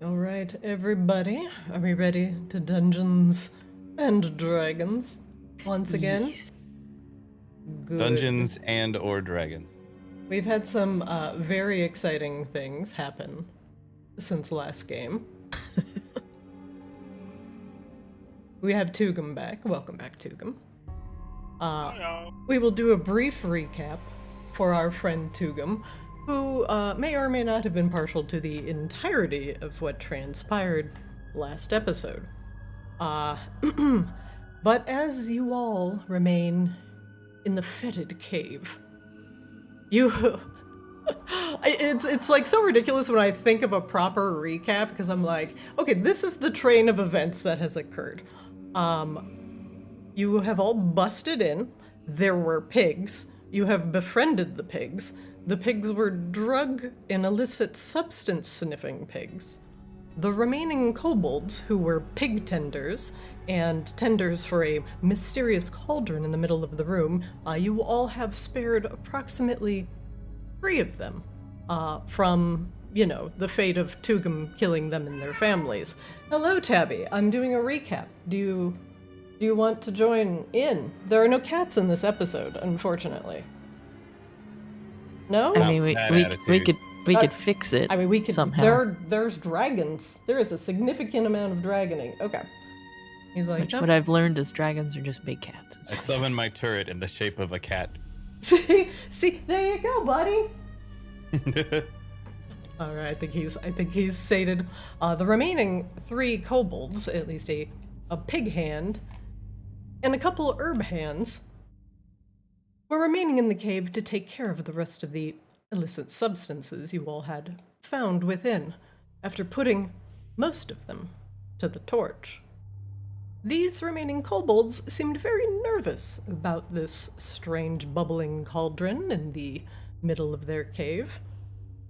All right, everybody, are we ready to Dungeons and Dragons once again? Yes. Good. Dungeons and or dragons. We've had some very exciting things happen since last game. We have Tugum back. Welcome back, Tugum. We will do a brief recap for our friend Tugum, who may or may not have been partial to the entirety of what transpired last episode. But as you all remain in the fetid cave, it's like so ridiculous when I think of a proper recap, because I'm like, okay, this is the train of events that has occurred. You have all busted in. There were pigs. You have befriended the pigs. The pigs were drug and illicit substance sniffing pigs. The remaining kobolds, who were pig tenders and tenders for a mysterious cauldron in the middle of the room, you all have spared approximately 3 of them from, the fate of Tugum killing them and their families. Hello, Tabby. I'm doing a recap. Do you want to join in? There are no cats in this episode, unfortunately. No? I mean, we could fix it. I mean, we could somehow. There's dragons. There is a significant amount of dragoning. Okay. He's like, What I've learned is dragons are just big cats. I summon my turret in the shape of a cat. See, there you go, buddy. All right, I think he's sated. The remaining 3 kobolds, at least a pig hand, and a couple of herb hands, were remaining in the cave to take care of the rest of the illicit substances you all had found within, after putting most of them to the torch. These remaining kobolds seemed very nervous about this strange bubbling cauldron in the middle of their cave,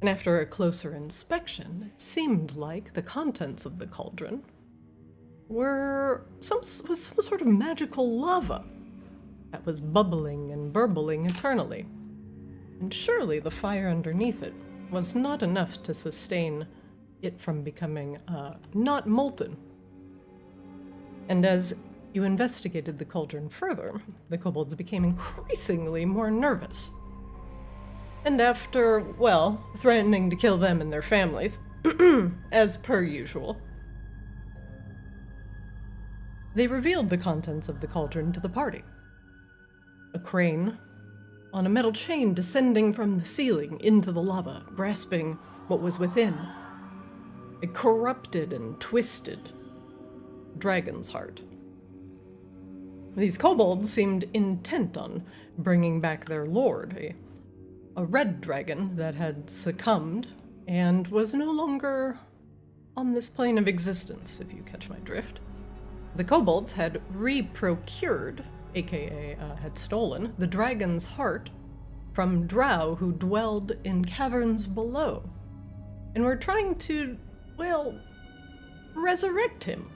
and after a closer inspection, it seemed like the contents of the cauldron was some sort of magical lava that was bubbling and burbling eternally. And surely the fire underneath it was not enough to sustain it from becoming not molten. And as you investigated the cauldron further, the kobolds became increasingly more nervous. And after, threatening to kill them and their families, as per usual, they revealed the contents of the cauldron to the party. A crane on a metal chain descending from the ceiling into the lava, grasping what was within. A corrupted and twisted dragon's heart. These kobolds seemed intent on bringing back their lord, a red dragon that had succumbed and was no longer on this plane of existence, if you catch my drift. The kobolds had re-procured, aka had stolen, the dragon's heart from drow who dwelled in caverns below, and were trying to, resurrect him.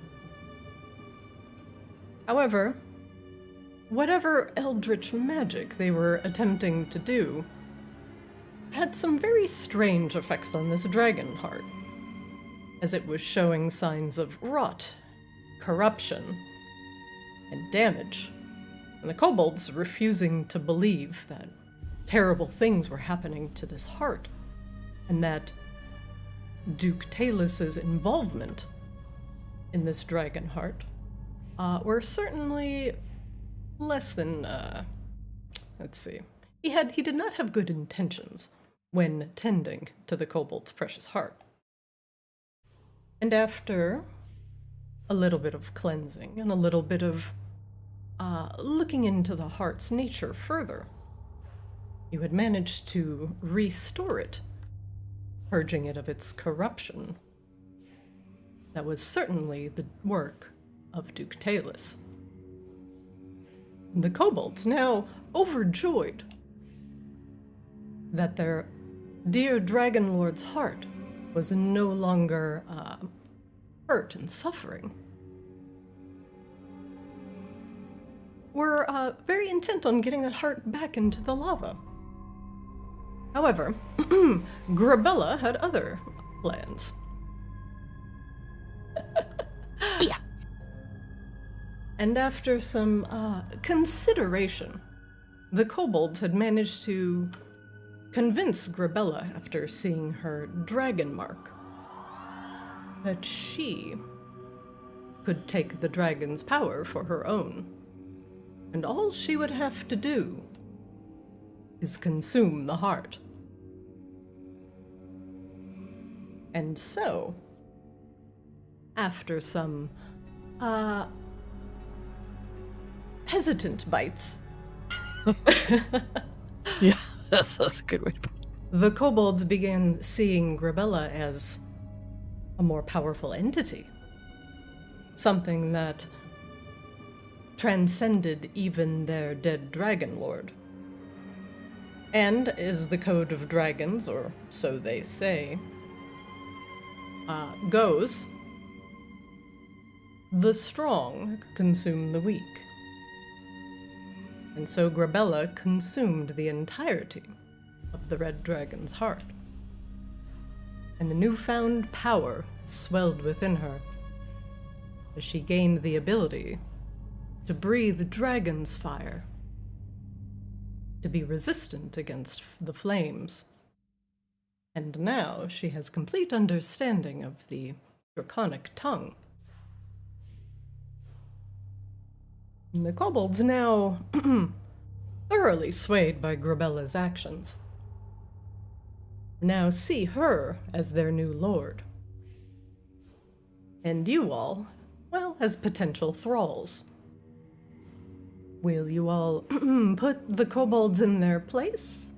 However, whatever eldritch magic they were attempting to do had some very strange effects on this dragon heart, as it was showing signs of rot, corruption, and damage, and the kobolds refusing to believe that terrible things were happening to this heart, and that Duke Talus's involvement in this dragon heart were certainly less than, let's see. He did not have good intentions when tending to the kobold's precious heart. And after a little bit of cleansing and a little bit of looking into the heart's nature further, you had managed to restore it, purging it of its corruption. That was certainly the work of Duke Talus. The kobolds, now overjoyed that their dear dragon lord's heart was no longer hurt and suffering, were very intent on getting that heart back into the lava. However, Grabella had other plans. And after some consideration, the kobolds had managed to convince Grabella, after seeing her dragon mark, that she could take the dragon's power for her own. And all she would have to do is consume the heart. And so, after some hesitant bites, Yeah, that's a good way to put it. the kobolds began seeing Grabella as a more powerful entity. Something that transcended even their dead dragon lord. And, as the code of dragons, or so they say, goes, the strong consume the weak. And so Grabella consumed the entirety of the red dragon's heart. And a newfound power swelled within her as she gained the ability to breathe dragon's fire, to be resistant against the flames. And now she has complete understanding of the draconic tongue. And the kobolds, now thoroughly swayed by Grabella's actions, now see her as their new lord. And you all, well, as potential thralls. Will you all put the kobolds in their place?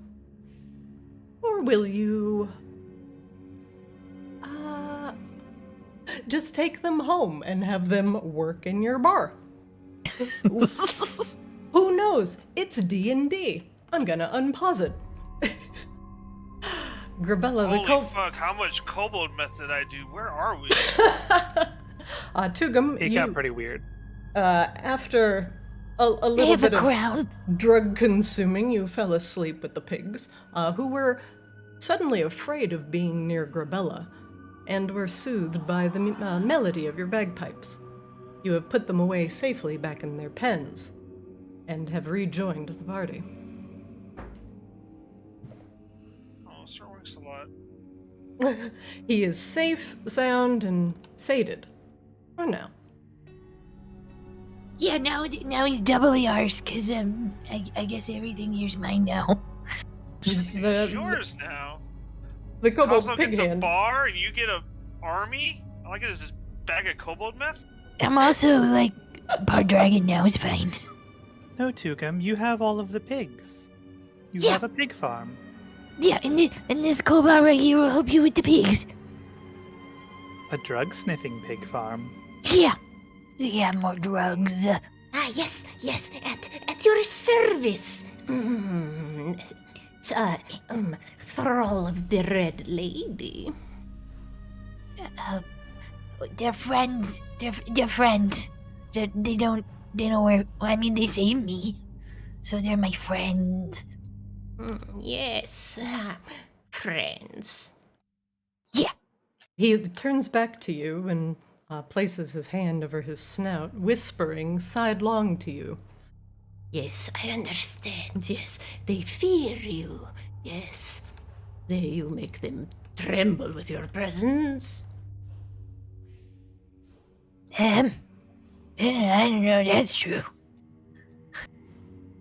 Or will you just take them home and have them work in your bar? Who knows? It's D&D. I'm gonna unpause it. Grabella, Holy fuck, how much kobold meth did I do? Where are we? Tugum, It got pretty weird. after a little bit of drug consuming, you fell asleep with the pigs, who were suddenly afraid of being near Grabella, and were soothed by the melody of your bagpipes. You have put them away safely back in their pens, and have rejoined the party. Oh, Sir Winks a lot. He is safe, sound, and sated. For now. Yeah, now he's doubly ours, because I guess everything here's mine now. The, Yours now. the kobold Also pig gets a hand. bar and you get a army? All I get is this bag of kobold meth? I'm also, like, part dragon now, it's fine. No, Tugum, you have all of the pigs. You Yeah. have a pig farm. Yeah, and this kobold right here will help you with the pigs. A drug-sniffing pig farm. Yeah. Yeah, more drugs. Yes, at your service. Thrall of the Red Lady. They're friends. They're friends. They know where, I mean, they saved me. So they're my friends. Yes, friends. Yeah. He turns back to you and places his hand over his snout, whispering sidelong to you. Yes, I understand. Yes, they fear you. Yes, you make them tremble with your presence. I don't know, that's true.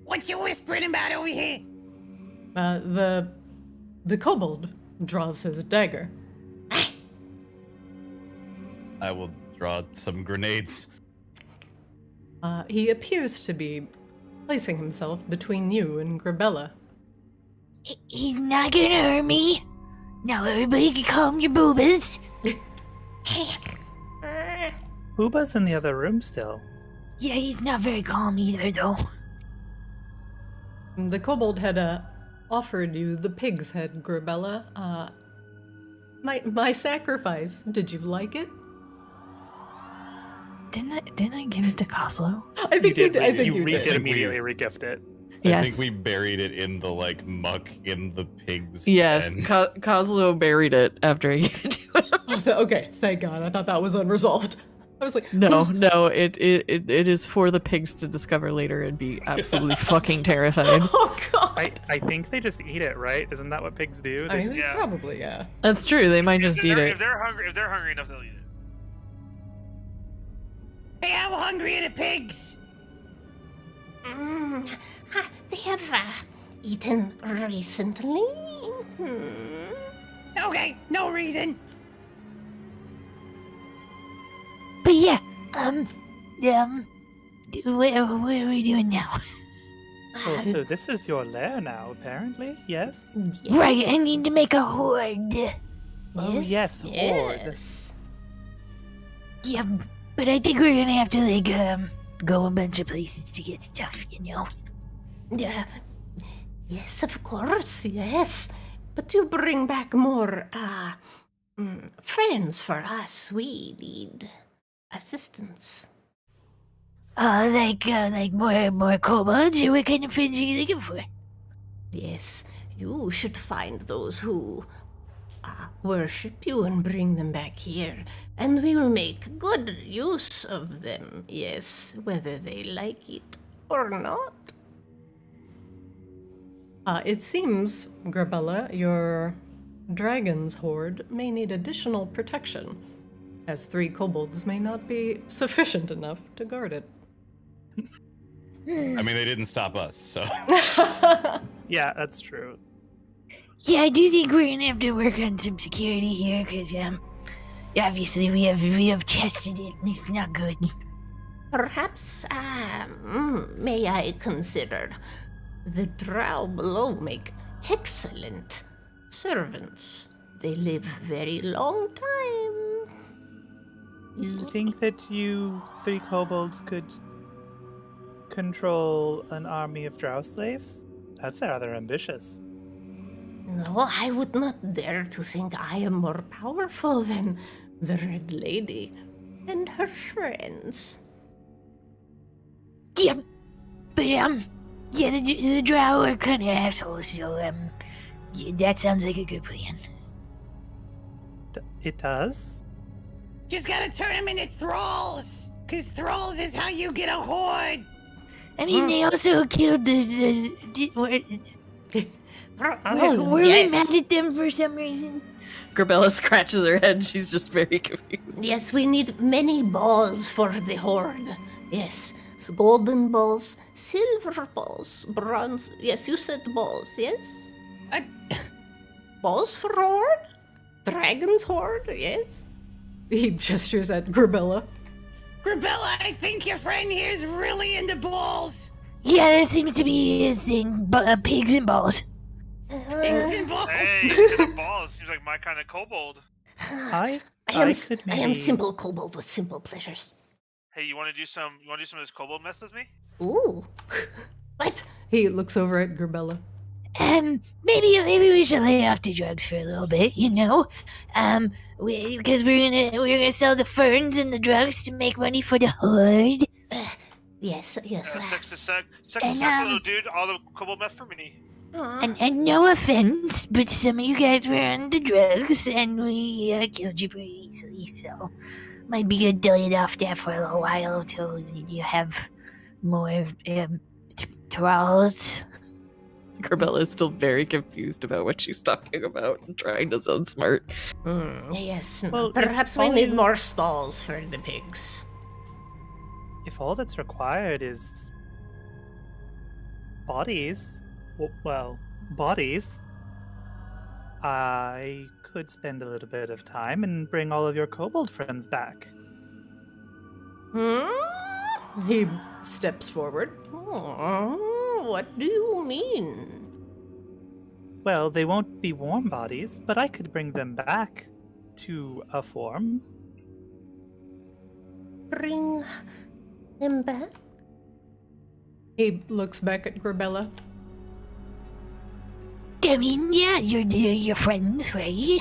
What you whispering about over here? The kobold draws his dagger. I will draw some grenades. He appears to be placing himself between you and Grabella. He's not gonna hurt me. Now everybody can calm your boobas. Booba's in the other room still. Yeah, he's not very calm either, though. The kobold had offered you the pig's head, Grabella. My sacrifice. Did you like it? Didn't I give it to Coslo? I think you did. I think you you did did. immediately regift it. Yes. I think we buried it in the muck in the pigs. Yes, pen. Coslo buried it after I gave it to him. Okay, thank God. I thought that was unresolved. I was like, No, who's- no, it is for the pigs to discover later and be absolutely fucking terrified. Oh god. I think they just eat it, right? Isn't that what pigs do? I They mean, just- Yeah. probably, yeah. That's true. They might just eat it. If they're hungry enough, they'll eat it. Hey, how hungry are the pigs? They have eaten recently. Okay, no reason. But yeah, what are we doing now? Oh, so this is your lair now, apparently? Yes? Right, I need to make a horde. Oh, yes, horde. Yes. Yeah, but I think we're gonna have to, like, go a bunch of places to get stuff, you know? Yeah. Yes, of course, yes. But to bring back more, friends for us, we need assistance. Like more kobolds, or what kind of friends are you looking for? Yes, you should find those who worship you and bring them back here, and we will make good use of them, yes, whether they like it or not. It seems, Grabella, your dragon's horde may need additional protection, as 3 kobolds may not be sufficient enough to guard it. I mean, they didn't stop us, so. Yeah, that's true. Yeah, I do think we're gonna have to work on some security here, because, obviously we have tested it, and it's not good. Perhaps, may I consider the drow below make excellent servants. They live very long time. You think that you 3 kobolds could control an army of drow slaves? That's rather ambitious. No, I would not dare to think I am more powerful than the Red Lady and her friends. Yeah, but, yeah, the drow are kind of assholes, so, yeah, that sounds like a good plan. It does? Just gotta turn them into thralls. Cause thralls is how you get a horde. I mean, they also killed were we yes. mad at them for some reason? Grabella scratches her head. She's just very confused. Yes, we need many balls for the horde. Yes, so golden balls, silver balls, bronze. Yes, you said balls, yes? I- Balls for horde? Dragon's horde, yes? He gestures at Grabella. Grabella, I think your friend here's really into balls. Yeah, that seems to be his thing, but pigs and balls. Pigs and balls. Hey, instead of balls, seems like my kind of kobold. I I am could I am maybe- simple kobold with simple pleasures. Hey, you want to do some of this kobold meth with me? Ooh. What? He looks over at Grabella. Maybe we should lay off the drugs for a little bit, you know? Because we're gonna sell the ferns and the drugs to make money for the horde. Yes, yes. Sex to sex, And, little dude. All the kobold meth for me. And no offense, but some of you guys were on the drugs, and we killed you pretty easily, so might be good to lay off that for a little while until you have more thralls. Grabella is still very confused about what she's talking about and trying to sound smart. Yes. Well, Perhaps if we all need you- more stalls for the pigs. If all that's required is bodies, bodies, I could spend a little bit of time and bring all of your kobold friends back. He steps forward. What do you mean? Well, they won't be warm bodies, but I could bring them back to a form. Bring them back? He looks back at Grabella. I mean, yeah, you're friends, right?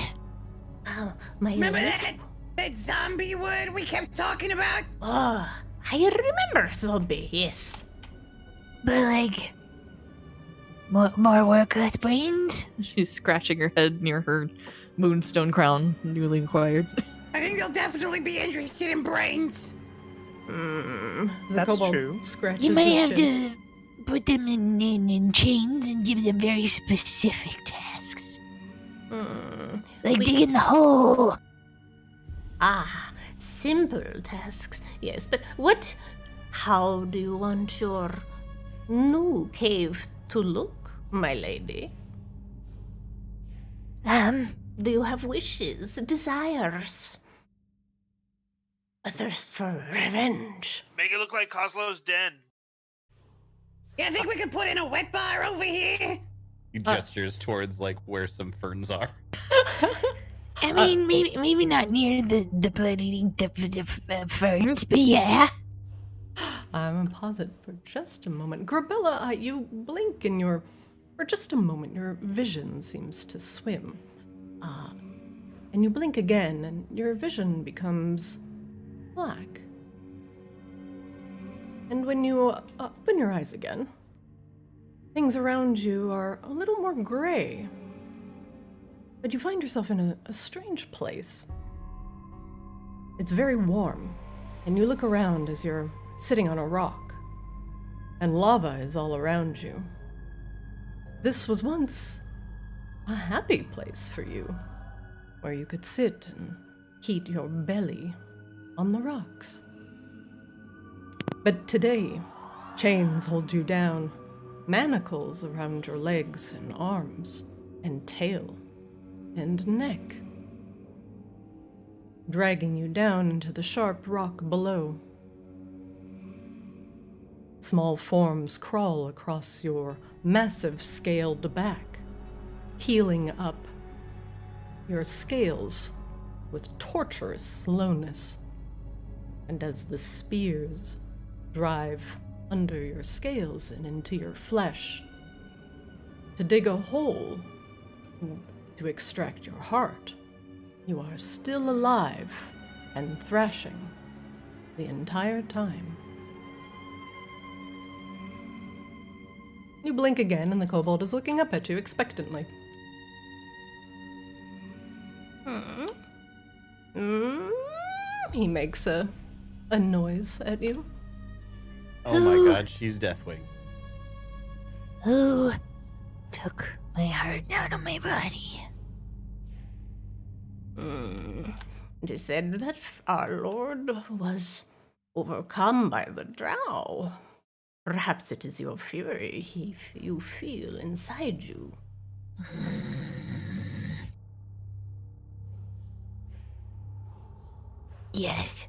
My Remember leg- that zombie word we kept talking about? Oh, I remember zombie, yes. But, like, more work, less brains? She's scratching her head near her moonstone crown, newly acquired. I think they'll definitely be interested in brains. The That's kobold true. scratches You may his have chin. to put them in chains and give them very specific tasks. Like We- digging the hole. Ah, simple tasks. Yes, but how do you want your new cave to look, my lady? Do you have wishes, desires? A thirst for revenge? Make it look like Coslow's den. Yeah, I think we could put in a wet bar over here. He gestures towards like where some ferns are. I mean, maybe not near the blood-eating ferns, but yeah. I'm gonna pause it for just a moment. Grabella, you blink and for just a moment, your vision seems to swim. And you blink again and your vision becomes black. And when you open your eyes again, things around you are a little more gray. But you find yourself in a strange place. It's very warm, and you look around as you're sitting on a rock, and lava is all around you. This was once a happy place for you, where you could sit and heat your belly on the rocks. But today, chains hold you down, manacles around your legs and arms, and tail, and neck, dragging you down into the sharp rock below. Small forms crawl across your massive scaled back, peeling up your scales with torturous slowness. And as the spears drive under your scales and into your flesh, to dig a hole to extract your heart, you are still alive and thrashing the entire time. You blink again, and the kobold is looking up at you expectantly. He makes a noise at you. Oh my god, she's Deathwing. Who took my heart out of my body? It is said that our lord was overcome by the drow. Perhaps it is your fury you feel inside you. Yes.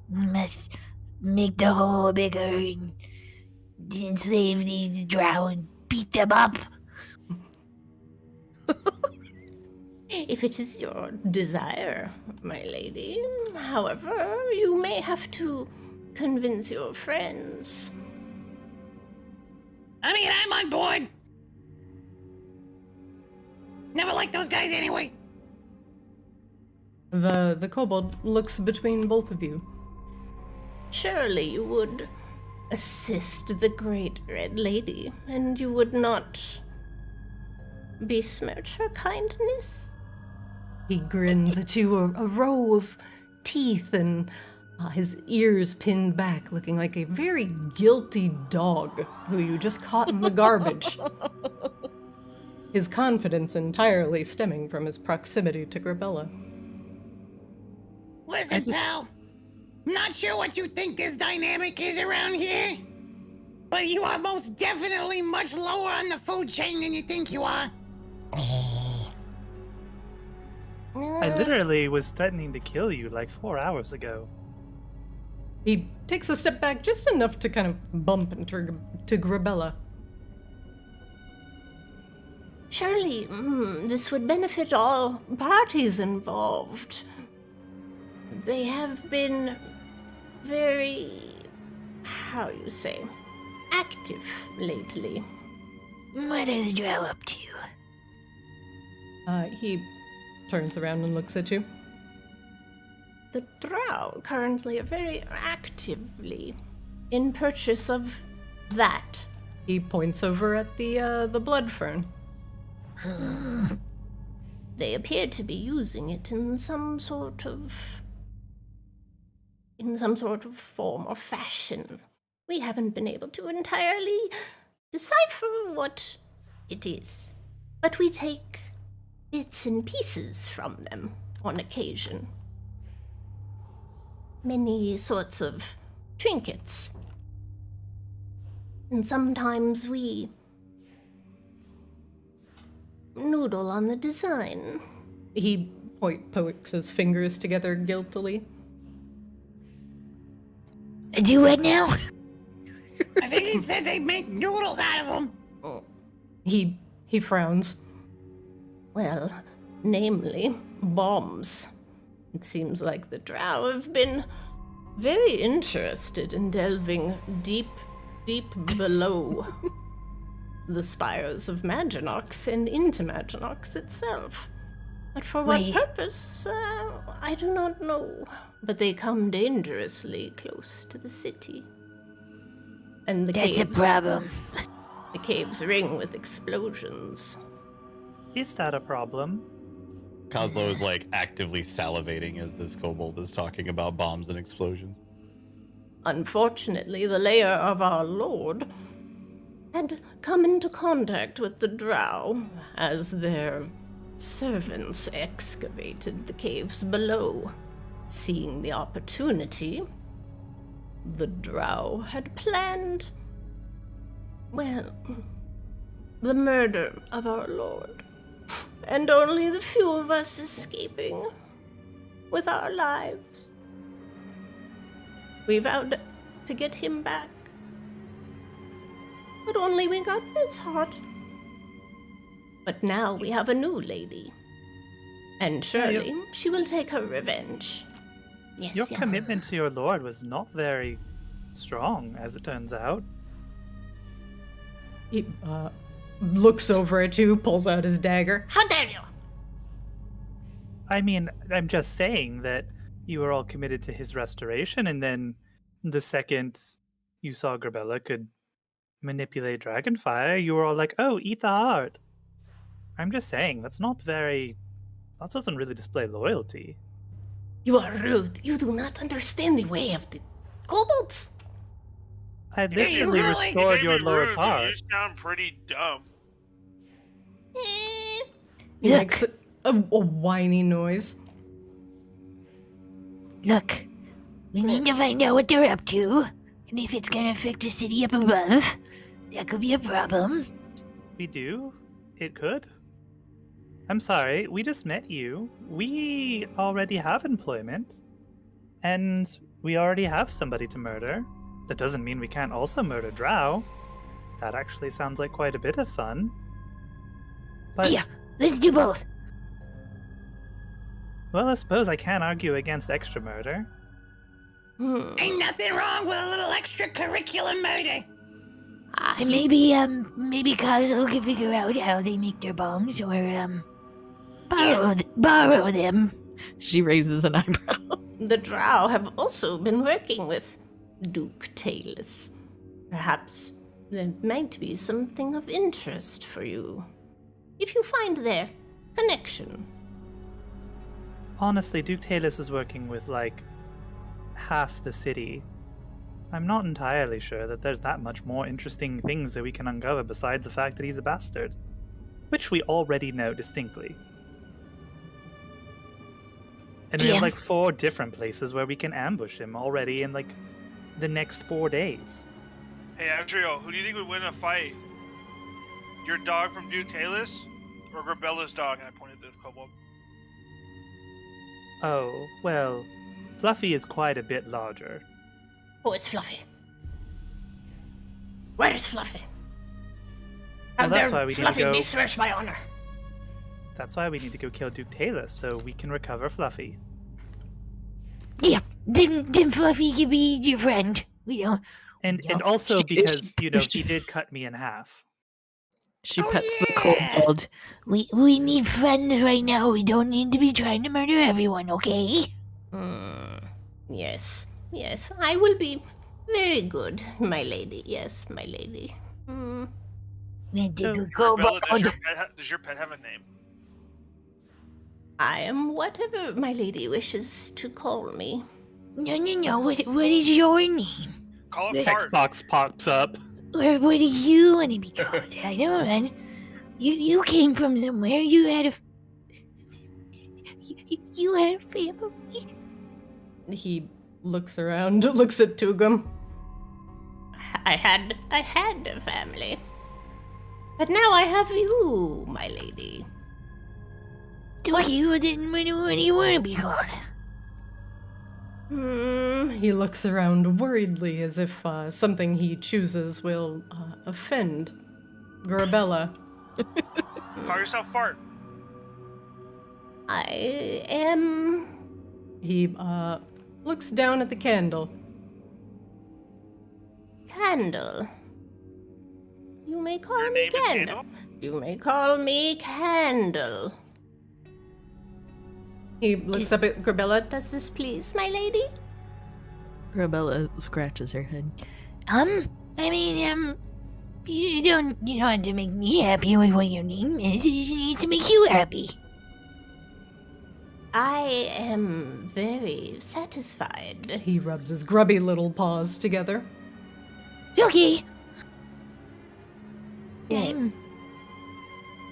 Must make the hole bigger and enslave these drow and beat them up. If it is your desire, my lady. However, you may have to convince your friends. I mean, I'm on board. Never liked those guys anyway. The kobold looks between both of you. Surely you would assist the great red lady, and you would not besmirch her kindness? He grins at you, a row of teeth, and his ears pinned back, looking like a very guilty dog who you just caught in the garbage. His confidence entirely stemming from his proximity to Grabella. Listen, pal. I'm not sure what you think this dynamic is around here, but you are most definitely much lower on the food chain than you think you are. I literally was threatening to kill you like 4 hours ago. He takes a step back just enough to kind of bump into Grabella. Surely this would benefit all parties involved. They have been very, how you say, active lately. What are the drow up to? He turns around and looks at you. The drow currently are very actively in purchase of that. He points over at the blood fern. They appear to be using it in some sort of form or fashion. We haven't been able to entirely decipher what it is, but we take bits and pieces from them on occasion. Many sorts of trinkets. And sometimes we noodle on the design. He pokes his fingers together guiltily. Do what now? I think he said they make noodles out of them. He frowns. Well, namely, bombs. It seems like the Drow have been very interested in delving deep below the spires of Maginox and into Maginox itself. But for what Wait. purpose, I do not know. But they come dangerously close to the city. And the That's a caves, problem. the caves ring with explosions. Is that a problem? Kozlo is like actively salivating as this kobold is talking about bombs and explosions. Unfortunately, the lair of our lord had come into contact with the Drow as their servants excavated the caves below. Seeing the opportunity, the Drow had planned, well, the murder of our lord, and only the few of us escaping with our lives. We vowed to get him back, but only we got this hot. But now we have a new lady, and surely she will take her revenge. Yes, Your yes. commitment to your lord was not very strong, as it turns out. He looks over at you, pulls out his dagger. How dare you! I mean, I'm just saying that you were all committed to his restoration, and then the second you saw Grabella could manipulate Dragonfire, you were all like, oh, eat the heart. I'm just saying, that doesn't really display loyalty. You are rude. You do not understand the way of the kobolds. I you literally really- restored You your can't be lord's rude, dude. heart. You sound pretty dumb. He Look. makes a whiny noise. Look, we need to find out what they're up to, and if it's gonna affect the city up above, that could be a problem. We do? It could? I'm sorry, we just met you. We already have employment. And we already have somebody to murder. That doesn't mean we can't also murder Drow. That actually sounds like quite a bit of fun. But, Yeah, let's do both. well, I suppose I can't argue against extra murder. Ain't nothing wrong with a little extracurricular murder. And maybe Kazo can figure out how they make their bombs, or, borrow them. She raises an eyebrow. The Drow have also been working with Duke Talus. Perhaps there might be something of interest for you, if you find their connection. Honestly, Duke Talus is working with, like, half the city. I'm not entirely sure that there's that much more interesting things that we can uncover besides the fact that he's a bastard. Which we already know distinctly. And we Yeah. have, like, 4 different places where we can ambush him already in, like, the next 4 days. Hey, Adrio, who do you think would win a fight? Your dog from Duke Talus or Grabella's dog? And I pointed to the kobold. Oh, well, Fluffy is quite a bit larger. Who is Fluffy? Where is Fluffy? Well, Have that's their why we need to Fluffy go- besmirch my honor. That's why we need to go kill Duke Talus, so we can recover Fluffy. Yeah, then Fluffy can be your friend. We don't. And Yeah. also She- because, you know, she- he did cut me in half. She Oh, pets the yeah. kobold. We need friends right now. We don't need to be trying to murder everyone, okay? Yes, yes, I will be very good, my lady. Yes, my lady. Man, take a Grabella, kobold. does your pet have a name? I am whatever my lady wishes to call me. No. What is your name? Call it Text Text fart. box pops up. Or what do you want to be called? I don't know. You came from somewhere. You had a family. He looks around, looks at Tugum. I had a family. But now I have you, my lady. Okay, well then what do you want to be called? He looks around worriedly as if something he chooses will offend Grabella. Call yourself fart. I am... He looks down at the candle. Candle. You may call Your me name is Candle. Candle? You may call me Candle. He looks up at Grabella. Does this please my lady? Grabella scratches her head. You don't have to make me happy with what your name is. You just need to make you happy. I am very satisfied. He rubs his grubby little paws together. Okay. Yeah.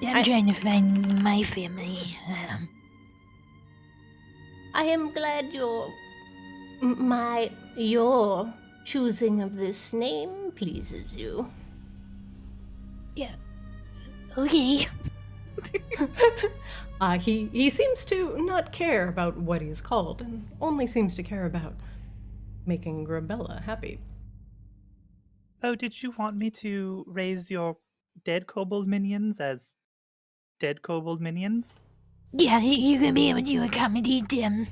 I'm trying to find my family. I am glad your choosing of this name pleases you. Yeah. Okay. He seems to not care about what he's called, and only seems to care about making Grabella happy. Oh, did you want me to raise your dead kobold minions as dead kobold minions? Yeah, you're gonna be able to accommodate them.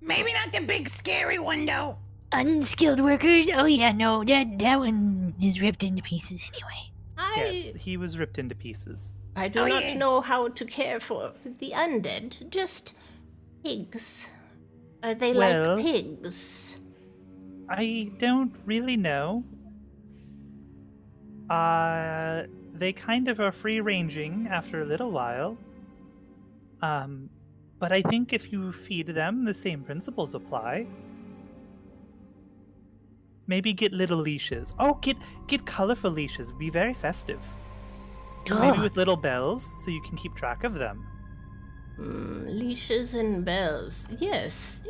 Maybe not the big scary one, though. Unskilled workers? Oh yeah, no, that one is ripped into pieces anyway. Yes, he was ripped into pieces. I do not know how to care for the undead, just pigs. Are they Well- like pigs? I don't really know. They kind of are free-ranging after a little while. But I think if you feed them, the same principles apply. Maybe get little leashes. Oh, get colorful leashes. Be very festive. Maybe with little bells, so you can keep track of them. Leashes and bells. Yes,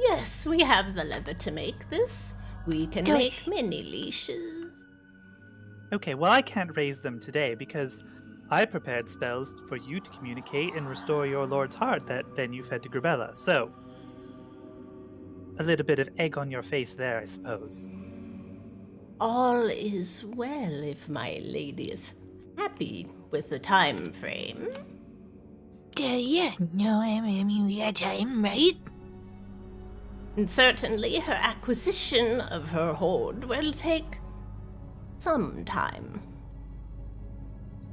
we have the leather to make this. We can Don't- make many leashes. Okay, well, I can't raise them today because I prepared spells for you to communicate and restore your lord's heart that then you fed to Grabella. So, a little bit of egg on your face there, I suppose. All is well if my lady is happy with the time frame. Yeah, no, I mean, we got time, right? And certainly her acquisition of her hoard will take some time.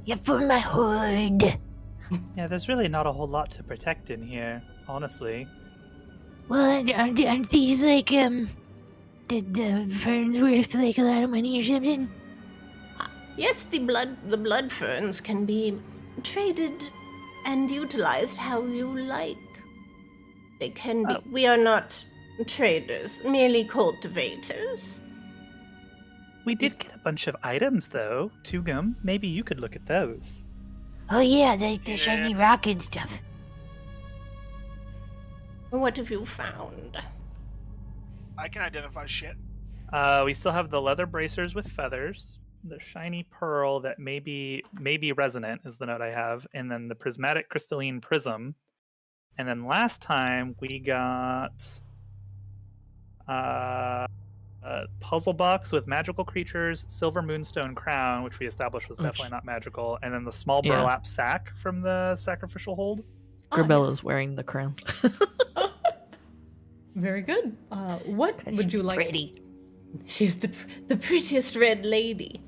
Yeah, for my hoard. Yeah, there's really not a whole lot to protect in here, honestly. Well, aren't these like, the ferns worth like a lot of money or something? Yes, the blood ferns can be traded and utilized how you like. They can be. We are not traders, merely cultivators. We did get a bunch of items, though. Tugum, maybe you could look at those. Oh yeah, the shiny rock and stuff. What have you found? I can identify shit. We still have the leather bracers with feathers, the shiny pearl that may be resonant is the note I have, and then the prismatic crystalline prism. And then last time we got a puzzle box with magical creatures, silver moonstone crown, which we established was definitely not magical, and then the small Yeah. burlap sack from the sacrificial hold. Grabella's wearing the crown. Very good. What would you like? Pretty. She's the prettiest red lady.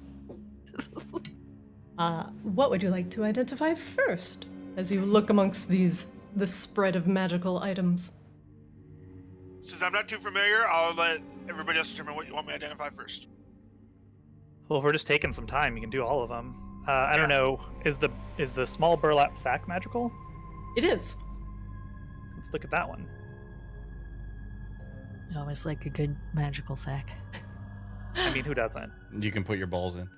What would you like to identify first as you look amongst this spread of magical items? Since I'm not too familiar, I'll let everybody else determine what you want me to identify first. Well, if we're just taking some time, you can do all of them. I don't know. Is the small burlap sack magical? It is. Let's look at that one. Always like a good magical sack. I mean, who doesn't? You can put your balls in.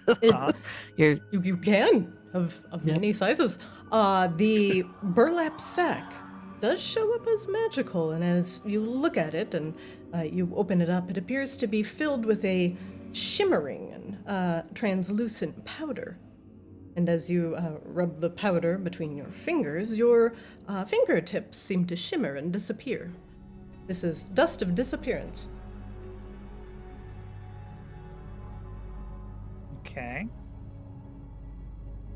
Uh-huh. You can of Yeah. many sizes. The burlap sack does show up as magical, and as you look at it and you open it up, it appears to be filled with a shimmering and translucent powder. And as you rub the powder between your fingers, your fingertips seem to shimmer and disappear. This is dust of disappearance. Okay.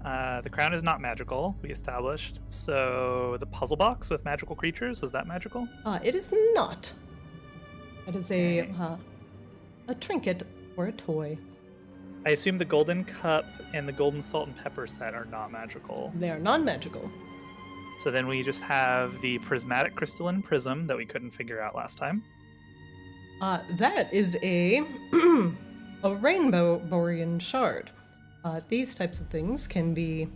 The crown is not magical, we established. So the puzzle box with magical creatures, was that magical? It is not. It is a trinket or a toy. I assume the golden cup and the golden salt and pepper set are not magical. They are non-magical. So then we just have the prismatic crystalline prism that we couldn't figure out last time. That is a a rainbow borean shard. These types of things can be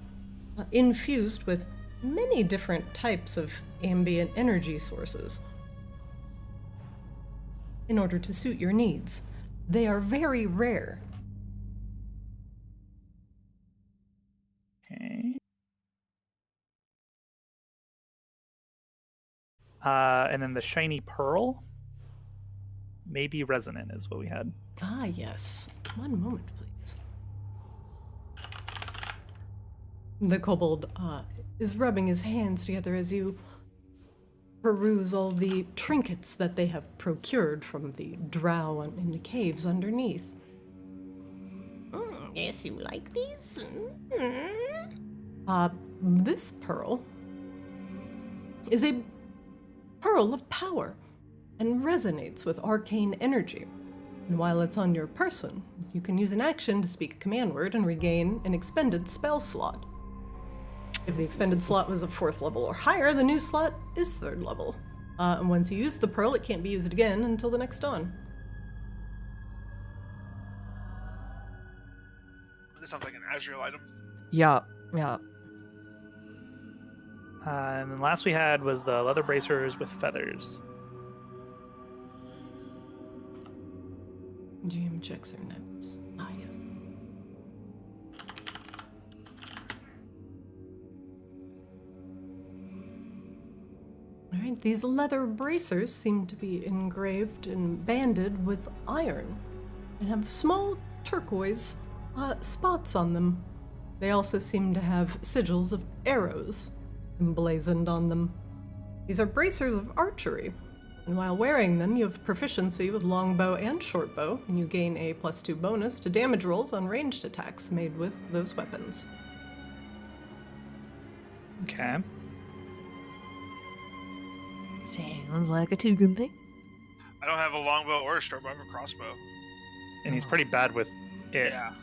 infused with many different types of ambient energy sources in order to suit your needs. They are very rare. Okay. And then the shiny pearl, maybe resonant is what we had. Ah, yes. One moment, please. The kobold is rubbing his hands together as you peruse all the trinkets that they have procured from the drow in the caves underneath. Yes, you like these? This pearl is a pearl of power and resonates with arcane energy. And while it's on your person, you can use an action to speak a command word and regain an expended spell slot. If the expended slot was a 4th level or higher, the new slot is 3rd level. And once you use the pearl, it can't be used again until the next dawn. This sounds like an Azrael item. Yeah. And then last we had was the leather bracers with feathers. GM checks their notes. Ah, yes. Alright, these leather bracers seem to be engraved and banded with iron and have small turquoise spots on them. They also seem to have sigils of arrows emblazoned on them. These are bracers of archery, and while wearing them, you have proficiency with longbow and shortbow, and you gain a +2 bonus to damage rolls on ranged attacks made with those weapons. Okay. Sounds like a Tugun thing. I don't have a longbow or a shortbow. I have a crossbow. And he's pretty bad with it. Yeah.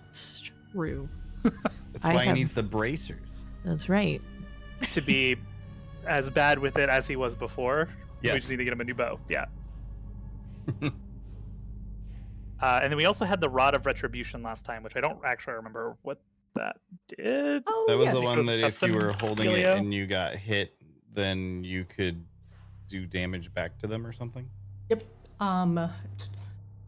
It's true. That's I why he have- needs the bracers. That's right. To be as bad with it as he was before. We Yes. just need to get him a new bow. Yeah. And then we also had the Rod of Retribution last time, which I don't actually remember what that did. Oh, That was yes. the It one was that if custom you were holding it dealio. and you got hit, then you could do damage back to them or something. Yep.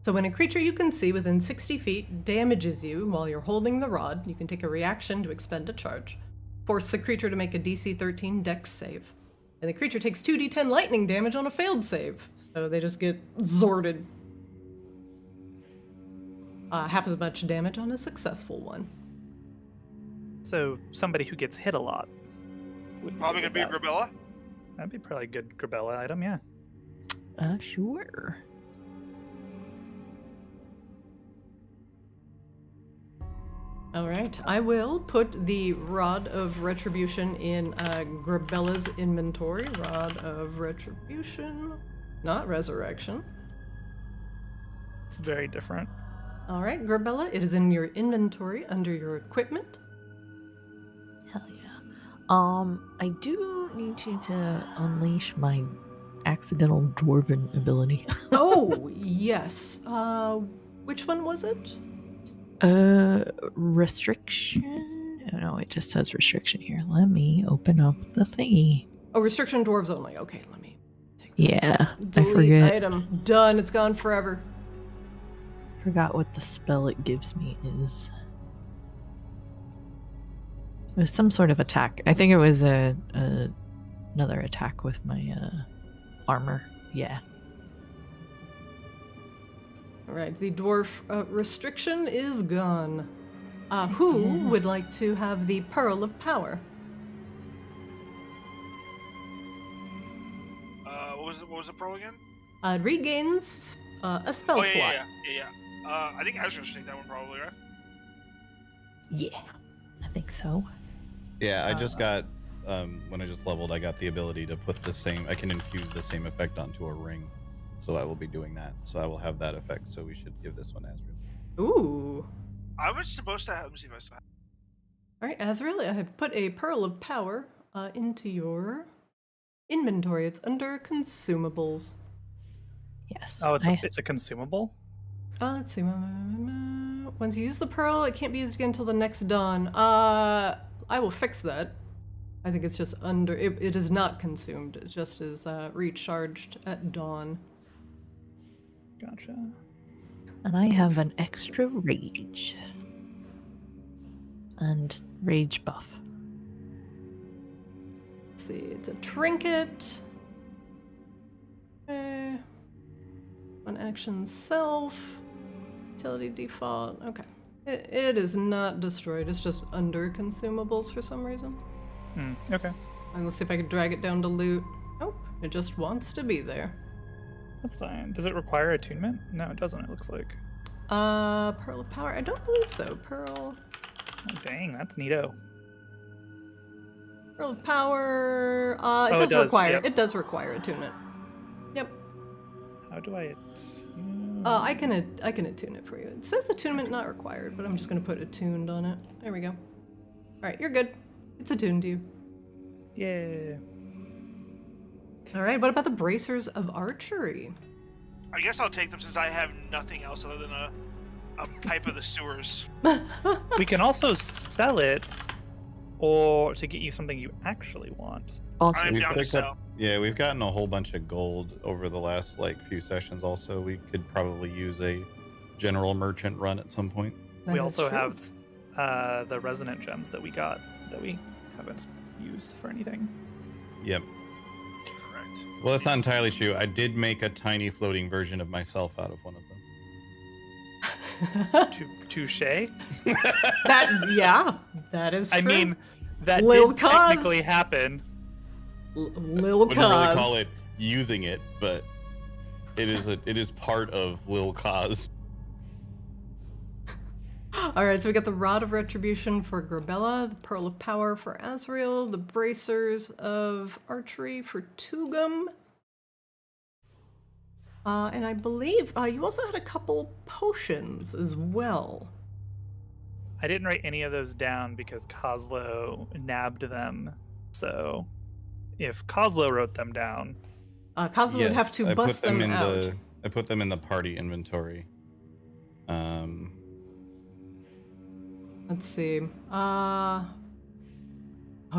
So when a creature you can see within 60 feet damages you while you're holding the rod, you can take a reaction to expend a charge. Force the creature to make a DC 13 Dex save. And the creature takes 2d10 lightning damage on a failed save. So they just get zorded. Half as much damage on a successful one. So somebody who gets hit a lot. would be Probably good gonna be with that. Grabella. That'd be probably a good Grabella item, yeah. Sure. All right, I will put the Rod of Retribution in Grabella's inventory. Rod of Retribution, not Resurrection. It's very different. All right, Grabella, it is in your inventory under your equipment. Hell yeah. I do need you to unleash my accidental dwarven ability. Oh, yes. Which one was it? Restriction? no, it just says restriction here. Let me open up the thingy. Oh, restriction dwarves only. Okay, let me take that. Yeah, I Delete forget. item. Done. It's gone forever. Forgot what the spell it gives me is. It was some sort of attack. I think it was another attack with my armor. Yeah. All right, the dwarf restriction is gone. Who would like to have the Pearl of Power? What was the pro again? It regains a spell slot. Yeah. I think Azrael should take that one probably, right? Yeah, I think so. Yeah, I just got when I just leveled, I got the ability to put the same. I can infuse the same effect onto a ring, so I will be doing that. So I will have that effect. So we should give this one Azrael. Ooh. I was supposed to have. Let me see if I still have. All right, Azrael, I have put a Pearl of Power into your inventory. It's under consumables. Yes. Oh, it's a consumable? Let's see. Once you use the pearl, it can't be used again until the next dawn. I will fix that. I think it's just under. It is not consumed. It just is recharged at dawn. Gotcha. And I have an extra rage. And rage buff. Let's see. It's a trinket. Okay. One action self. Utility default. Okay. It is not destroyed. It's just under consumables for some reason. Okay. And let's see if I can drag it down to loot. Nope. It just wants to be there. That's fine. Does it require attunement? No, it doesn't, it looks like. Pearl of Power? I don't believe so. Pearl Oh, dang, that's neato. of Power. It Oh, does it does, require. yep. It does require attunement. Yep. How do I attune? I can attune it for you. It says attunement not required, but I'm just gonna put attuned on it. There we go. All right, you're good. It's attuned to you. Yeah. All right. What about the bracers of archery? I guess I'll take them since I have nothing else other than a pipe of the sewers. We can also sell it, or to get you something you actually want. Also, I'm We've down to picked up, sell. yeah, we've gotten a whole bunch of gold over the last few sessions. Also, we could probably use a general merchant run at some point. That We is also true. have the resonant gems that we got that we haven't used for anything. Yep. Correct. Well, that's not entirely true. I did make a tiny floating version of myself out of one of them. Touche. Yeah, that is true. I mean, that Lil did Cause. technically happen. Lil Wouldn't really Cause. call it using it, but it is part of Lil Cause. All right, so we got the Rod of Retribution for Grabella, the Pearl of Power for Azrael, the Bracers of Archery for Tugum. And I believe you also had a couple potions as well. I didn't write any of those down because Kozlo nabbed them. So if Kozlo wrote them down, Cosmo would have to I bust put them them in out. I put them in the party inventory. Let's see. Oh I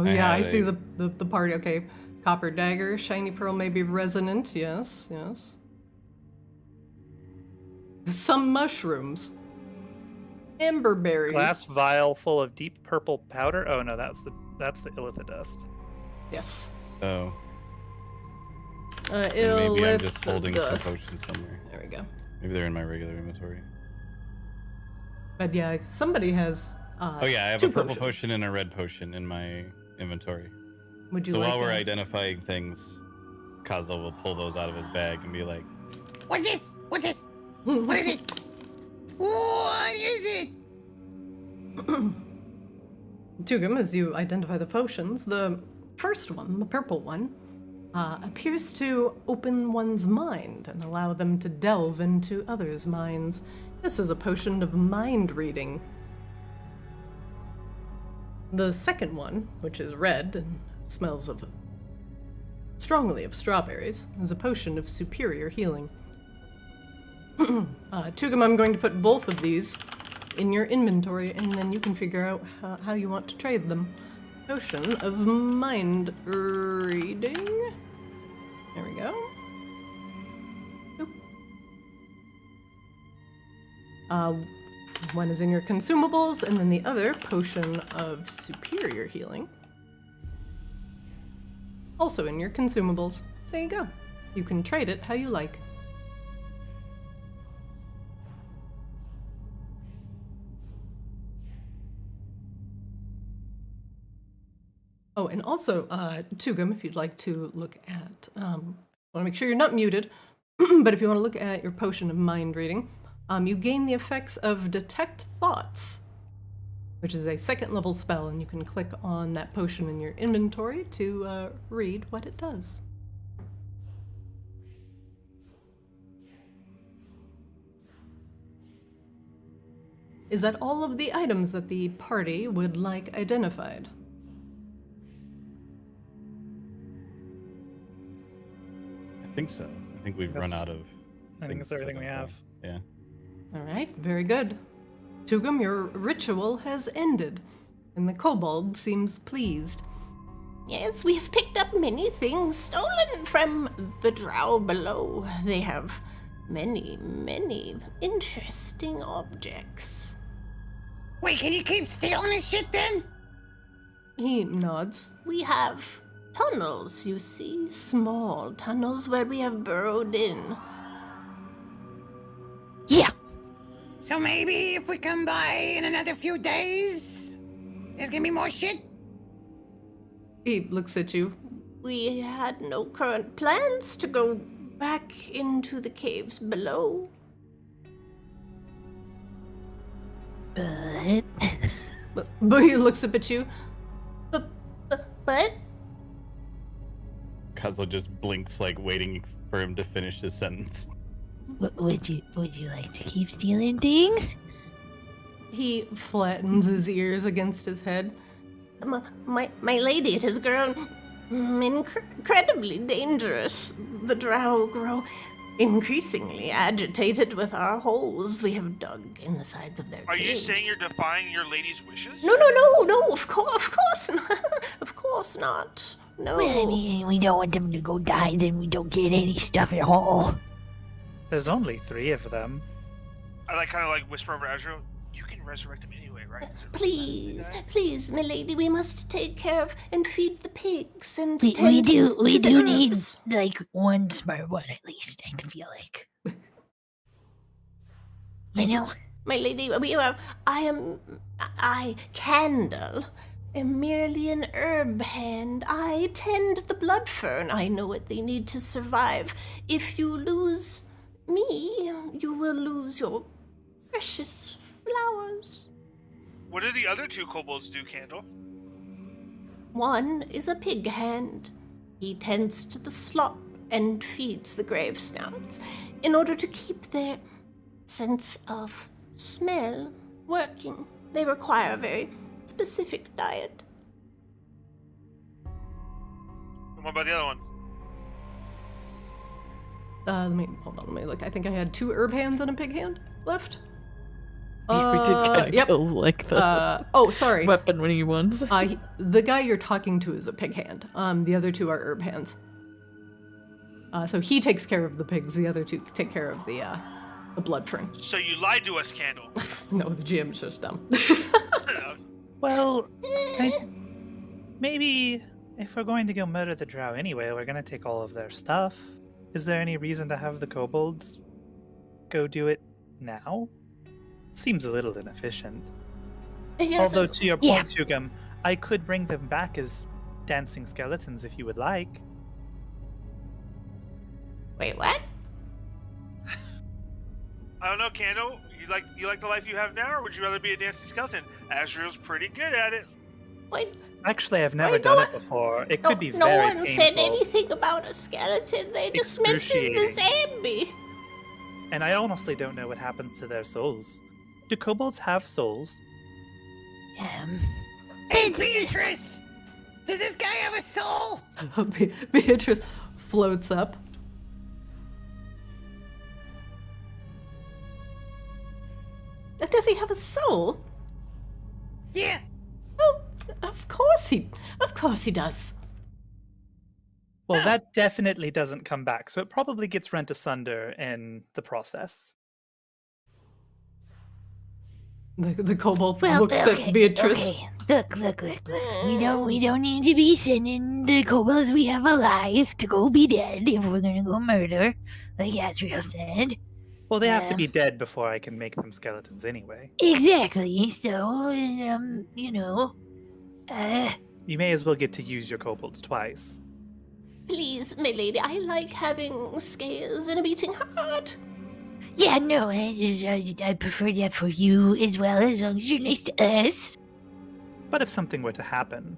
yeah, I had see a- the party. Okay, Copper Dagger, Shiny Pearl may be resonant. Yes, yes. Some mushrooms. Amber berries. glass vial full of deep purple powder. Oh no, that's the Illithid dust. Yes. Oh, and maybe I'm Illithid just holding dust. some potions somewhere. There we go. Maybe they're in my regular inventory. But yeah, somebody has. Oh yeah, I have two a purple potions. potion and a red potion in my inventory. Would you So like while we're a- identifying things, Kazo will pull those out of his bag and be like, What's this? What's this? What is it? What is it? Tugum, as you identify the potions, the first one, the purple one, appears to open one's mind and allow them to delve into others' minds. This is a potion of mind reading. The second one, which is red and smells strongly of strawberries, is a potion of superior healing. Tugum, I'm going to put both of these in your inventory, and then you can figure out how you want to trade them. Potion of mind reading. There we go. Oop. One is in your consumables, and then the other, potion of superior healing. Also in your consumables. There you go. You can trade it how you like. Oh, and also, Tugum, if you'd like to look at, I want to make sure you're not muted, but if you want to look at your potion of mind reading, you gain the effects of Detect Thoughts, which is a 2nd level spell, and you can click on that potion in your inventory to read what it does. Is that all of the items that the party would like identified? I think so. I think we've run out of. I think that's everything we have. Yeah. All right, very good. Tugum, your ritual has ended, and the kobold seems pleased. Yes, we have picked up many things stolen from the drow below. They have many, many interesting objects. Wait, can you keep stealing this shit then? He nods. We have tunnels, you see, small tunnels where we have burrowed in. Yeah. So maybe if we come by in another few days, there's gonna be more shit? He looks at you. We had no current plans to go back into the caves below. But But he looks up at you. But Kozlo just blinks, like waiting for him to finish his sentence. would you like to keep stealing things? He flattens his ears against his head. my lady, it has grown incredibly dangerous. The drow grow increasingly agitated with our holes we have dug in the sides of their Are you caves. saying you're defying your lady's wishes? No, of course not. Of course not. No. Well, I mean, we don't want them to go die, then we don't get any stuff at all. There's only 3 of them. I kind of whisper over Azrael, you can resurrect him anyway, right? Please, milady, we must take care of and feed the pigs and We tend do to the need herbs. one smart one at least. I feel like, you know. My lady, Candle, am merely an herb hand. I tend the blood fern. I know what they need to survive. If you lose me, you will lose your precious flowers. What do the other 2 kobolds do, Candle? One is a pig hand. He tends to the slop and feeds the grave snouts in order to keep their sense of smell working. They require a very specific diet. And what about the other one? Let me look. I think I had 2 herb hands and a pig hand left. We did kind of Yep. kill like the Oh, sorry. weaponry ones. The guy you're talking to is a pig hand. The other 2 are herb hands. So he takes care of the pigs. The other 2 take care of the blood fern. So you lied to us, Candle. No, the GM's just dumb. Well, maybe if we're going to go murder the drow anyway, we're going to take all of their stuff. Is there any reason to have the kobolds go do it now? Seems a little inefficient. Yes, Although, to your Yeah. point, Tugum, I could bring them back as dancing skeletons if you would like. wait, what? I don't know, Candle. You like the life you have now, or would you rather be a dancing skeleton? Azrael's pretty good at it. Wait, Actually, I've never Wait, no done one- it before. It no, could be no very one painful. said anything about a skeleton. They just mentioned the zombie. And I honestly don't know what happens to their souls. Do kobolds have souls? Hey, Beatrice! Does this guy have a soul? Beatrice floats up. Does he have a soul? Drow? Yeah. Oh, of course he does. Well, that definitely doesn't come back, so it probably gets rent asunder in the process. The kobold Well, looks okay, at Beatrice. okay. Look. We don't need to be sending the kobolds we have alive to go be dead if we're gonna go murder, like Azrael said. Well, they have to Yeah. be dead before I can make them skeletons anyway. Exactly. So, you may as well get to use your kobolds twice. Please, my lady, I like having scales and a beating heart. Yeah, no, I prefer that for you as well, as long as you're nice to us. But if something were to happen,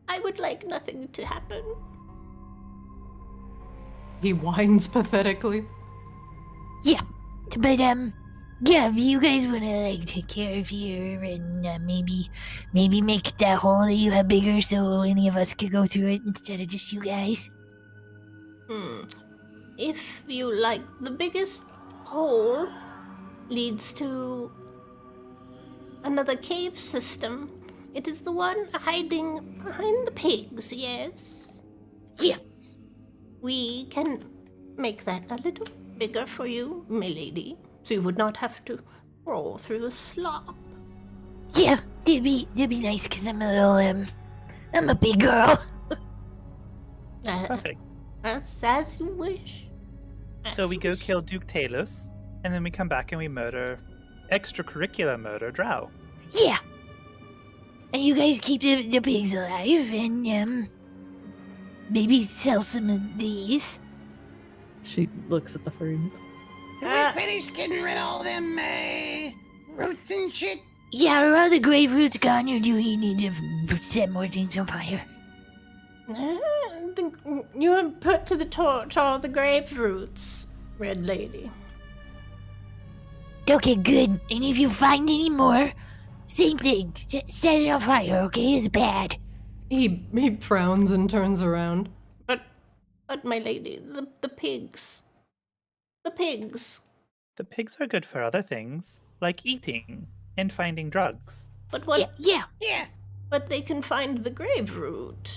I would like nothing to happen. He whines pathetically. Yeah, but yeah, if you guys wanna like take care of here and maybe make that hole that you have bigger so any of us could go through it instead of just you guys. If you like, the biggest hole leads to another cave system. It is the one hiding behind the pigs, yes? Yeah. We can make that a little bigger for you, milady, so you would not have to roll through the slop. Yeah, that'd be nice because I'm a little I'm a big girl. perfect. As you wish. So we go kill Duke Talus, and then we come back and we murder, extracurricular murder Drow. Yeah. And you guys keep the pigs alive and maybe sell some of these. She looks at the ferns. Did we finish getting rid of all them roots and shit? Yeah, are all the grave roots gone, or do we need to set more things on fire? You have put to the torch all the grave roots, Red Lady. Okay, good. And if you find any more, same thing. Set it on fire, okay? It's bad. He frowns and turns around. But my lady, the pigs. The pigs. The pigs are good for other things, like eating and finding drugs. But what? Yeah. But they can find the grave root.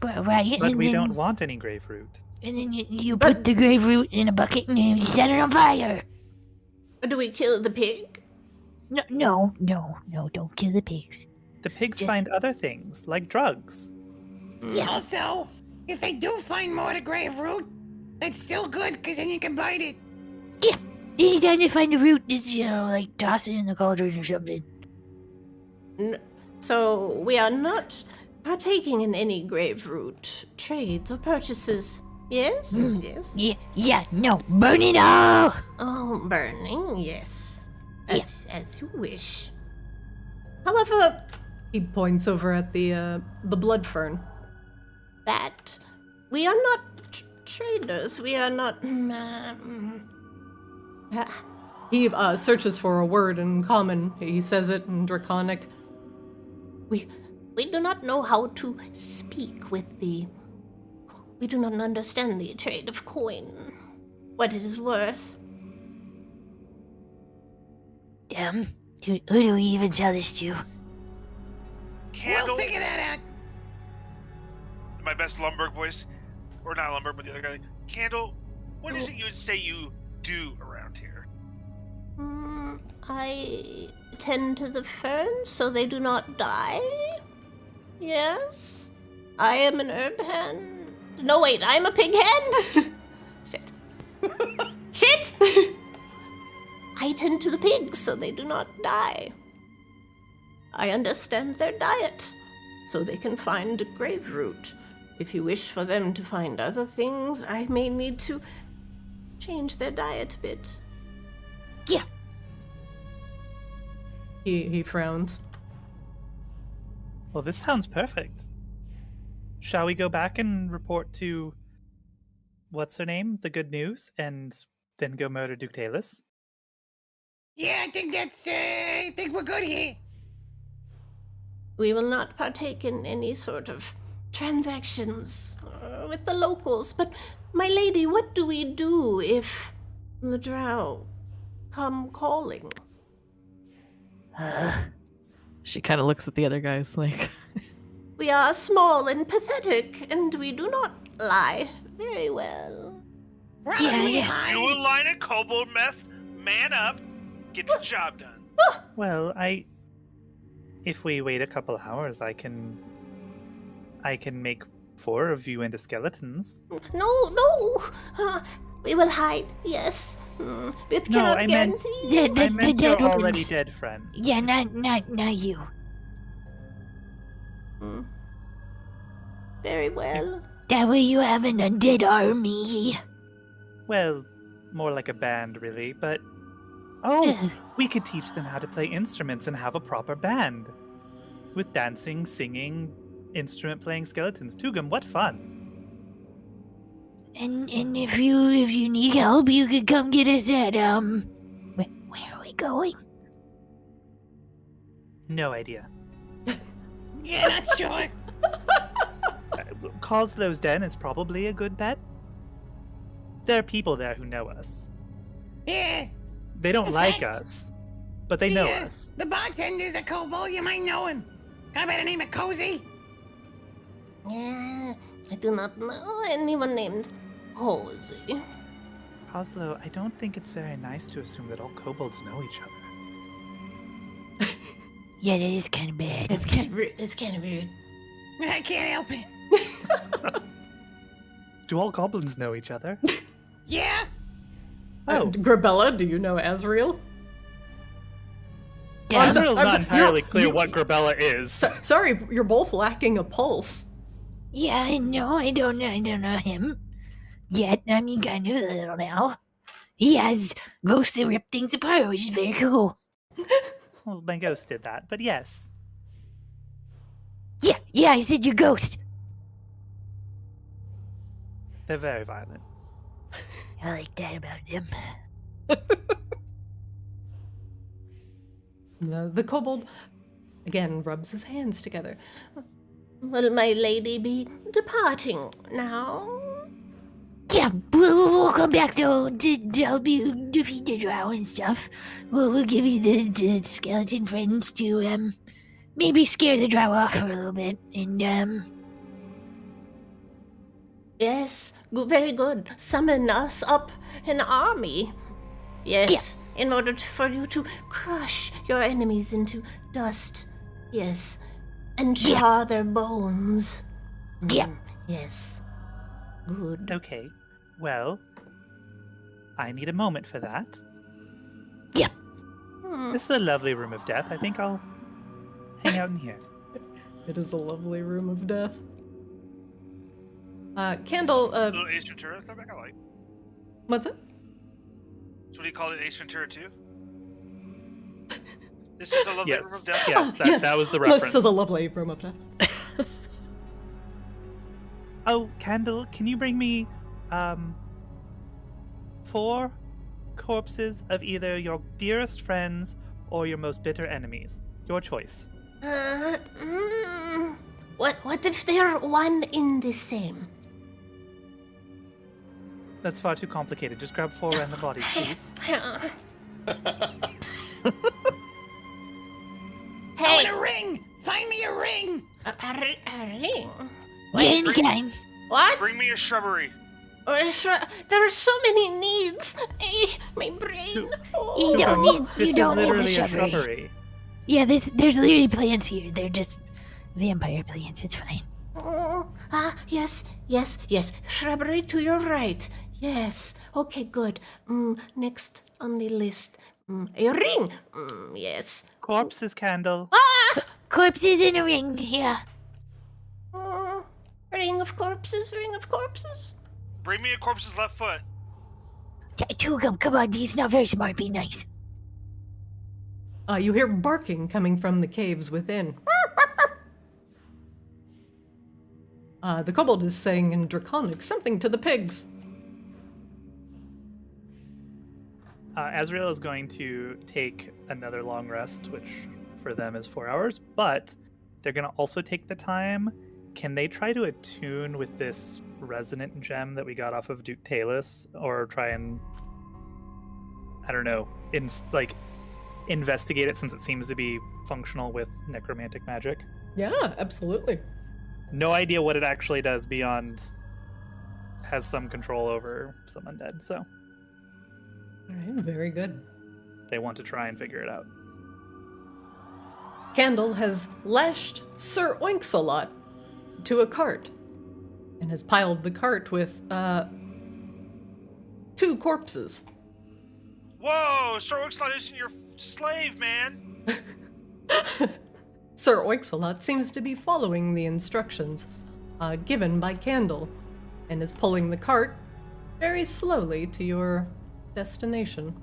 Right. But and we then, don't want any grave root. And then you put the grave root in a bucket and you set it on fire. Do we kill the pig? No, don't kill the pigs. The pigs Just- find other things, like drugs. Yeah. Also, if they do find more of the grave root, that's still good, because then you can bite it. Yeah. Anytime they find a root, just, like toss it in the cauldron or something. So we are not partaking in any grave root trades or purchases. Yes? Yes. Yeah, no. Burn it all! Oh, burning, yes. As you wish. However, He points over at the blood fern. that we are not traders. We are not. He searches for a word in common. He says it in Draconic. We do not know how to speak with the. We do not understand the trade of coin. What it is worth. Who do we even tell this to? Candle. We'll figure that out. My best Lumberg voice, or not Lumberg, but the other guy. Candle, what is it you would say you do around here? I tend to the ferns so they do not die. Yes, I am an herb hand. No, wait, I'm a pig hand. Shit. Shit. I tend to the pigs so they do not die. I understand their diet, so they can find a grave root. If you wish for them to find other things, I may need to change their diet a bit. Yeah. He frowns. Well, this sounds perfect. Shall we go back and report to what's her name, the good news, and then go murder Duke Talus? Yeah, I think we're good here. We will not partake in any sort of transactions with the locals. But, my lady, what do we do if the drow come calling? She kind of looks at the other guys like, We are small and pathetic, and we do not lie very well. Probably yeah. hide. You a line of kobold meth, man up, get the job done. Well, if we wait a couple hours, I can make 4 of you into skeletons. No. We will hide, yes. It No, cannot I meant- guarantee. I meant your dead already ones. dead friends. Yeah, not you. Very well. That way you have an undead army. Well, more like a band, really, but... Oh, we could teach them how to play instruments and have a proper band. With dancing, singing, instrument-playing skeletons. Tugum, what fun! And if you need help, you could come get us at where are we going? No idea. Yeah, not sure. Coslow's Den is probably a good bet. There are people there who know us. Yeah. They don't In like fact, us, but they know the, us. The bartender's a kobold. You might know him. Guy by the name of Cozy. Yeah, I do not know anyone named Cozy. Coslow, I don't think it's very nice to assume that all kobolds know each other. Yeah, that is kind of bad. It's kind of rude. It's kind of rude. I can't help it. Do all goblins know each other? Yeah. Oh, Grabella, do you know Azrael? Yeah, I'm sorry, Azrael's I'm not sorry, entirely you- clear you- what Grabella is. Sorry, you're both lacking a pulse. yeah, I know. I don't know him yet. I mean, kind of a little now. He has ghosts that rip things apart, which is very cool. Well, my ghost did that, but yes. Yeah, I said your ghost. They're very violent. I like that about them. The kobold, again, rubs his hands together. Will my lady be departing now? Yeah, we'll come back to help you defeat the drow and stuff. We'll give you the skeleton friends to maybe scare the drow off for a little bit, and Yes, very good. Summon us up an army. Yes, in order for you to crush your enemies into dust. Yes, and char their bones. Yeah. Yes. Good. Okay, well, I need a moment for that. This is a lovely room of death. I think I'll hang out in here. It is a lovely room of death. Candle, Little Ace Ventura throwback I like. what's it? So what do you call it, Ace Ventura 2? This is a lovely room Yes, of death. yes, Yes. that was the reference. This is a lovely room of death. Oh, Candle, can you bring me 4 corpses of either your dearest friends or your most bitter enemies? Your choice. What if they're one in the same? That's far too complicated. Just grab 4 random bodies, please. I Hey, want a ring. Find me a ring. a ring. anytime. What? Bring me a shrubbery. There are so many needs. My brain. You don't need This you don't is need the literally a shrubbery. shrubbery. Yeah, there's literally plants here. They're just vampire plants. It's fine. Yes. Shrubbery to your right. Yes. Okay, good. Next on the list. A ring. Yes. Corpses, Candle. Corpses in a ring. Yeah. Ring of corpses. Ring of corpses. Bring me a corpse's left foot. Tugum, come on. He's not very smart. Be nice. You hear barking coming from the caves within. The kobold is saying in Draconic something to the pigs. Azrael is going to take another long rest, which for them is 4 hours, but they're going to also take the time. Can they try to attune with this resonant gem that we got off of Duke Talus, or try and, I don't know, investigate it since it seems to be functional with necromantic magic? Yeah, absolutely. No idea what it actually does beyond has some control over some undead, so All right, very good. they want to try and figure it out. Candle has lashed Sir Oinks-a-Lot to a cart and has piled the cart with 2 corpses. Whoa, Sir Oxlot isn't your slave, man. Sir Oinks-a-Lot seems to be following the instructions given by Candle and is pulling the cart very slowly to your destination.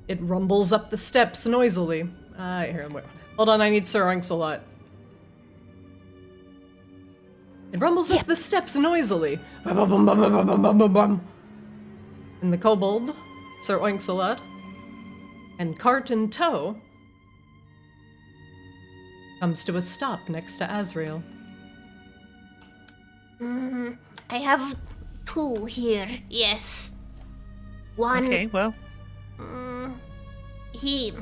It rumbles up the steps noisily. Hold on, I need Sir Oinks-a-Lot. It rumbles up the steps noisily. Bum, bum, bum, bum, bum, bum, bum, bum, bum. And the kobold, Sir Oinks-a-Lot, and cart in tow, comes to a stop next to Azrael. I have 2 here, yes. One, Okay, well, he's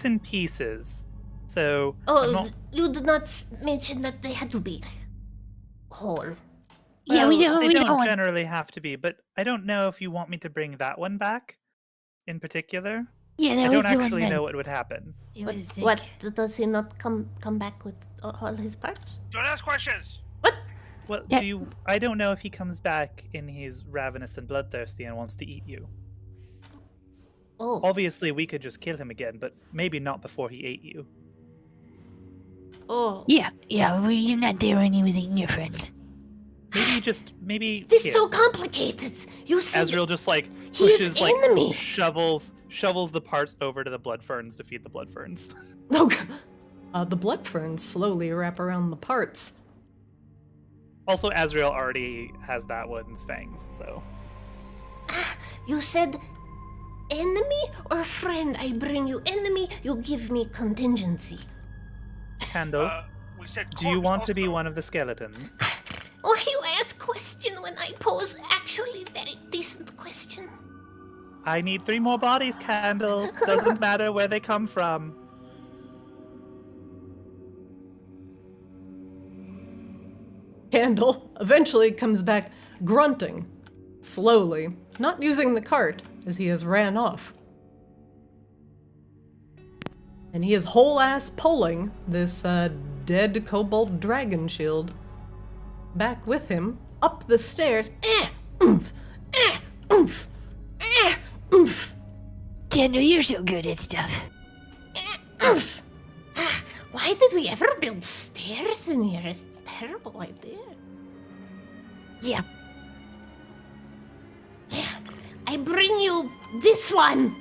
in pieces, so I'm Oh, not- you did not mention that they had to be whole. Yeah, Well, we don't. They We don't don't. generally have to be, but I don't know if you want me to bring that one back, in particular. Yeah, I that was don't the one actually that know what would happen. it was like- What, does he not come back with all his parts? Don't ask questions. Well, Yeah. I don't know if he comes back and he's ravenous and bloodthirsty and wants to eat you. Oh, Obviously, we could just kill him again, but maybe not before he ate you. oh. Yeah, were you not there when he was eating your friends? Maybe This here. is so complicated. You said Azrael just like he is pushes like enemy. shovels the parts over to the blood ferns to feed the blood ferns. Oh, the blood ferns slowly wrap around the parts. Also, Azrael already has that one's fangs, so You said enemy or friend? I bring you enemy, you give me contingency. Candle, We said. do you corpse want to be also. one of the skeletons? Why you ask question when I pose actually very decent question? I need 3 more bodies, Candle. Doesn't matter where they come from. Candle eventually comes back grunting, slowly, not using the cart as he has ran off. And he is whole ass pulling this dead kobold dragon shield back with him up the stairs. Oomph, oomph, oomph, Kendall, you're so good at stuff. Oomph. Why did we ever build stairs in here? It's a terrible idea. Yeah. I bring you this one.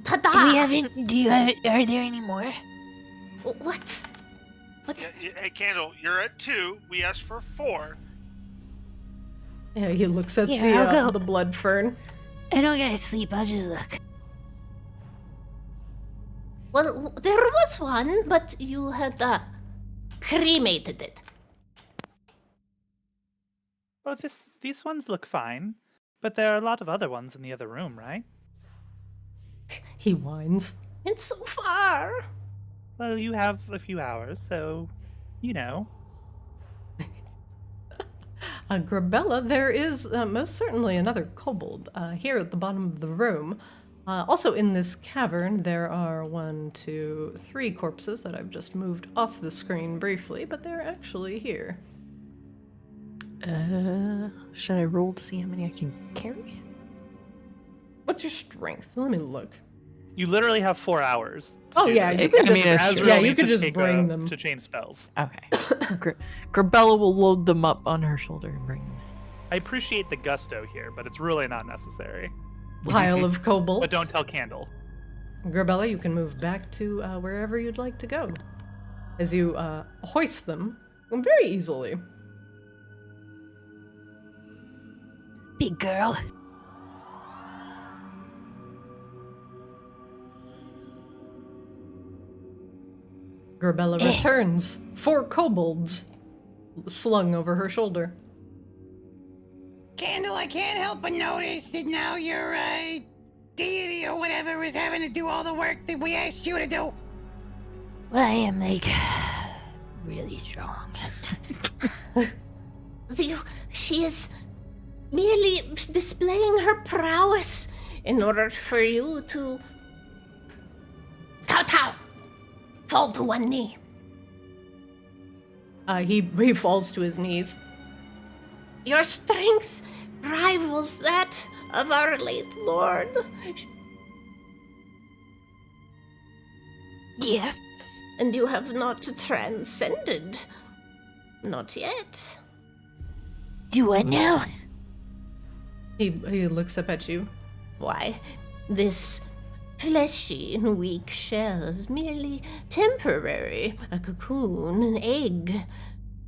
Ta-da! Do we have any? Are there any more? What? What? Hey, Candle, you're at 2. We asked for 4. Yeah, he looks at Yeah, I'll go. the blood fern. I don't gotta sleep. I'll just look. Well, there was one, but you had cremated it. Well, these ones look fine, but there are a lot of other ones in the other room, right? He whines. It's so far. Well, you have a few hours, so you know. Grabella, there is most certainly another kobold here at the bottom of the room. Also in this cavern, there are 1, 2, 3 corpses that I've just moved off the screen briefly, but they're actually here. Should I roll to see how many I can carry? What's your strength? Let me look. You literally have 4 hours. To Oh do yeah, this. you can I mean, just it's true. yeah, Azrael you needs could to just take bring them. to change spells. Okay. Grabella will load them up on her shoulder and bring them. I appreciate the gusto here, but it's really not necessary. Pile of kobolds. But don't tell Candle. Grabella, you can move back to wherever you'd like to go, as you hoist them very easily. Big girl. Grabella returns. 4 kobolds slung over her shoulder. Candle, I can't help but notice that now your deity or whatever is having to do all the work that we asked you to do. Well, I am, like, really strong. She is merely displaying her prowess in order for you to... Kowtow! Fall to one knee. He falls to his knees. Your strength rivals that of our late lord. Yeah. And you have not transcended. Not yet. Do what now? He looks up at you. Why, this fleshy and weak shell is merely temporary. A cocoon, an egg.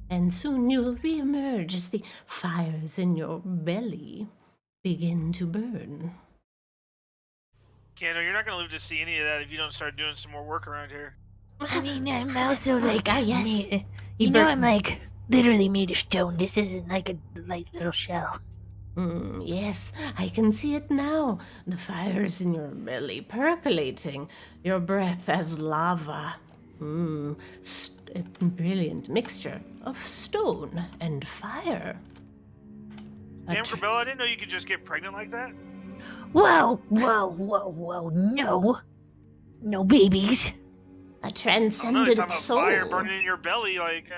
And soon you'll reemerge as the fires in your belly begin to burn. Kano, you're not gonna live to see any of that if you don't start doing some more work around here. I mean, I'm also, like, yes. I'm, like, literally made of stone. This isn't, like, a light little shell. Yes, I can see it now. The fires in your belly percolating, your breath as lava. A brilliant mixture of stone and fire. Damn, Grabella, I didn't know you could just get pregnant like that. Whoa, no. No babies. A I transcendent don't know, talking soul. about fire burning in your belly, like,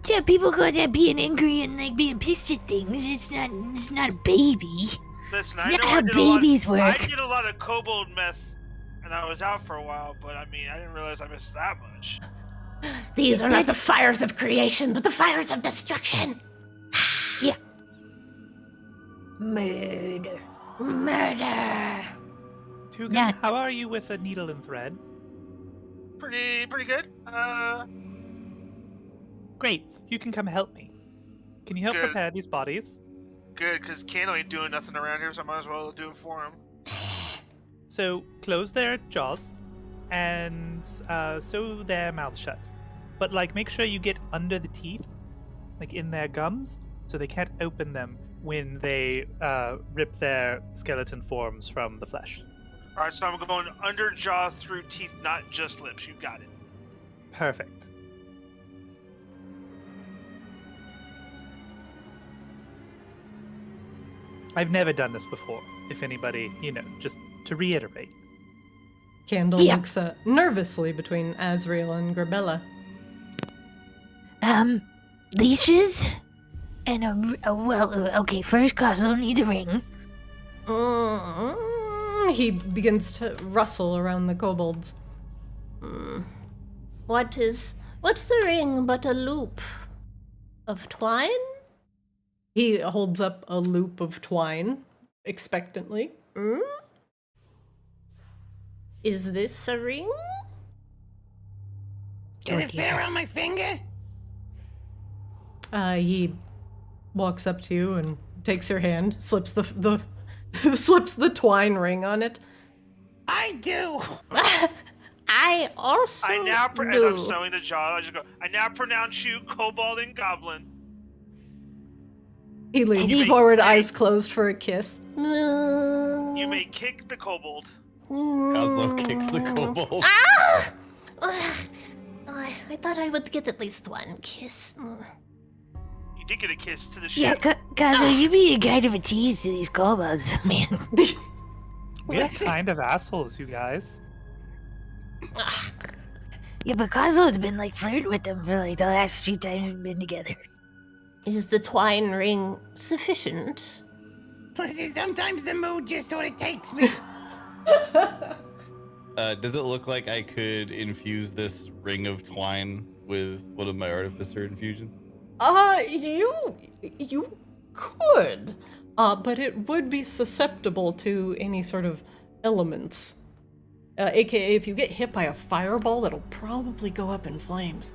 Yeah, people call that being angry and, like, being pissed at things. It's not a baby. Listen, It's I not know how I did babies a lot, I work. did a lot of kobold meth, and I was out for a while, but I mean, I didn't realize I missed that much. These are not the fires of creation, but the fires of destruction. Yeah. Murder. Murder. Tugan, Yeah. how are you with a needle and thread? Pretty good. Great, you can come help me. Can you help Good. prepare these bodies? Good, because Kano ain't doing nothing around here, so I might as well do it for him. So close their jaws and sew their mouths shut. But, like, make sure you get under the teeth, like in their gums, so they can't open them when they rip their skeleton forms from the flesh. Alright, so I'm going under jaw through teeth, not just lips. You got it. Perfect. I've never done this before, if anybody, just to reiterate. Candle Yeah. looks nervously between Azrael and Grabella. Leashes? And okay, first Cosmo needs a ring. He begins to rustle around the kobolds. What's a ring but a loop of twine? He holds up a loop of twine expectantly. Is this a ring? Does it fit around my finger? He walks up to you and takes your hand, slips the slips the twine ring on it. I do. I also I now, do. as I'm sewing the jaw, I just go, I now pronounce you kobold and goblin. He leans You may- forward, eyes closed for a kiss. You may kick the kobold. Kozlo kicks the kobold. Ah! I thought I would get at least one kiss. You did get a kiss to the Yeah, ship. Cosmo, you be a kind of a tease to these kobolds, man. We're Listen. kind of assholes, you guys. Yeah, but Cosmo's been, like, flirting with them for, like, the last 3 times we've been together. Is the twine ring sufficient? Listen, sometimes the mood just sort of takes me. Does it look like I could infuse this ring of twine with one of my artificer infusions? You could, but it would be susceptible to any sort of elements. AKA, if you get hit by a fireball, that'll probably go up in flames.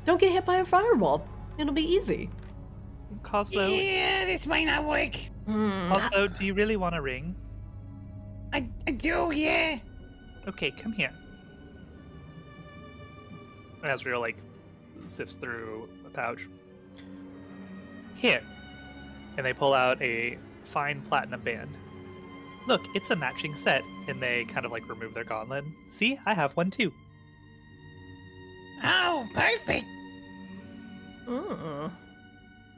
Don't get hit by a fireball. It'll be easy. Coslo, Yeah, this might not work. Coslo, do you really want a ring? I do, yeah. Okay, come here. Azrael, like, sifts through a pouch. Here. And they pull out a fine platinum band. Look, it's a matching set. And they kind of like remove their gauntlet. See, I have one too. Oh, perfect. Mm.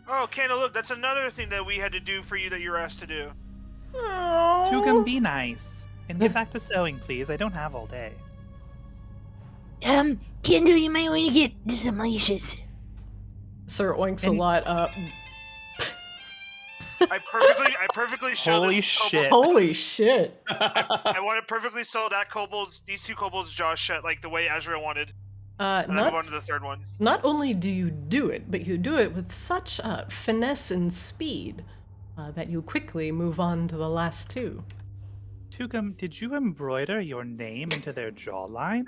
Oh, Candle, look, that's another thing that we had to do for you that you were asked to do. Tugum, be nice. And get back to sewing, please. I don't have all day. Kendall, you might want to get some leashes. Sir Oinks a lot up. I perfectly showed Holy this shit. Holy shit. I want to perfectly sew that these two kobolds' jaws shut like the way Azrael wanted. And then move on to the third one. Not only do you do it, but you do it with such finesse and speed that you quickly move on to the last two. Tugum, did you embroider your name into their jawline?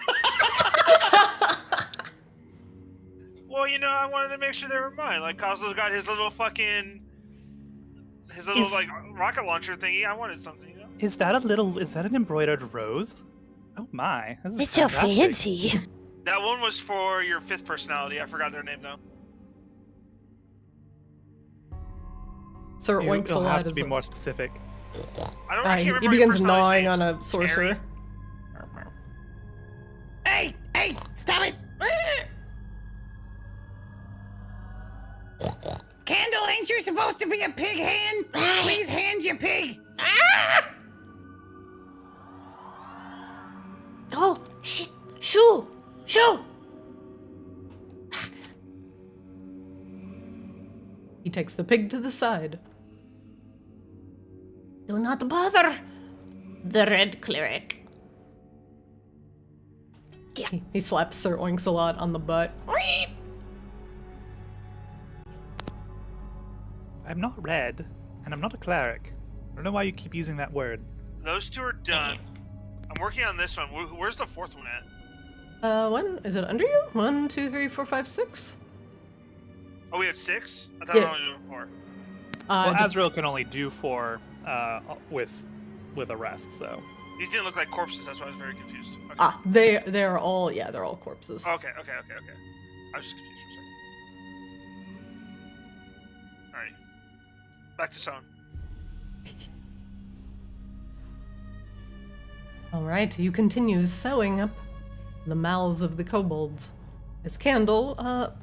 Well, you know, I wanted to make sure they were mine. Like, Coslo's got his little like rocket launcher thingy. I wanted something, you know? Is that an embroidered rose? Oh my, this is It's so fantastic. fancy. That one was for your fifth personality. I forgot their name though. Sir Oinks a You'll lot have to is be more specific. I can't he remember begins your gnawing personality's on name. a sorcerer. Hey, stop it! Candle, ain't you supposed to be a pig hand? Please hand your pig. Oh, shit. Shoo! He takes the pig to the side. Do not bother the red cleric. He slaps Sir Oinks a lot on the butt. I'm not red, and I'm not a cleric. I don't know why you keep using that word. Those two are done. I'm working on this one. Where's the fourth one at? One, is it under you? 1, 2, 3, 4, 5, 6? Oh, we had 6? I thought Yeah. we were only doing 4. Well, Did- Azrael can only do 4 with a rest, so. These didn't look like corpses. That's why I was very confused. Okay. they're all corpses. Okay. I was just confused for a second. Alright. Back to sewing. Alright, you continue sewing up the mouths of the kobolds. As Candle,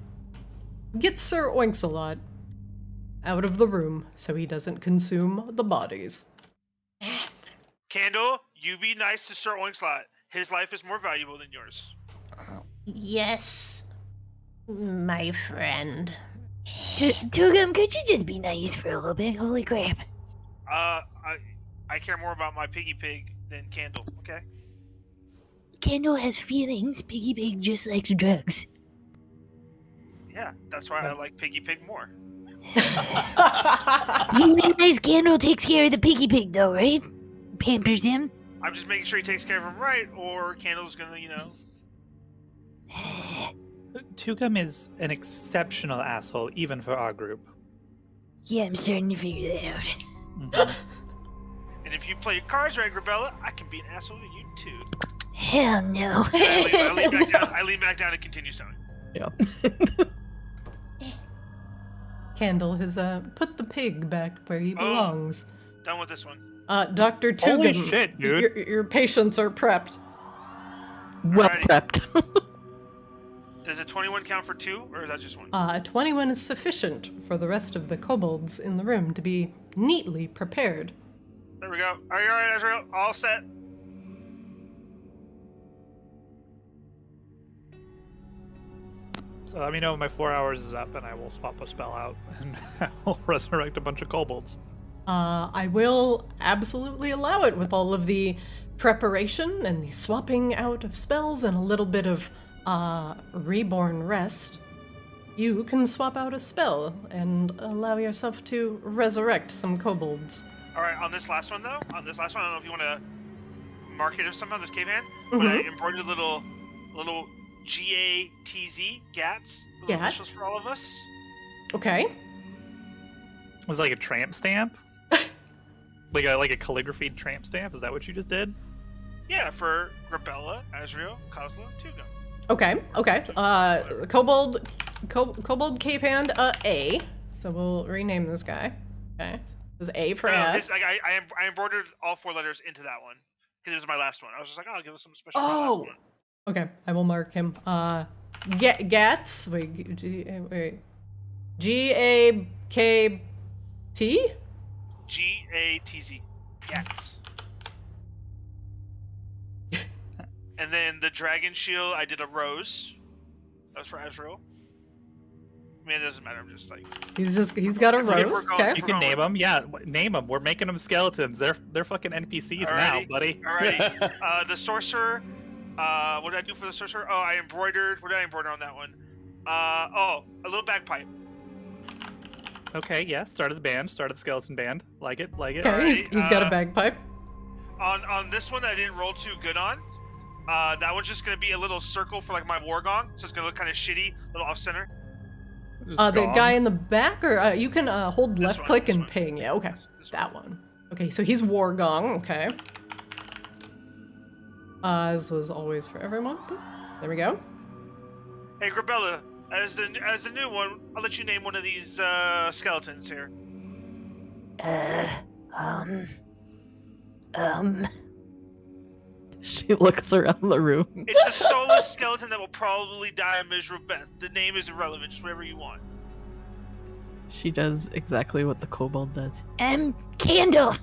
gets Sir Oinks-a-Lot out of the room so he doesn't consume the bodies. Candle, you be nice to Sir Oinkslot. His life is more valuable than yours. Yes, my friend. Tugum, could you just be nice for a little bit? Holy crap. I care more about my piggy pig than Candle, okay? Kendall has feelings. Piggy Pig just likes drugs. Yeah, that's why I like piggy pig more. You realize Kendall takes care of the Piggy Pig, though, right? Pampers him. I'm just making sure he takes care of him right, or Candle's gonna, you know... Tugum is an exceptional asshole, even for our group. Yeah, I'm starting to figure that out. Mhm. And if you play your cards right, Grabella, I can be an asshole to you too. Hell no. I lean back down and continue sewing. Candle has put the pig back where he belongs. Done with this one. Dr. Tugum, Holy shit, dude. Your patients are prepped. Well Alrighty. prepped. Does a 21 count for 2, or is that just 1? 21 is sufficient for the rest of the kobolds in the room to be neatly prepared. There we go. Are you alright, Azrael? All set? So let me know when my 4 hours is up, and I will swap a spell out, and I will resurrect a bunch of kobolds. I will absolutely allow it with all of the preparation and the swapping out of spells and a little bit of reborn rest. You can swap out a spell and allow yourself to resurrect some kobolds. Alright, on this last one though, I don't know if you want to mark it somehow, this cave hand, but I embroidered little GATZ, GATs, little initials for all of us. Okay. Was it like a tramp stamp? like a calligraphy tramp stamp? Is that what you just did? Yeah, for Grabella, Azrael, Kozlo, and Tugum. Okay. Kobold Kobold Cave Hand A. So we'll rename this guy. Okay. This is A for S. I embroidered all 4 letters into that one because it was my last one. I was just like, oh, I'll give us some special. Oh. Okay, I will mark him. Gats. Wait. G-A-K-T? G-A-T-Z. Gats. And then the dragon shield, I did a rose. That was for Ezreal. I mean, it doesn't matter. I'm just like... He's got a rose. Okay. You can name them. Yeah, name them. We're making them skeletons. They're fucking NPCs now, buddy. Alrighty. The sorcerer. What did I do for the sorcerer? Oh, I embroidered. What did I embroider on that one? A little bagpipe. Okay, yeah. Started the band. Started the skeleton band. Like it. Okay, Alright, he's got a bagpipe. On this one that I didn't roll too good on, that one's just gonna be a little circle for like my war gong, so it's gonna look kind of shitty, a little off center. The guy in the back, or you can hold This left one, click this and one. ping. Yeah, okay, This that one. Okay, so he's war gong. Okay. This was always for everyone. There we go. Hey, Grabella, as the new one, I'll let you name one of these skeletons here. She looks around the room. It's a soulless skeleton that will probably die a miserable death. The name is irrelevant, just whatever you want. She does exactly what the kobold does. Candle.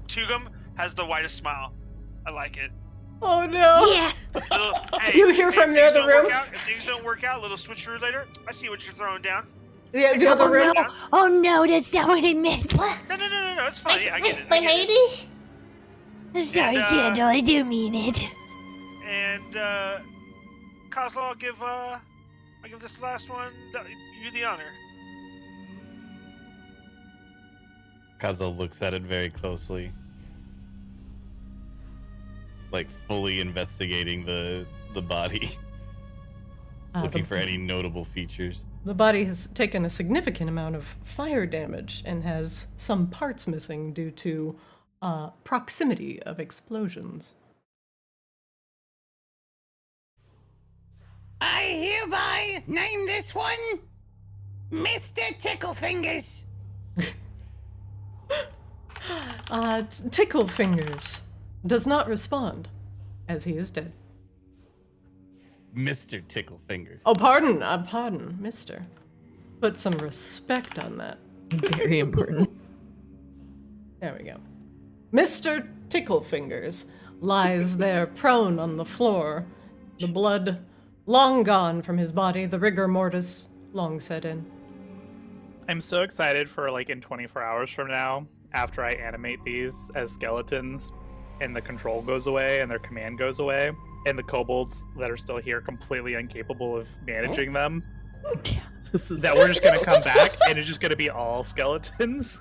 Tugum has the whitest smile. I like it. Oh no! Yeah. Hey, You hear if from near things the don't work room? out- if things don't work out, a little switcheroo later. I see what you're throwing down. Yeah, the other Oh room. no. Oh no, that's not what I meant. No, it's fine. Yeah, I get it. My I get it. lady? I'm sorry, And, Candle. I do mean it. And Kozlo, I'll give this last one you the honor. Kazo looks at it very closely, like fully investigating the body, looking for any notable features. The body has taken a significant amount of fire damage and has some parts missing due to proximity of explosions. I hereby name this one Mr. Ticklefingers. Tickle Fingers does not respond, as he is dead. Mr. Tickle Fingers. Oh, pardon, mister. Put some respect on that. Very important. There we go. Mr. Ticklefingers lies there prone on the floor, the blood long gone from his body, the rigor mortis long set in. I'm so excited for like in 24 hours from now, after I animate these as skeletons, and the control goes away and their command goes away, and the kobolds that are still here completely incapable of managing them. That we're just gonna come back and it's just gonna be all skeletons.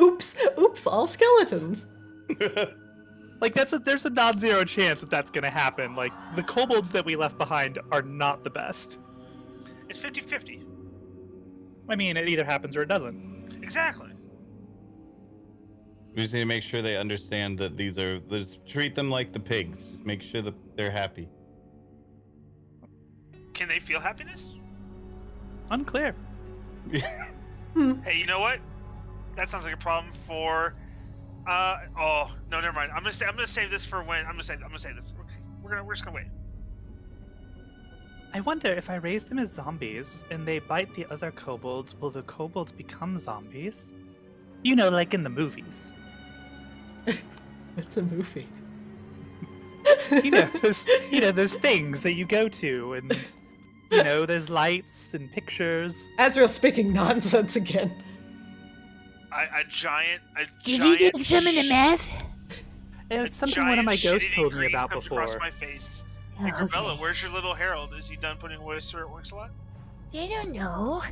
Oops, all skeletons. Like there's a non-zero chance that that's gonna happen. Like the kobolds that we left behind are not the best. It's 50-50. I mean, it either happens or it doesn't. Exactly. We just need to make sure they understand that just treat them like the pigs. Just make sure that they're happy. Can they feel happiness? Unclear. Hey, you know what? That sounds like a problem for. Oh no, never mind. I'm gonna save this for when. I'm gonna save this. We're just gonna wait. I wonder if I raise them as zombies and they bite the other kobolds, will the kobolds become zombies? You know, like in the movies. It's a movie. There's things that you go to, and there's lights and pictures. Azrael speaking nonsense again. A giant. Did you take some of the meth? It's something one of my ghosts told me about before. Across my face. Oh, Hey, Grabella, okay. where's your little herald? Is he done putting away so it works a lot? I don't know.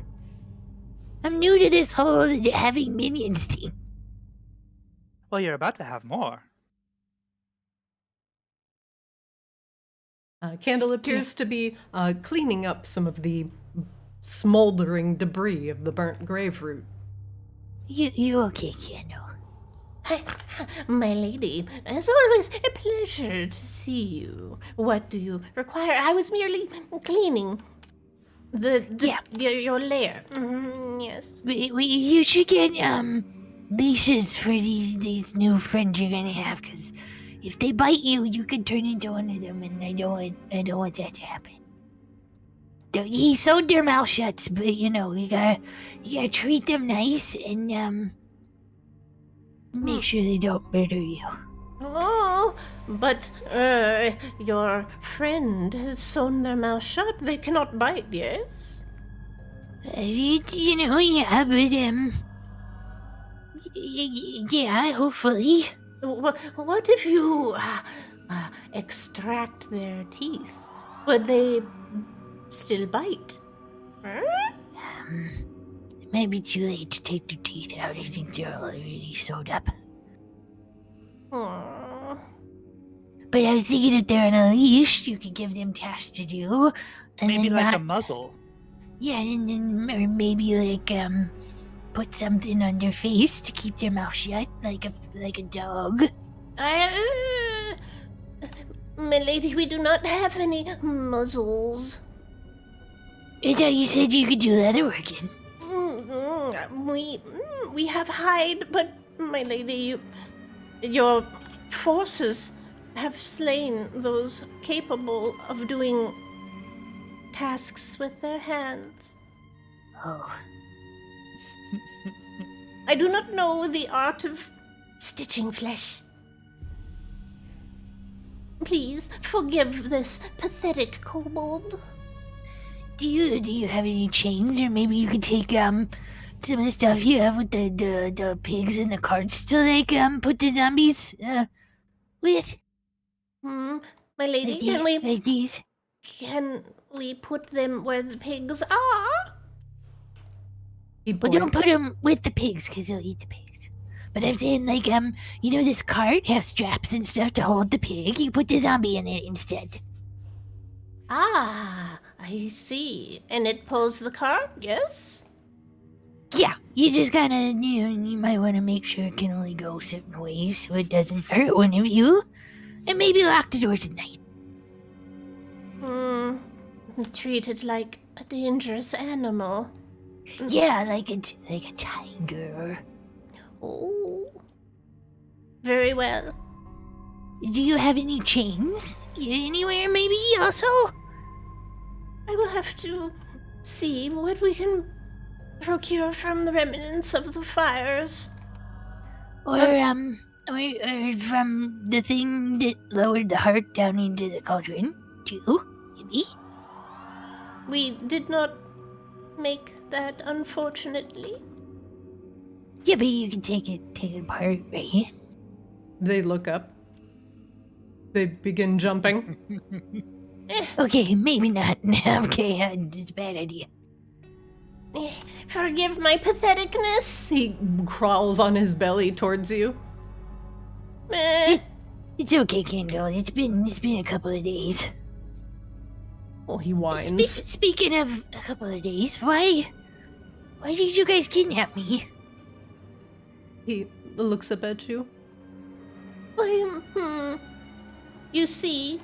I'm new to this whole having minions thing. Well, you're about to have more. Candle appears to be cleaning up some of the smoldering debris of the burnt grave root. You okay, Candle? My lady, as always, a pleasure to see you. What do you require? I was merely cleaning your lair. Yes. You should get leashes for these new friends you're gonna have, because if they bite you, you could turn into one of them, and I don't want that to happen. He sewed their mouth shut, but you gotta treat them nice and make sure they don't murder you. Oh, but your friend has sewn their mouth shut. They cannot bite, yes? Yeah, but yeah, hopefully. What if you extract their teeth? Would they still bite? It might be too late to take their teeth out. I think they're already sewed up. Aww. But I was thinking if they're on a leash, you could give them tasks to do. And Maybe then like a muzzle. Yeah, and then or maybe like put something on their face to keep their mouth shut, like a dog. My lady, we do not have any muzzles. I thought you said you could do leather working. We have hide, but my lady, your forces have slain those capable of doing tasks with their hands. Oh. I do not know the art of stitching flesh. Please forgive this pathetic kobold. Do you have any chains, or maybe you could take some of the stuff you have with the pigs and the carts to put the zombies with? My lady, like these? Can we put them where the pigs are? Well, don't put them with the pigs, because they'll eat the pigs. But I'm saying, this cart has straps and stuff to hold the pig. You put the zombie in it instead. Ah, I see. And it pulls the cart, yes? Yeah, you just gotta, you might want to make sure it can only go certain ways so it doesn't hurt one of you. And maybe lock the doors at night. Treat it like a dangerous animal. Yeah, like a tiger. Oh. Very well. Do you have any chains? Anywhere, maybe, also? I will have to see what we can procure from the remnants of the fires. Or from the thing that lowered the heart down into the cauldron, too, maybe? We did not make that, unfortunately. Yeah, but you can take it apart, right? They look up. They begin jumping. Okay, maybe not. Okay, it's a bad idea. Forgive my patheticness. He crawls on his belly towards you. It's okay, Kendall. It's been a couple of days. Well, he whines. Speaking of a couple of days, why did you guys kidnap me? He looks up at you. You see,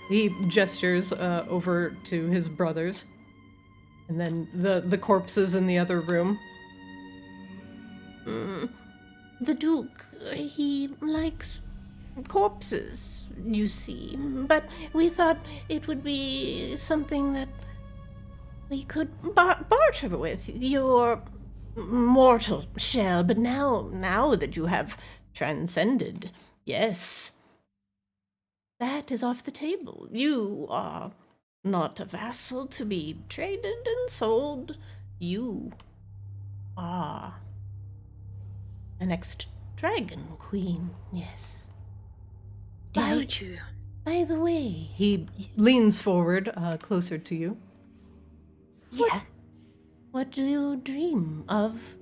He gestures over to his brothers. And then the corpses in the other room. the Duke, he likes corpses, you see. But we thought it would be something that we could barter with, your mortal shell. But now that you have transcended, yes, that is off the table. You are not a vassal to be traded and sold. You are the next dragon queen, yes. How true. By the way, He leans forward, closer to you. Yeah. what do you dream of,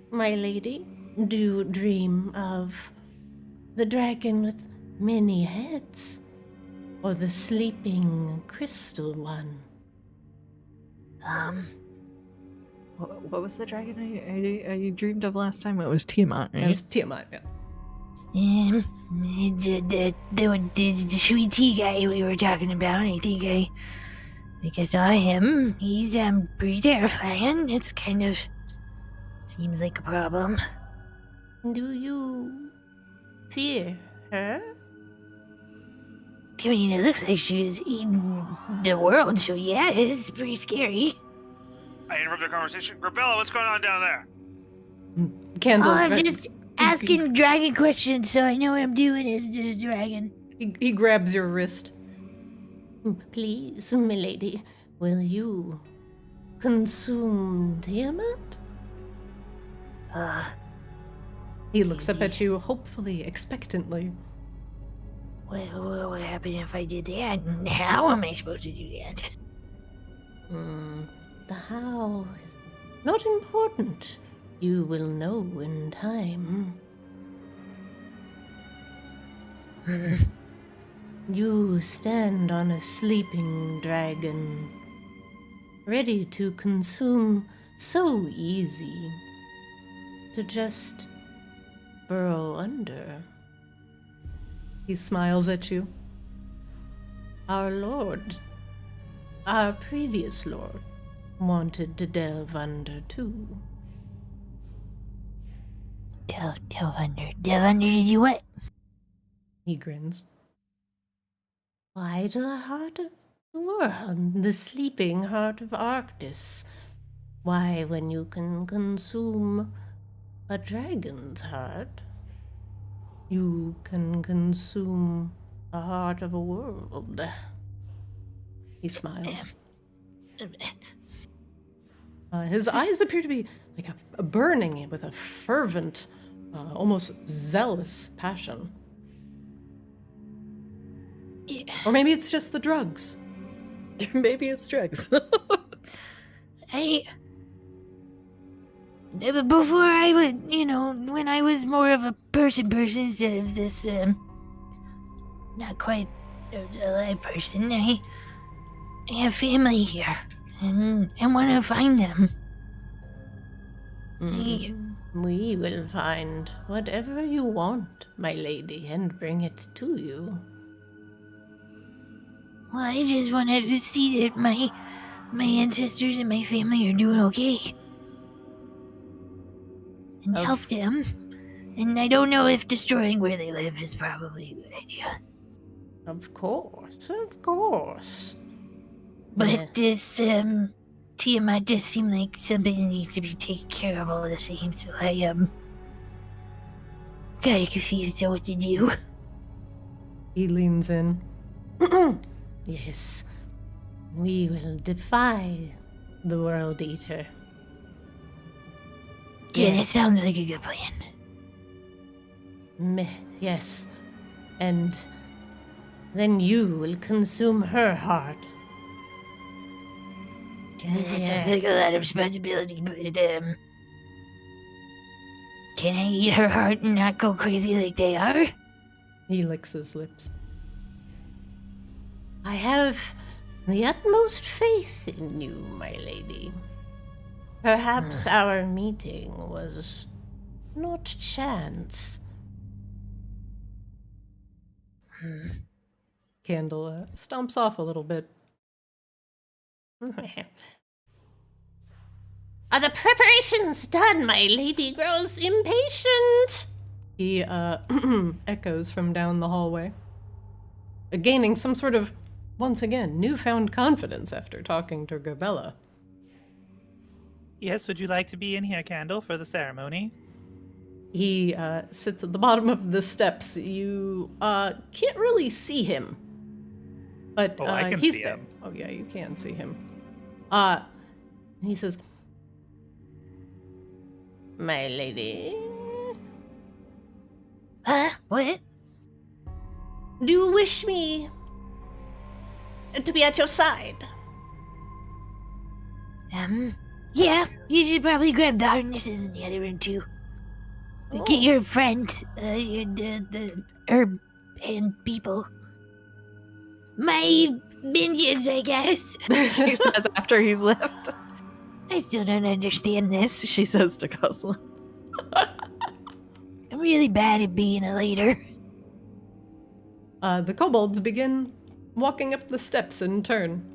my lady? Do you dream of the dragon with many heads, or the sleeping crystal one? What was the dragon I dreamed of last time? It was Tiamat, right? It was Tiamat, yeah. The sweet tea guy we were talking about, I think I saw him. He's pretty terrifying. It's kind of seems like a problem. Do you fear her? I mean, it looks like she's eating the world, so yeah, it's pretty scary. I interrupt the conversation. Grabella, what's going on down there? Candle. Oh, I'm just asking dragon questions, so I know what I'm doing as the dragon. He grabs your wrist. Please, milady, will you consume Tiamat? He looks up at you, hopefully, expectantly. What would happen if I did that? And how am I supposed to do that? The how is not important. You will know in time. You stand on a sleeping dragon, ready to consume so easy, to just burrow under. He smiles at you. Our lord, our previous lord, wanted to delve under too. Delve under to do what? He grins. Why, to the heart of the world, the sleeping heart of Arctis. Why, when you can consume a dragon's heart, you can consume the heart of a world. He smiles. His eyes appear to be like a burning with a fervent, almost zealous passion. Yeah. Or maybe it's just the drugs. Maybe it's drugs. Before I would, when I was more of a person instead of this, not quite a live person, I have family here, and I want to find them. We will find whatever you want, my lady, and bring it to you. Well, I just wanted to see that my ancestors and my family are doing okay. And help them. And I don't know if destroying where they live is probably a good idea. Of course. But this, Tiamat just seemed like something that needs to be taken care of all the same, so I, kinda confused on what to do. He leans in. Yes, we will defy the World Eater. Yeah, that sounds like a good plan. Yes, and then you will consume her heart. That sounds like a lot of responsibility, but, can I eat her heart and not go crazy like they are? He licks his lips. I have the utmost faith in you, my lady. Perhaps our meeting was not chance. Candle stomps off a little bit. Are the preparations done? My lady grows impatient. He echoes from down the hallway, gaining some sort of, once again, newfound confidence after talking to Grabella. Yes, would you like to be in here, Candle, for the ceremony? He sits at the bottom of the steps. You can't really see him, but I can he's see there. him. Oh yeah, you can see him. He says, My lady, Huh? What? do you wish me to be at your side? Yeah, you should probably grab the harnesses in the other room, too. Get your friends, the herb and people. My minions, I guess. She says after he's left. I still don't understand this. She says to Kozla. I'm really bad at being a leader. The kobolds begin walking up the steps in turn.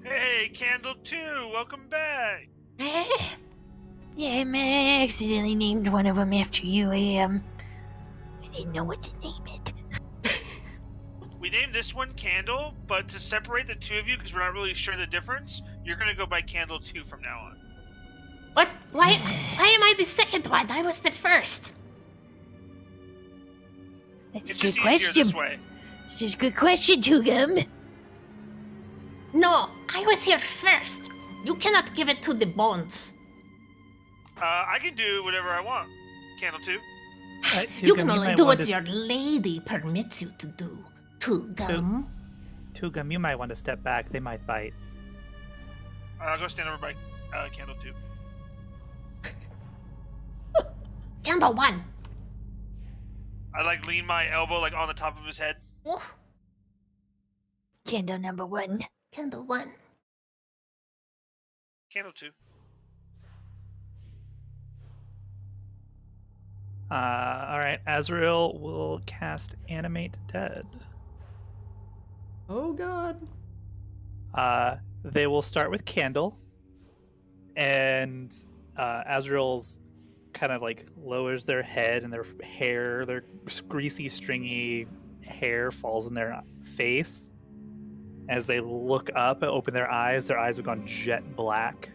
Hey, Candle 2, welcome back. Yeah, I accidentally named one of them after you. I didn't know what to name it. We named this one Candle, but to separate the two of you, because we're not really sure the difference, you're gonna go by Candle 2 from now on. What? Why am I the second one? I was the first. That's It's a good just easier question. this way. It's just a good question, Tugum. No, I was here first. You cannot give it to the bones. I can do whatever I want. Candle 2. You can only do what to... your lady permits you to do. Tugum. Tugum, you might want to step back. They might bite. I'll go stand over by Candle 2. Candle 1. I lean my elbow on the top of his head. Oh, Candle number 1. Candle 1. Candle 2. Alright, Azrael will cast Animate Dead. Oh god. They will start with Candle, and Azrael's kind of lowers their head, and their hair, their greasy, stringy hair falls in their face. As they look up and open their eyes have gone jet black,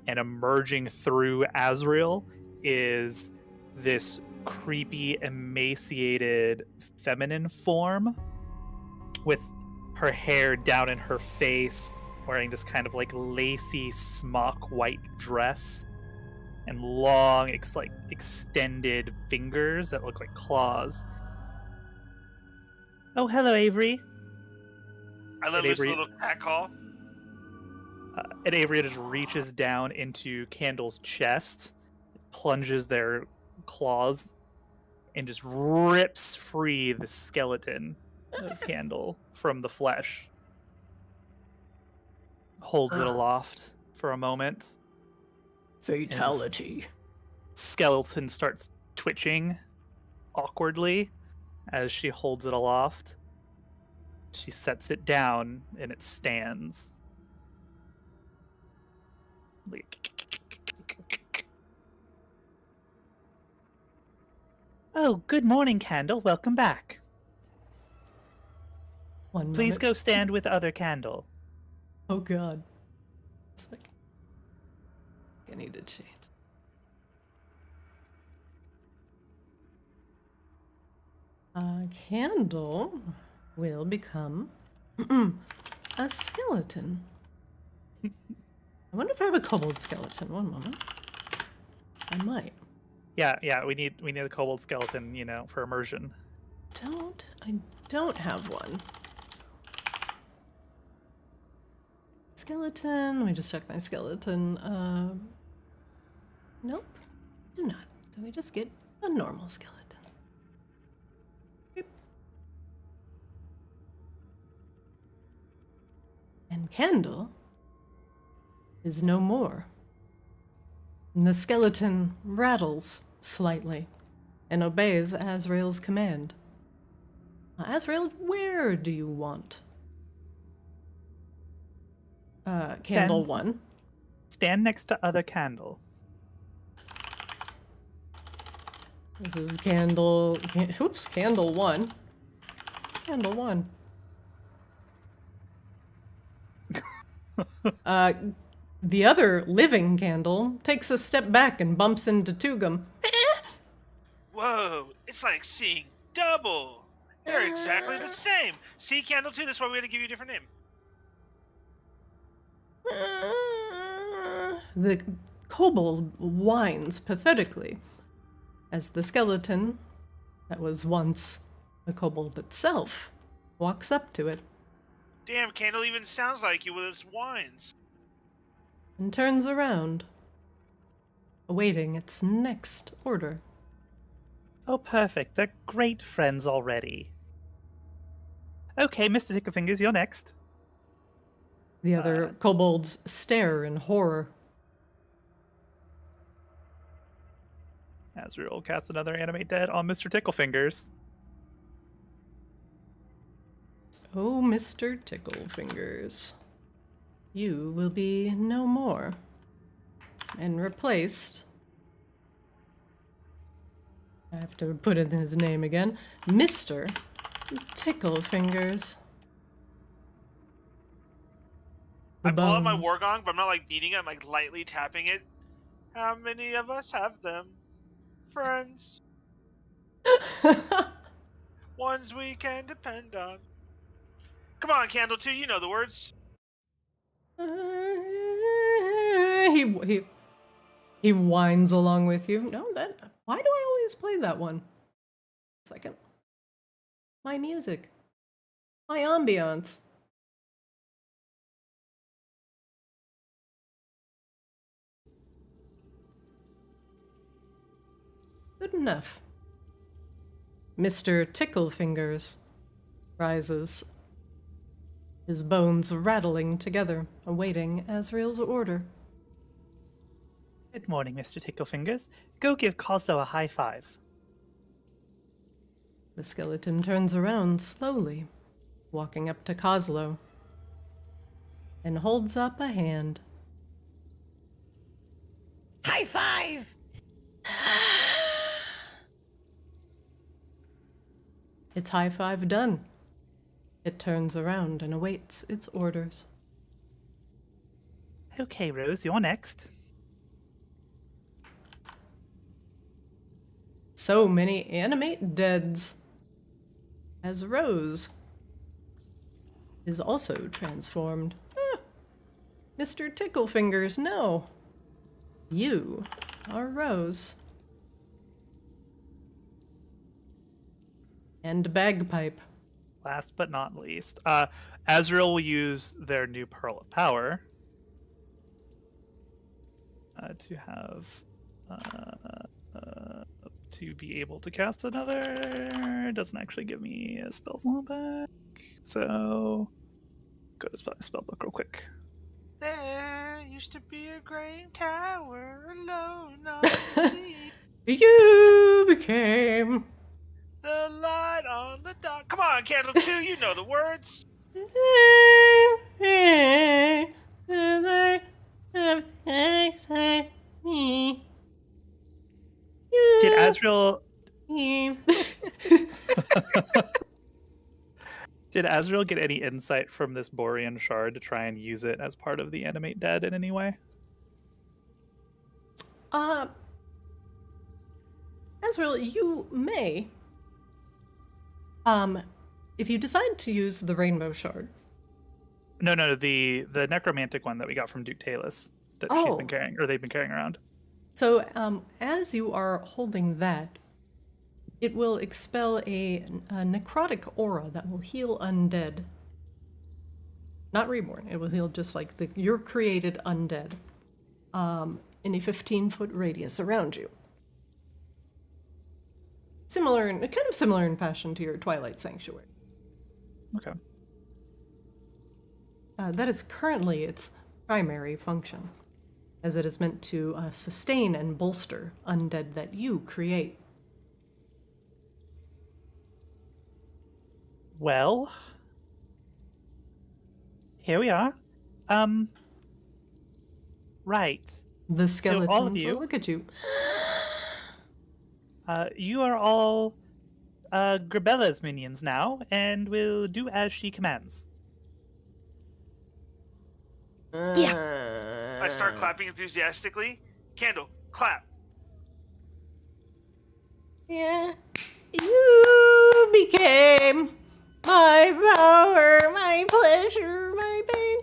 and emerging through Azrael is this creepy, emaciated feminine form with her hair down in her face, wearing this kind of lacy smock white dress and long extended fingers that look like claws. Oh, hello, Avery. I love this little cat call. And Avery just reaches down into Candle's chest, plunges their claws, and just rips free the skeleton of Candle from the flesh. Holds it aloft for a moment. Fatality. Skeleton starts twitching awkwardly as she holds it aloft. She sets it down and it stands. Oh, good morning, Candle. Welcome back. One Please minute. go stand with other Candle. Oh god. It's I need to change. Candle will become a skeleton. I wonder if I have a kobold skeleton. One moment. I might. Yeah, we need a kobold skeleton, for immersion. I don't have one. Skeleton. Let me just check my skeleton. Nope. Do not. So we just get a normal skeleton. Yep. And Candle is no more. And the skeleton rattles slightly and obeys Azrael's command. Azrael, where do you want Candle 1? Stand next to other Candle. This is Candle 1. Candle 1. The other living Candle takes a step back and bumps into Tugum. Whoa, it's like seeing double. They're exactly the same. See, Candle 2, that's why we had to give you a different name. The kobold whines pathetically as the skeleton, that was once a kobold itself, walks up to it Damn, Candle even sounds like you with its whines. and turns around, awaiting its next order. Oh, perfect. They're great friends already. Okay, Mr. Tickerfingers, you're next. The other kobolds stare in horror Azrael will cast another Animate Dead on Mr. Ticklefingers. Oh, Mr. Ticklefingers. You will be no more. And replaced. I have to put in his name again. Mr. Ticklefingers. I pull out my bones. war gong, but I'm not like beating it. I'm like lightly tapping it. How many of us have them? Friends. Ones we can depend on. Come on, Candle 2, you know the words. He whines along with you. No, why do I always play that one? Second. My music. My ambiance. Good enough. Mr. Ticklefingers rises, his bones rattling together, awaiting Azrael's order. Good morning, Mr. Ticklefingers. Go give Coslow a high five. The skeleton turns around slowly, walking up to Coslow, and holds up a hand. High five! Its high five done. It turns around and awaits its orders. Okay, Rose, you're next. So many animate deads. As Rose is also transformed. Mr. Ticklefingers, no. You are Rose. And Bagpipe. Last but not least, Azrael will use their new Pearl of Power to have to be able to cast another. It doesn't actually give me a spell slot back, so go to spell book real quick. There used to be a grain tower alone on the sea. You became The light on the dock. Come on, Candle 2, you know the words. Did Azrael Did Azrael get any insight from this Borean shard to try and use it as part of the Animate Dead in any way? Azrael, you may. If you decide to use the rainbow shard. No, the necromantic one that we got from Duke Talus that she's been carrying, or they've been carrying around. So, as you are holding that, it will expel a necrotic aura that will heal undead. Not reborn. It will heal just like your created undead in a 15-foot radius around you. Kind of similar in fashion to your Twilight Sanctuary. Okay. That is currently its primary function, as it is meant to sustain and bolster undead that you create. Well, here we are. Right. The skeletons, all of you- look at you. You are all Grabella's minions now, and will do as she commands. Yeah. I start clapping enthusiastically. Candle, clap. Yeah. You became my power, my pleasure, my pain.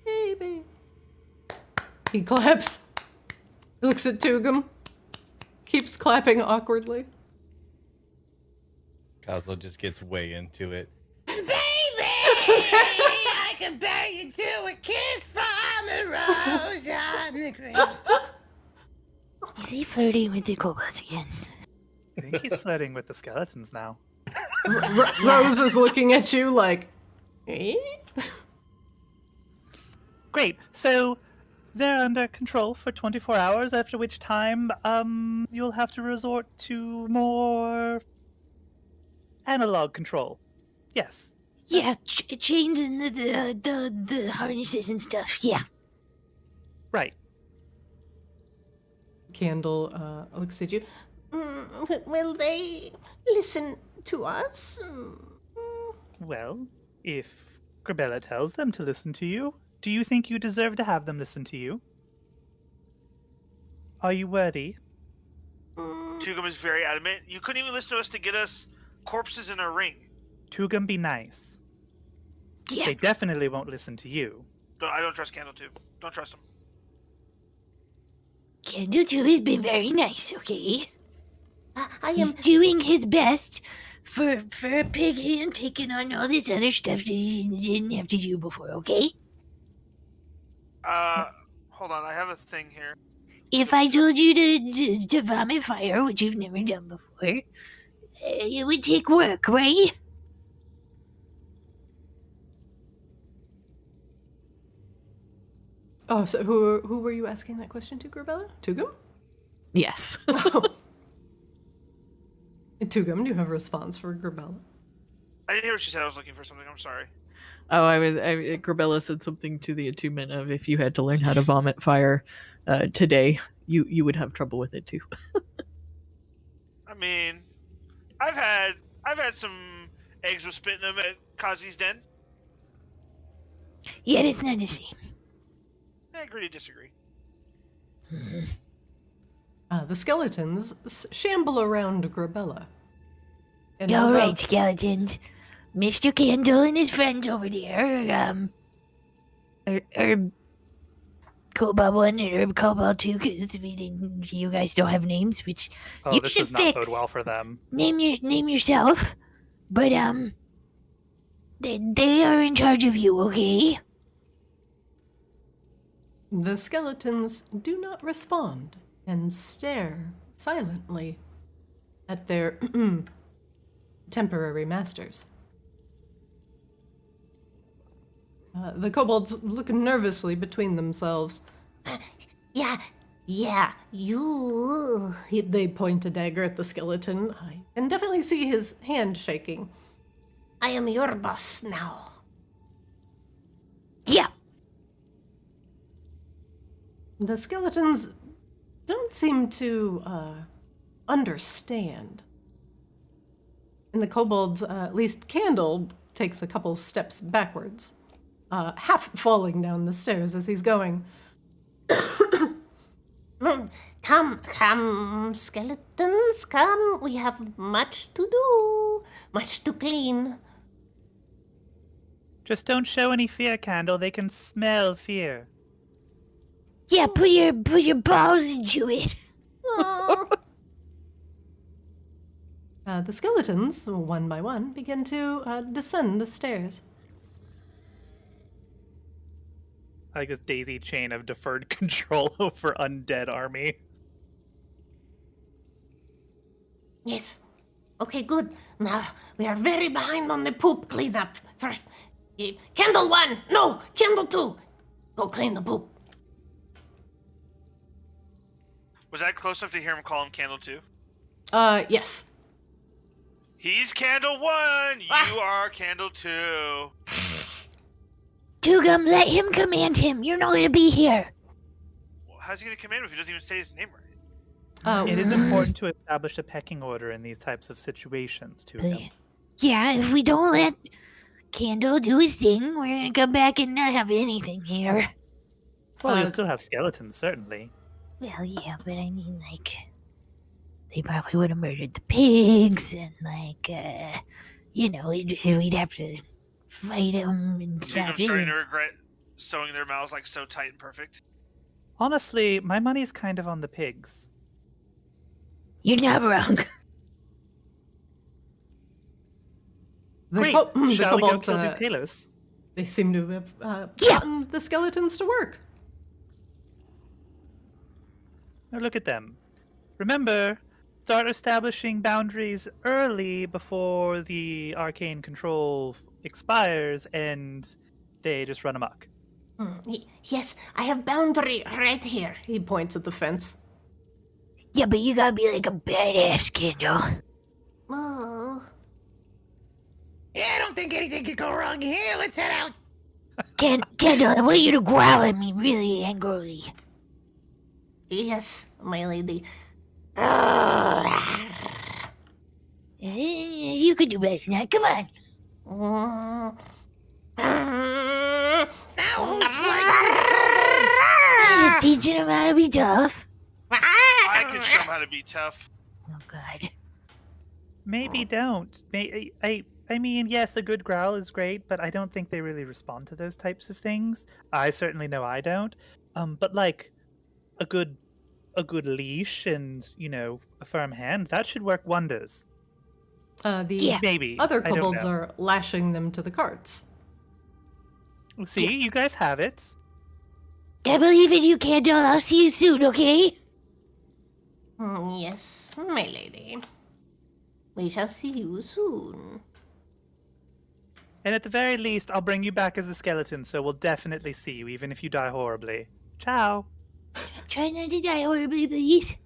Baby. He claps. He looks at Tugum. Keeps clapping awkwardly. Coslo just gets way into it. Baby! I compare you to a kiss from the rose on the grave. Is he flirting with the kobold again? I think he's flirting with the skeletons now. Rose is looking at you like, eh? Great. So, they're under control for 24 hours, after which time, you'll have to resort to more analog control. Yes. Yeah, chains and the harnesses and stuff. Yeah. Right. Candle looks at you. Will they listen to us? Well, if Grabella tells them to listen to you, do you think you deserve to have them listen to you? Are you worthy? Tugum is very adamant. You couldn't even listen to us to get us corpses in a ring. Tugum, be nice. Yeah. They definitely won't listen to you. I don't trust Candle 2. Don't trust him. Candle 2 has been very nice, okay? I He's am. doing his best for a pig hand, taking on all this other stuff that he didn't have to do before, okay? Hold on. I have a thing here. If I told you to vomit fire, which you've never done before, it would take work, right? Oh, so who were you asking that question to, Grabella? Tugum? Yes. Tugum, do you have a response for Grabella? I didn't hear what she said. I was looking for something. I'm sorry. Oh, Grabella said something to the attunement of if you had to learn how to vomit fire today, you would have trouble with it too. I mean, I've had some eggs with spit in them at Kazi's den. Yet it's not the same. I agree to disagree. The skeletons shamble around Grabella. And All about- right, skeletons. Mr. Candle and his friends over there, Herb Kobold 1 and Herb Kobold 2, because you guys don't have names, which Oh, you this should does not fix. bode well for them. Name yourself, but they are in charge of you, okay? The skeletons do not respond and stare silently at their temporary masters. The kobolds look nervously between themselves. Yeah, you. They point a dagger at the skeleton. I can definitely see his hand shaking. I am your boss now. Yeah. The skeletons don't seem to understand. And the kobolds, at least Candle, takes a couple steps backwards, half falling down the stairs as he's going. Come, skeletons, come. We have much to do, much to clean. Just don't show any fear, Candle. They can smell fear. Yeah, put your balls into it. Oh, The skeletons, one by one, begin to descend the stairs. I like this daisy chain of deferred control over undead army. yes. Okay, good. Now, we are very behind on the poop cleanup. First, Candle 1, no, Candle 2. Go clean the poop. Was that close enough to hear him call him Candle 2? Yes. He's Candle 1. You are Candle 2. Tugum, let him command him. You're not going to be here. Well, how's he gonna command him if he doesn't even say his name right? It is important to establish a pecking order in these types of situations, Tugum. Yeah, if we don't let Candle do his thing, we're going to come back and not have anything here. Well, you'll still have skeletons, certainly. Well, yeah, but I mean, like, they probably would have murdered the pigs, and, like, we'd have to fight them and I'm stuff. starting to regret sewing their mouths like so tight and perfect. Honestly, my money's kind of on the pigs. You're not wrong. The Great! the Shall we go kobolds, kill Ductalus? they seem to have Yeah. gotten the skeletons to work. Now look at them. Remember, start establishing boundaries early before the arcane control expires and they just run amok. Yes, I have boundary right here. He points at the fence. Yeah, but you gotta be like a badass, Kendall. Oh. Yeah, I don't think anything could go wrong here. Let's head out. Kendall, I want you to growl at me really angrily. Yes, my lady. You could do better than that. Come on. Now who's flirting with the kobolds? I'm just teaching him how to be tough. I can show him how to be tough. Oh, God. Maybe don't. I mean, yes, a good growl is great, but I don't think they really respond to those types of things. I certainly know I don't. But like a good leash and, you know, a firm hand, that should work wonders. The Maybe. other I don't kobolds know. are lashing them to the carts. See, you guys have it. I believe in you, Kendall. I'll see you soon, okay? Yes, my lady. We shall see you soon. And at the very least, I'll bring you back as a skeleton, so we'll definitely see you, even if you die horribly. Ciao. Try not to die horribly, please.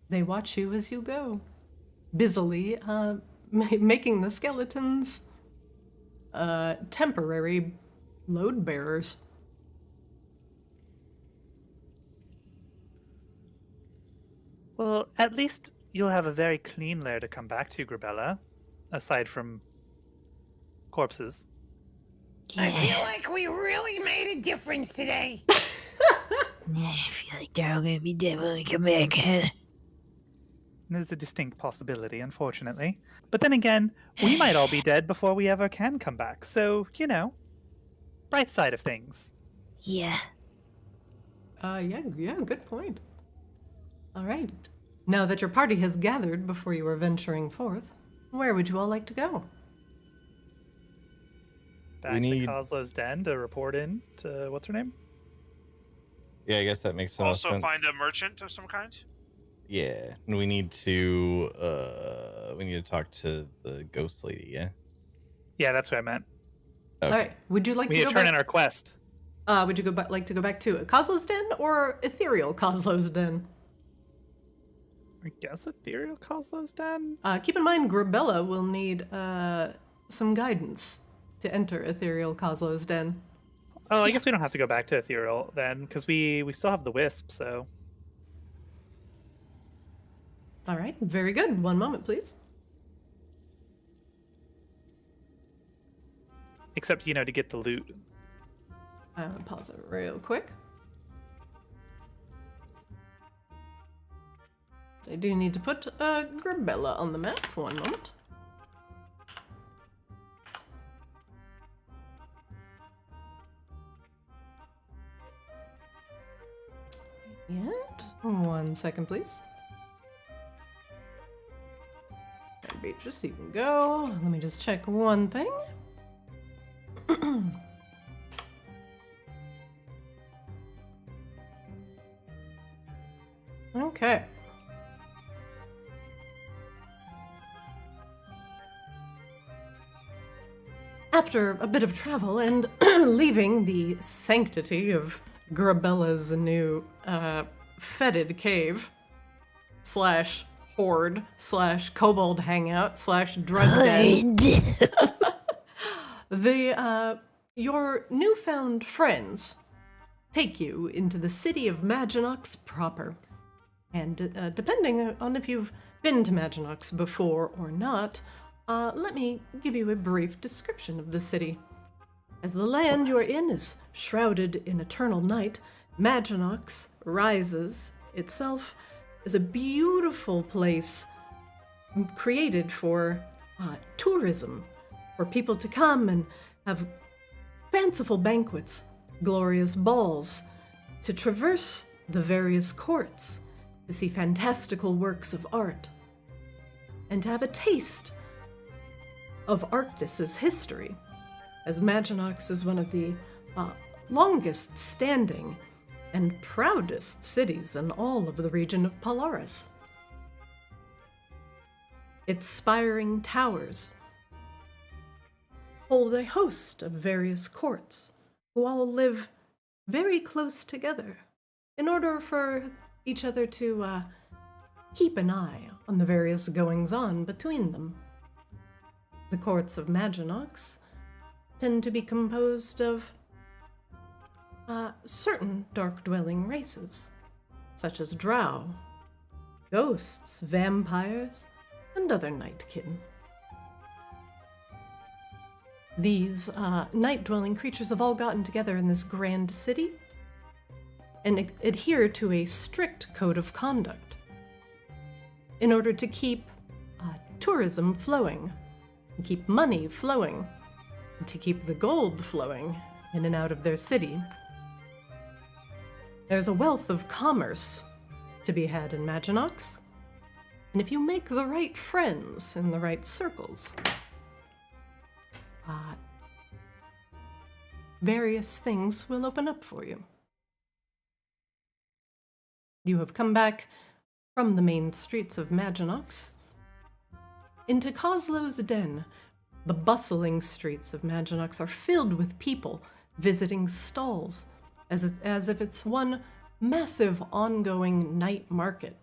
They watch you as you go, busily making the skeletons temporary load bearers. Well, at least you'll have a very clean lair to come back to, Grabella, aside from corpses. I feel like we really made a difference today. I feel like they're all gonna be dead when we come back. There's a distinct possibility, unfortunately. But then again, we might all be dead before we ever can come back, so, you know, bright side of things. Yeah. Yeah, good point. All right. Now that your party has gathered before you are venturing forth, where would you all like to go? Back We need- to Coslow's den to report in to, what's her name? Yeah, I guess that makes the most Also sense. find a merchant of some kind. Yeah, and we need to talk to the ghost lady. Yeah. Yeah, that's what I meant. Okay. All right. Would you like We to need go to turn back? in our quest. Would you like to go back to Kozlo's den or ethereal Kozlo's den? I guess Ethereal Coslow's den? Keep in mind, Grabella will need some guidance to enter ethereal Kozlo's den. Oh, I guess we don't have to go back to Ethereal then, because we still have the Wisp, so... All right. Very good. One moment, please. Except, you know, to get the loot. Pause it real quick. I do need to put Grabella on the map. One moment. And 1 second, please. Just so you can go. Let me just check one thing. Okay. After a bit of travel and leaving the sanctity of Grabella's new fetid cave / horde / kobold hangout / dread den, your newfound friends take you into the city of Maginox proper. And depending on if you've been to Maginox before or not, let me give you a brief description of the city. As the land you're in is shrouded in eternal night, Maginox rises itself as a beautiful place created for tourism, for people to come and have fanciful banquets, glorious balls, to traverse the various courts, to see fantastical works of art, and to have a taste of Arctis's history, as Maginox is one of the longest standing and proudest cities in all of the region of Polaris. Its spiring towers hold a host of various courts who all live very close together in order for each other to keep an eye on the various goings-on between them. The courts of Maginox tend to be composed of certain dark-dwelling races, such as drow, ghosts, vampires, and other nightkin. These night-dwelling creatures have all gotten together in this grand city and adhere to a strict code of conduct in order to keep tourism flowing, and keep money flowing, and to keep the gold flowing in and out of their city. There's a wealth of commerce to be had in Maginox, and if you make the right friends in the right circles, various things will open up for you. You have come back from the main streets of Maginox into Coslow's Den. The bustling streets of Maginox are filled with people visiting stalls, as if it's one massive ongoing night market.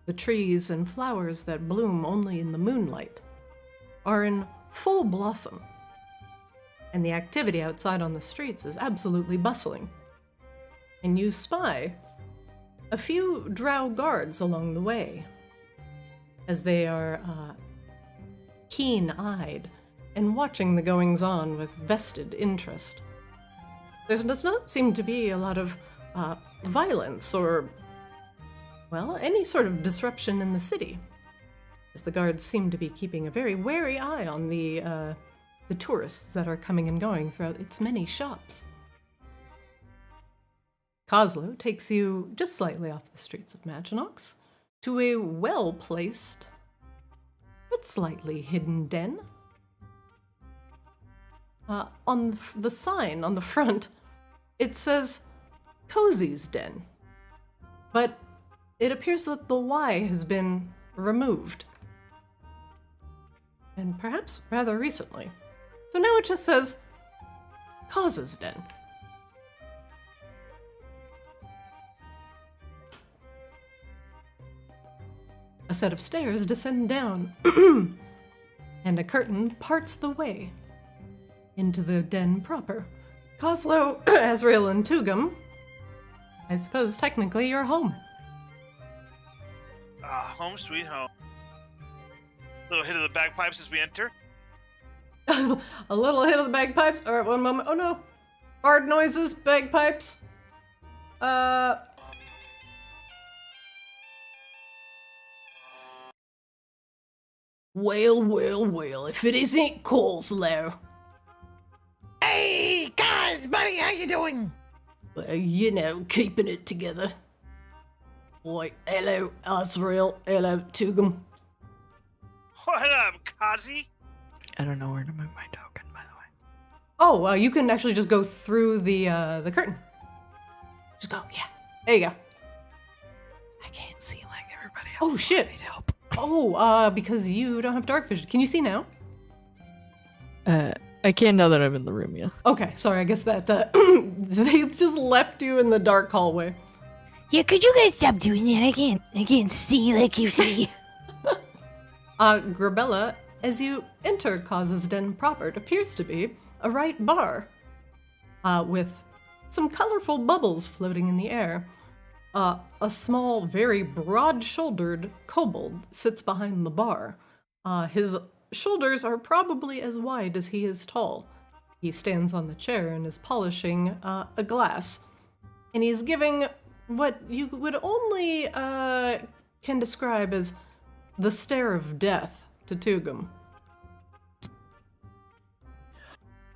The trees and flowers that bloom only in the moonlight are in full blossom, and the activity outside on the streets is absolutely bustling. And you spy a few drow guards along the way, as they are keen-eyed and watching the goings-on with vested interest. There does not seem to be a lot of violence or, well, any sort of disruption in the city, as the guards seem to be keeping a very wary eye on the tourists that are coming and going throughout its many shops. Coslow takes you just slightly off the streets of Maginox to a well-placed but slightly hidden den. On the sign on the front, it says Cozy's Den, but it appears that the Y has been removed, and perhaps rather recently. So now it just says Cause's Den. A set of stairs descend down, and a curtain parts the way into the den proper. Coslow, Azrael, and Tugum, I suppose technically you're home. Home sweet home. Little hit of the bagpipes as we enter. A little hit of the bagpipes. All right, one moment. Oh no. Hard noises, bagpipes. Well, if it isn't Coslow. Hey, guys, buddy, how you doing? Well, you know, keeping it together. Boy, hello, Azrael. Hello, Tugum. What up, Kazi? I don't know where to move my token, by the way. Oh, you can actually just go through the curtain. Just go, yeah. There you go. I can't see like everybody else. Oh, shit. I need help. Oh, because you don't have dark vision. Can you see now? I can now that I'm in the room, yeah. Okay, sorry, I guess that, they just left you in the dark hallway. Yeah, could you guys stop doing that? I can't see like you see. Grabella, as you enter Cause's Den proper, it appears to be a right bar, with some colorful bubbles floating in the air. A small, very broad-shouldered kobold sits behind the bar. His shoulders are probably as wide as he is tall. He stands on the chair and is polishing a glass. And he's giving what you would only can describe as the stare of death to Tugum.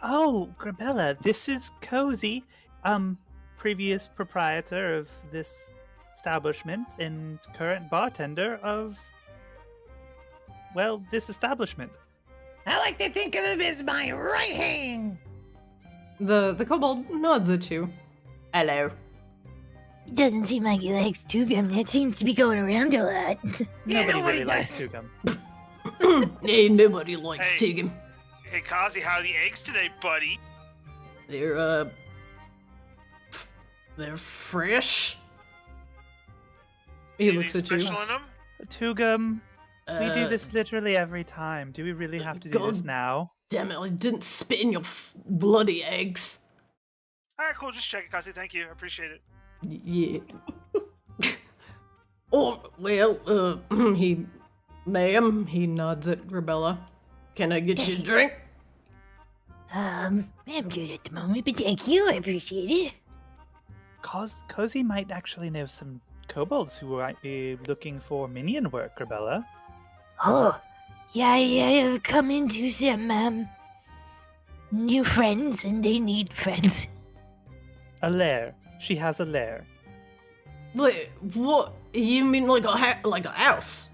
Oh, Grabella, this is Cozy, previous proprietor of this establishment and current bartender of, well, this establishment. I like to think of him as my right hand. The kobold nods at you. Hello. It doesn't seem like he likes Tugum. That seems to be going around a lot. Yeah, Nobody nobody really likes does. Tugum. Hey, nobody likes Hey. Tigum. Hey, Kazi, how are the eggs today, buddy? They're fresh. He Anything looks at you. special in them? Tugum, we do Uh, this literally every time. Do we really have to do this God. now? Damn it, I didn't spit in your bloody eggs. All right, cool. Just checking, Kazi. Thank you. I appreciate it. Yeah. Oh, well, ma'am, he nods at Grabella. Can I get you a drink? I'm good at the moment, but thank you. I appreciate it. Cozy might actually know some kobolds who might be looking for minion work, Grabella. Oh, yeah, I've come into some, new friends, and they need friends. A lair. She has a lair. Wait, what? You mean like a house?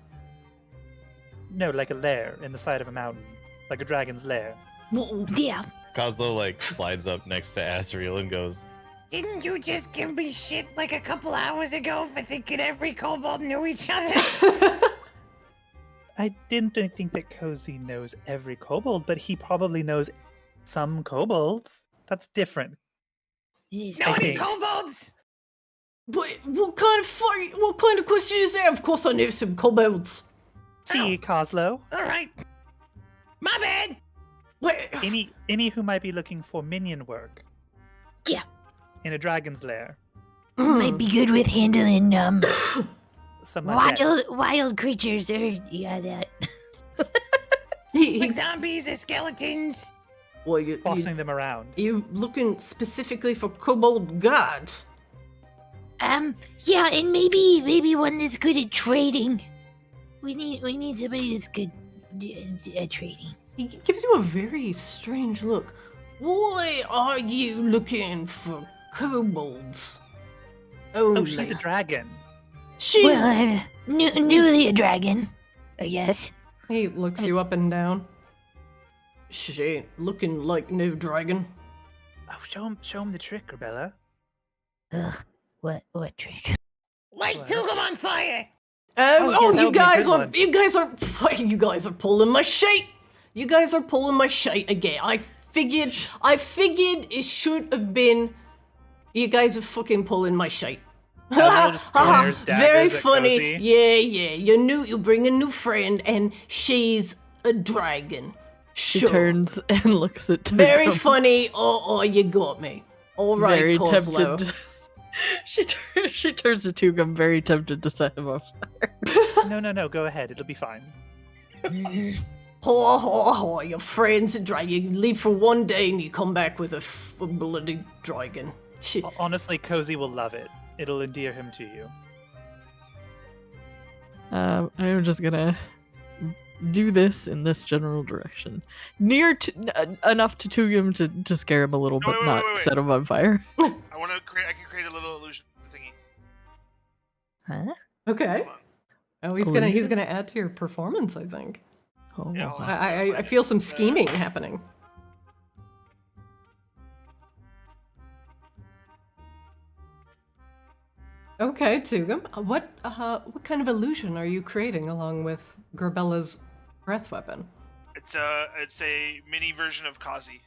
No, like a lair in the side of a mountain. Like a dragon's lair. What? Yeah. Kozlo like slides up next to Asriel and goes, Didn't you just give me shit like a couple hours ago for thinking every kobold knew each other? I didn't think that Cozy knows every kobold, but he probably knows some kobolds. That's different. Know any think. kobolds? What kind of question is that? Of course I know some kobolds. See, Coslo. All right. My bad. Wait, Any who might be looking for minion work. Yeah. In a dragon's lair. Might be good with handling, Some undead. wild creatures, or, yeah, that. Like zombies or skeletons? well, you Bossing them around. looking specifically for kobold gods? Yeah, and maybe one that's good at trading. We need somebody that's good at trading. He gives you a very strange look. Why are you looking for kobolds? Oh, she's a dragon. She. Well, I'm newly a dragon, I guess. He looks you up and down. She ain't looking like no dragon. Oh, show him the trick, Rebella. Ugh, what trick? Light What? Tugum on fire! Oh, that you would be a guys good are, one. you guys are pulling my shit. You guys are pulling my shit again. I figured it should have been. You guys are fucking pulling my shit. Cosmo just glares Very daggers at funny. Cozy. Yeah. You bring a new friend, and she's a dragon. She Sure. turns and looks at Tugum. Very funny. Oh, you got me. All right, Very Coslo. tempted. She turns to Tugum, very tempted to set him on fire. No, go ahead. It'll be fine. Ho, your friends and dragon. You leave for one day and you come back with a bloody dragon. Shit. Honestly, Cozy will love it. It'll endear him to you. I'm just gonna do this in this general direction, near to, enough to Tugum to scare him a little, No, but wait, not wait. set him on fire. I can create a little illusion thingy. Huh? Okay. Oh, he's gonna add to your performance, I think. Oh, Yeah, hold on. I feel some scheming happening. Okay, Tugum. What kind of illusion are you creating along with Grabella's breath weapon? It's a mini version of Kazi.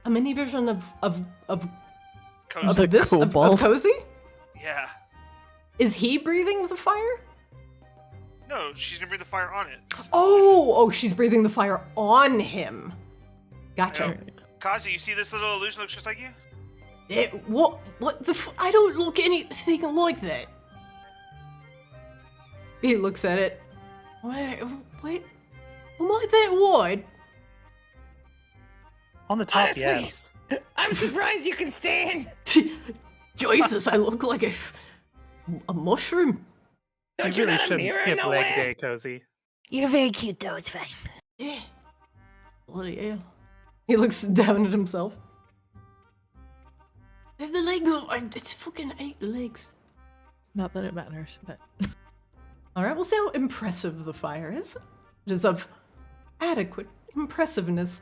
A mini version of Cozy. this of kobold. Cozy? Yeah. Is he breathing the fire? No, she's gonna breathe the fire on it. Oh, she's breathing the fire on him. Gotcha. Yeah. Kazi, you see this little illusion looks just like you? What the I don't look anything like that. He looks at it. Wait, am I that wide? On the top, Honestly, yes. I'm surprised you can stand. Jesus, I look like a mushroom. Don't You you really got a shouldn't mirror skip nowhere? leg day, Cozy. You're very cute, though. It's fine. Yeah. Bloody hell. He looks down at himself. The legs, it's fucking 8 legs. Not that it matters, but Alright, we'll see how impressive the fire is. It is of adequate impressiveness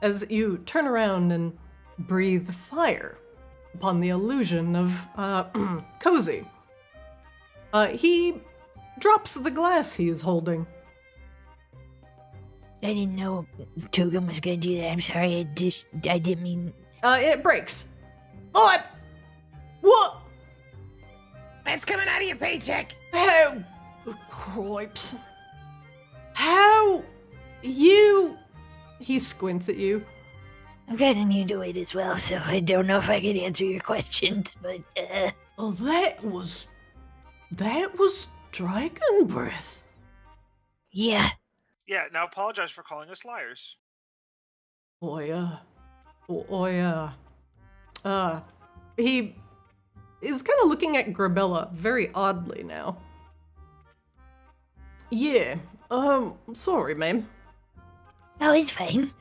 as you turn around and breathe fire. upon the illusion of cozy. He drops the glass he is holding. I didn't know Tugum was gonna do that. I'm sorry. I didn't mean. It breaks. What? What? That's coming out of your paycheck. How? Cripes. How? You? He squints at you. I'm kinda new to it as well, so I don't know if I can answer your questions, but, Oh, that was dragon breath. yeah. Yeah, now apologize for calling us liars. He is kind of looking at Grabella very oddly now. Yeah, sorry, ma'am. Oh, it's fine.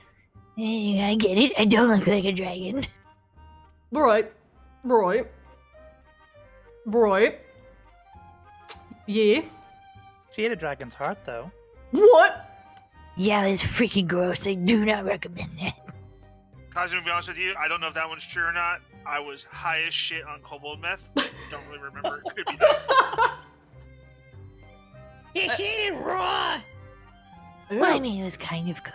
I get it. I don't look like a dragon. Right. Yeah. She ate a dragon's heart, though. What? Yeah, it's freaking gross. I do not recommend that. Cosmo, to be honest with you, I don't know if that one's true or not. I was high as shit on kobold meth. Don't really remember. It could be that. Yeah, she ate it raw. Well, I mean, it was kind of good.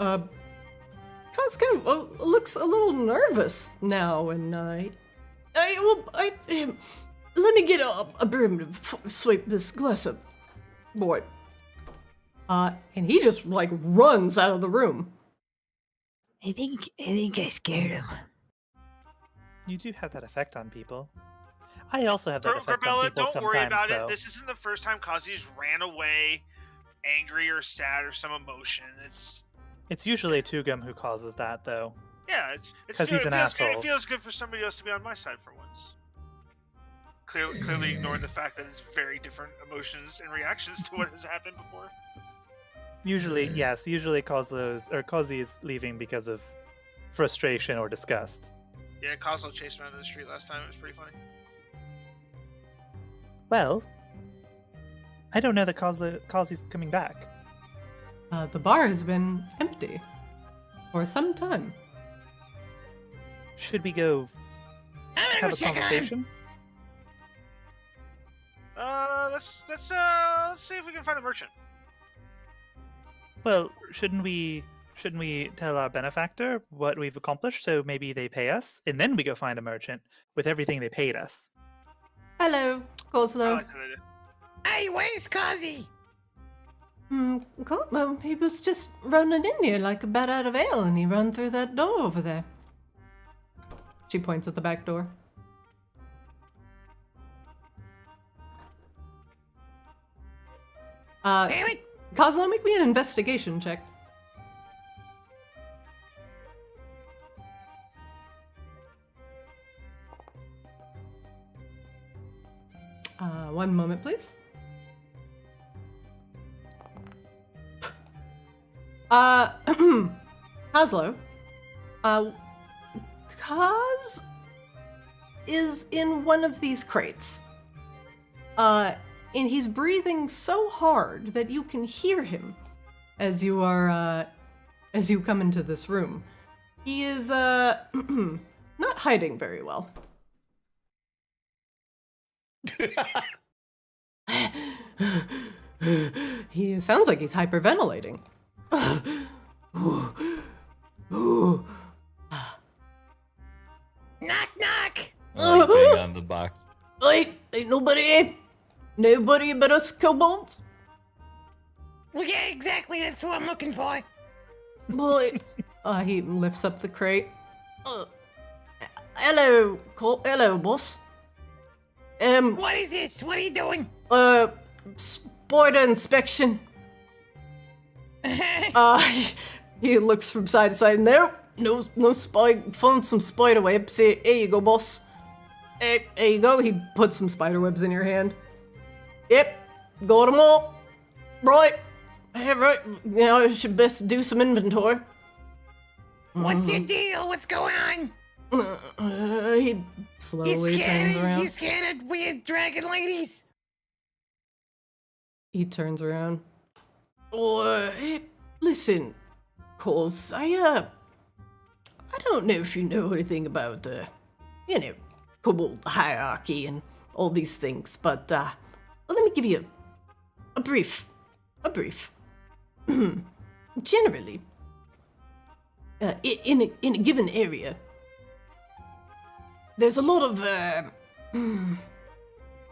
Kaz kind of looks a little nervous now, and let me get a broom to sweep this glass up, boy. And he just like runs out of the room. I think I scared him. You do have that effect on people. I also have that effect on Grabella, people don't sometimes, worry about though. it. This isn't the first time Kazi's ran away angry or sad or some emotion. It's usually Tugum who causes that, though. Yeah, it's 'Cause he's an asshole. It feels good for somebody else to be on my side for once. Clearly ignoring the fact that it's very different emotions and reactions to what has happened before. Usually, yes. Usually, Kozi is leaving because of frustration or disgust. Yeah, Kozlo chased around in the street last time. It was pretty funny. Well, I don't know that Kozi's coming back. The bar has been empty for some time. Should we go I'm gonna have go a check on him. conversation? Let's see if we can find a merchant. Well, shouldn't we tell our benefactor what we've accomplished, so maybe they pay us, and then we go find a merchant with everything they paid us? Hello, I Kozlo. like that idea. Hey, where's Kazi? Well, he was just running in here like a bat out of ale, and he ran through that door over there. She points at the back door. Damn it! Kozlo, make me an investigation check. One moment, please. Kozlo, Kaz is in one of these crates. And he's breathing so hard that you can hear him as you are, as you come into this room. He is, not hiding very well. He sounds like he's hyperventilating. Knock, knock! I like bang on the box. Ain't nobody but us kobolds? Well, yeah, exactly. That's who I'm looking for. Boy, he lifts up the crate. Hello, hello, boss. What is this? What are you doing? Spider inspection. He looks from side to side. No spider. Found some spider webs. Here you go, boss. There you go. He puts some spider webs in your hand. Yep, got them all. Right. Right. You know, I should best do some inventory. What's your deal? What's going on? He slowly turns around. You scared of weird dragon ladies? He turns around. Oh, hey, listen, Coles, I don't know if you know anything about, kobold hierarchy and all these things, but let me give you a brief. Generally, in a given area, there's a lot of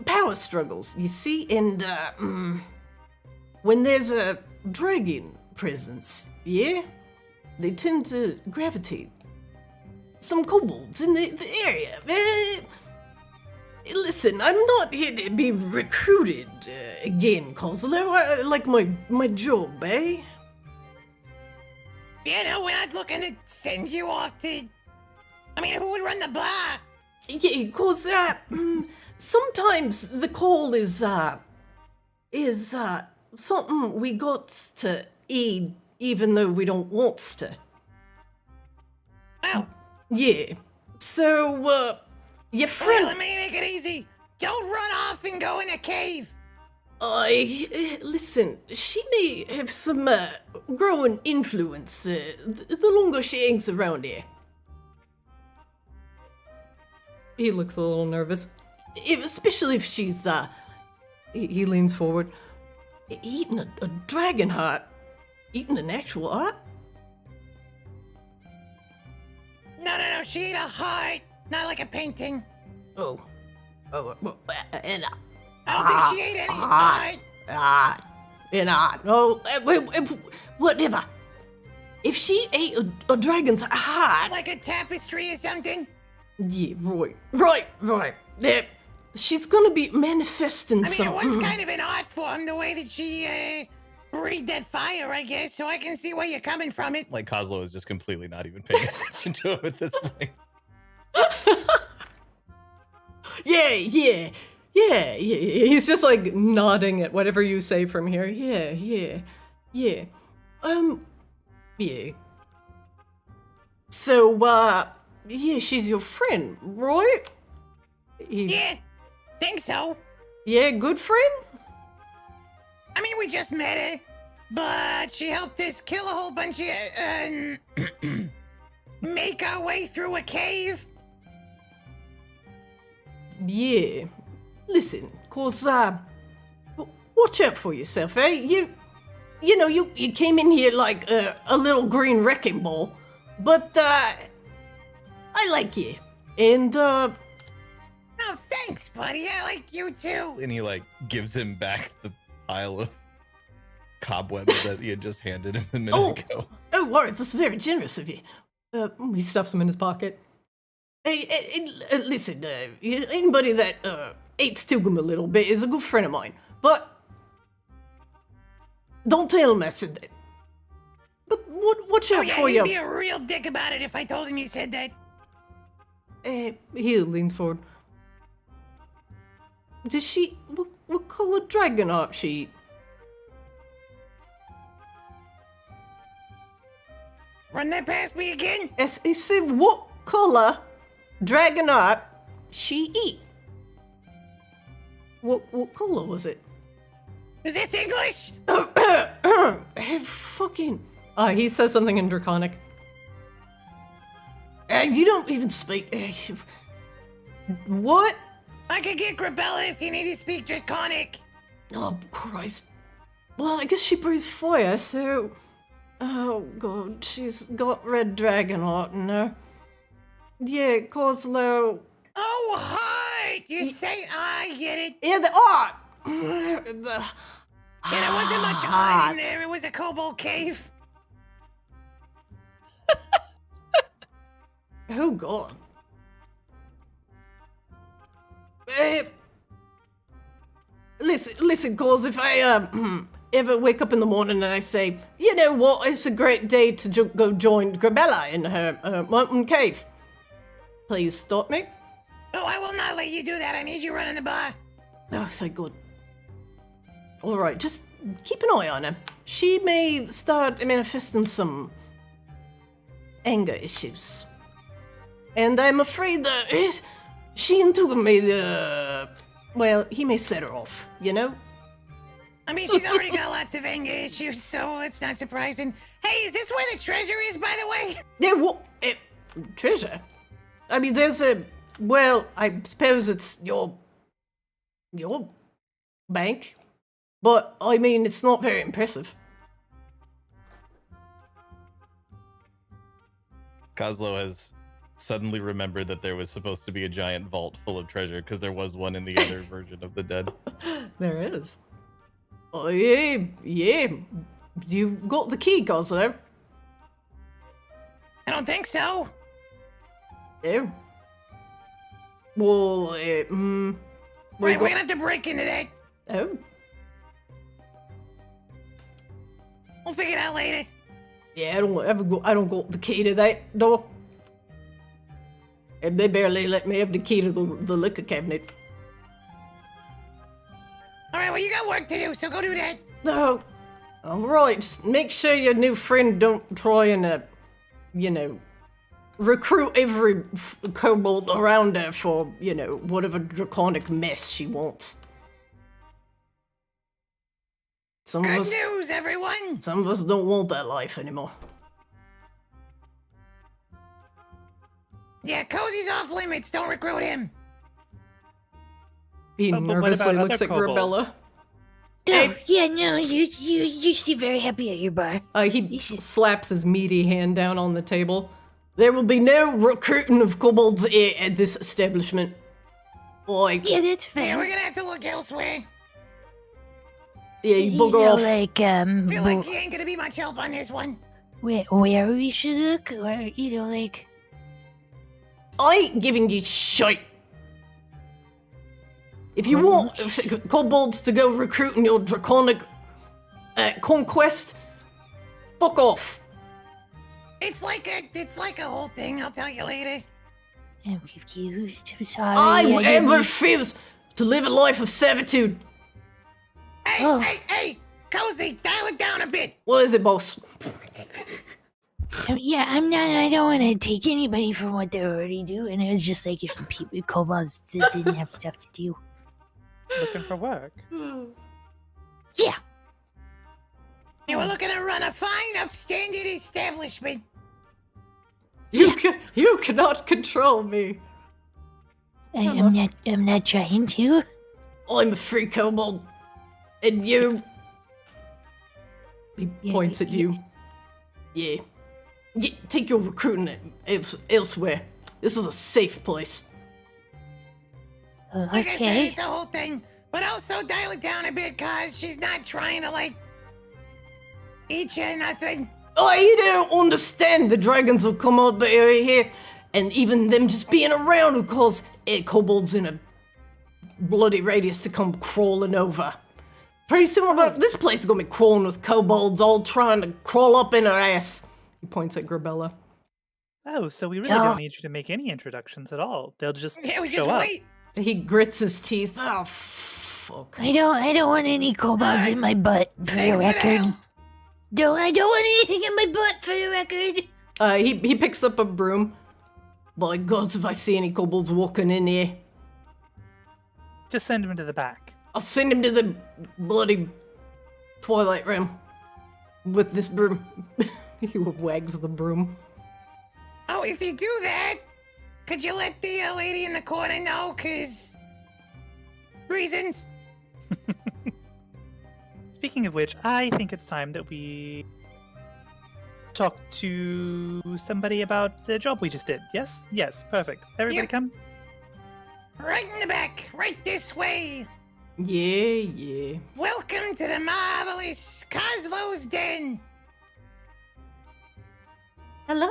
power struggles, you see, and when there's a dragon presence, yeah, they tend to gravitate some kobolds in the area. Listen, I'm not here to be recruited again, Kozlo. I like my job, eh? You know, we're not looking to send you off to... I mean, who would run the bar? Yeah, cause sometimes the call is something we got to eat even though we don't want to. Oh. Yeah. So, your friend... Well, let me make it easy. Don't run off and go in a cave. Listen, she may have some growing influence the longer she hangs around here. He looks a little nervous. Especially if she's, He leans forward. eating a dragon heart. Eating an actual heart? No, she ate a heart, not like a painting. Oh, well, and I don't think she ate any heart. Whatever. If she ate a dragon's heart, Like a tapestry or something? yeah, right. Yeah, she's gonna be manifesting I mean, some. it was kind of an art form, the way that she, breathed that fire, I guess, so I can see where you're coming from it. Like Kozlo is just completely not even paying attention to him at this point. Yeah. He's just like nodding at whatever you say from here. Yeah. Yeah. So, yeah, she's your friend, right? Yeah, think so. Yeah, good friend? I mean, we just met her, but she helped us kill a whole bunch of, make our way through a cave. Yeah. Listen, cause, watch out for yourself, eh? You came in here like a little green wrecking ball, but, I like you. And, Oh, thanks, buddy. I like you too. And he like gives him back the pile of cobwebs that he had just handed him a minute ago. Oh, Warren, that's very generous of you. He stuffs them in his pocket. Hey, listen, anybody that hates Tugum a little bit is a good friend of mine, but don't tell him I said that. But watch out Oh, yeah, for he'd you. be a real dick about it if I told him you said that. He leans forward. Does she? What color dragon art she eat? Run that past me again? I said, what color dragon art she eat? What color was it? Is this English? Fucking. He says something in Draconic. You don't even speak. What? I could get Grabella if you need to speak Draconic. Oh, Christ. Well, I guess she breathes fire, so... Oh, God, she's got red dragon art in her. Yeah, Kozlo... Oh, heart! You're saying... I get it. Yeah, the art! Yeah, there wasn't much art in there. It was a kobold cave. Oh, God. Listen, Coz, if I, ever wake up in the morning and I say, you know what, it's a great day to go join Grabella in her mountain cave, please stop me. Oh, I will not let you do that. I need you running the bar. Oh, thank God. Alright, just keep an eye on her. She may start manifesting some anger issues. And I'm afraid that she and Tuga may, well, he may set her off, you know? I mean, she's already got lots of anger issues, so it's not surprising. Hey, is this where the treasure is, by the way? Yeah, treasure. I mean, there's a... Well, I suppose it's your bank. But, I mean, it's not very impressive. Kozlo has suddenly remembered that there was supposed to be a giant vault full of treasure because there was one in the other version of the dead. There is. Oh, yeah. You've got the key, Kozlo. I don't think so. Yeah. Well, Right, we're gonna have to break into that. Oh. We'll figure it out later. Yeah, I don't got the key to that door. And they barely let me have the key to the liquor cabinet. Alright, well, you got work to do, so go do that. No. Alright, just make sure your new friend don't try and, recruit every kobold around her for, whatever draconic mess she wants. Some Good of us, news, everyone. some of us don't want that life anymore. Yeah, Cozy's off limits. Don't recruit him. He But what nervously about looks other at Grabella. kobolds? Oh, yeah, no, you seem very happy at your bar. He This is- slaps his meaty hand down on the table. There will be no recruiting of kobolds at this establishment. Like, Yeah, that's Yeah, we're fine. gonna have to look elsewhere. yeah, you You bugger know, off. like, Feel like you ain't gonna be much help on this one. where we should look, or, like... I ain't giving you shite. If you want kobolds to go recruiting your draconic conquest, fuck off. It's like a whole thing. I'll tell you later. I'm confused. I'm sorry. I didn't- refuse to live a life of servitude. Hey, Oh. hey, Cozy, dial it down a bit. What is it, boss? Yeah, I don't want to take anybody from what they're already doing. It was just like if the people, kobolds didn't have stuff to do. Looking for work. Yeah. Yeah, we're looking to run a fine, upstanding establishment. You cannot control me. I'm not trying to. I'm a free kobold. And you, He Yeah, points at you. yeah. Take your recruiting elsewhere. This is a safe place. Like I said, Okay. it's a whole thing. But also dial it down a bit, cause she's not trying to, like, eat you or nothing. I don't understand. The dragons will come up here, and even them just being around will cause kobolds in a bloody radius to come crawling over. Pretty soon, this place is gonna be crawling with kobolds all trying to crawl up in her ass. He points at Grabella. Oh, so we really Yeah. don't need you to make any introductions at all. They'll just Yeah, we show just up. wait. He grits his teeth. Oh, fuck. I don't want any kobolds in my butt, for the Thanks for the record. help. No, I don't want anything in my butt, for the record. He picks up a broom. By gods, if I see any kobolds walking in here, Just send them to the back. I'll send him to the bloody Twilight Realm with this broom. He wags the broom. Oh, if you do that, could you let the lady in the corner know? Cause reasons. Speaking of which, I think it's time that we talk to somebody about the job we just did. Yes? Yes, perfect. Everybody Yep. come. Right in the back, right this way. Yeah. Welcome to the marvelous Kozlo's Den. Hello,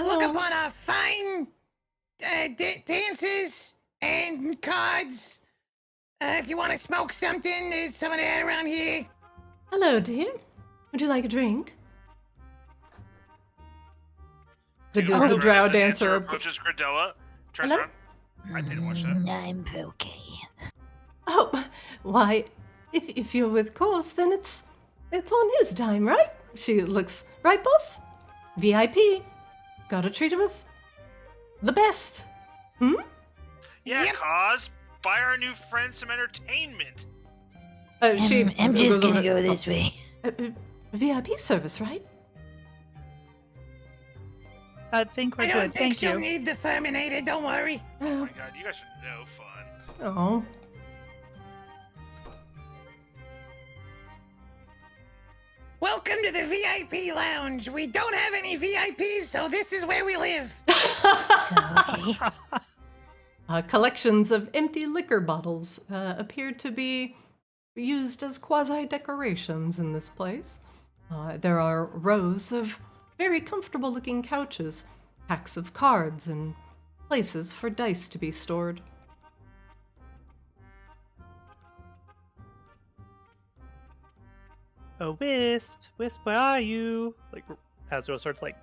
Look upon our fine dances and cards. If you want to smoke something, there's some of that around here. Hello, dear. Would you like a drink? The Dude, drow the dancer. approaches Gradella. Turns Hello? around. I didn't watch that. I'm okay. Oh, why? If you're with Cause, then it's on his time, right? She looks right, boss. VIP. Gotta treat him with the best. Yeah, Yep. cause buy our new friend some entertainment. I'm just gonna go over- this way. VIP service, right? I think we're I good. don't think Thank she'll you. need the Furminator, don't worry. Oh my god, you guys are no fun. Oh. Welcome to the VIP lounge. We don't have any VIPs, so this is where we live. Okay. Collections of empty liquor bottles appear to be used as quasi-decorations in this place. There are rows of very comfortable-looking couches, packs of cards, and places for dice to be stored. Oh, Wisp, where are you? Like, Azrael starts like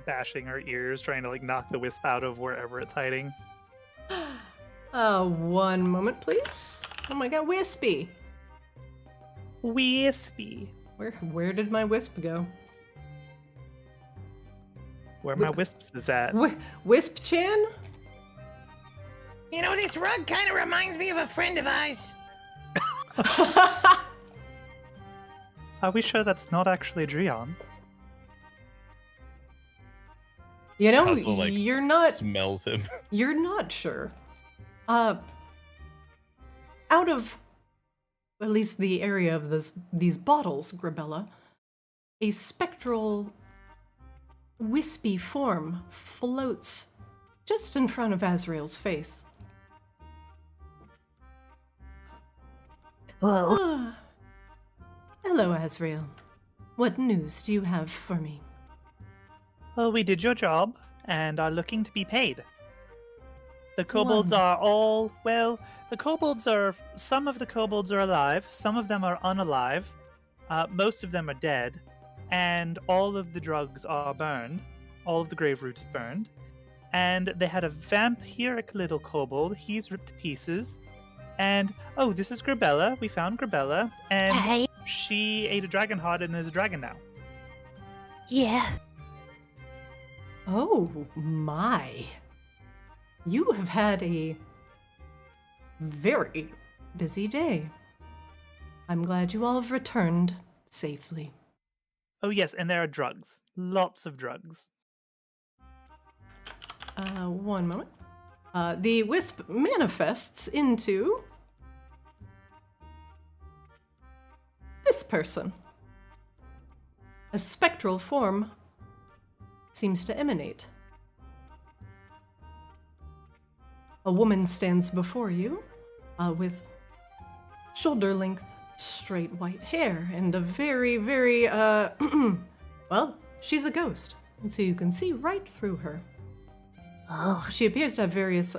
bashing her ears, trying to like knock the wisp out of wherever it's hiding. One moment, please. Oh my god, Wispy! Wispy. Where did my wisp go? Where my wisps is at. Wisp-chan? You know, this rug kind of reminds me of a friend of ours. Are we sure that's not actually Drion? You know, Hazel, like, you're not. smells him. You're not sure. Out of at least the area of these bottles, Grabella, a spectral, wispy form floats just in front of Azrael's face. Whoa. Ah. Hello, Azrael. What news do you have for me? Well, we did your job and are looking to be paid. The kobolds are all, well, some of the kobolds are alive, some of them are unalive, most of them are dead, and all of the drugs are burned, all of the grave roots burned, and they had a vampiric little kobold, he's ripped to pieces, and, oh, this is Grabella, we found Grabella, and Hi. she ate a dragon heart and there's a dragon now. Yeah. Oh my. You have had a very busy day. I'm glad you all have returned safely. Oh yes, and there are drugs. Lots of drugs. One moment. The wisp manifests into this person. A spectral form seems to emanate. A woman stands before you with shoulder-length, straight white hair and a very, very, well, she's a ghost, and so you can see right through her. Oh. She appears to have various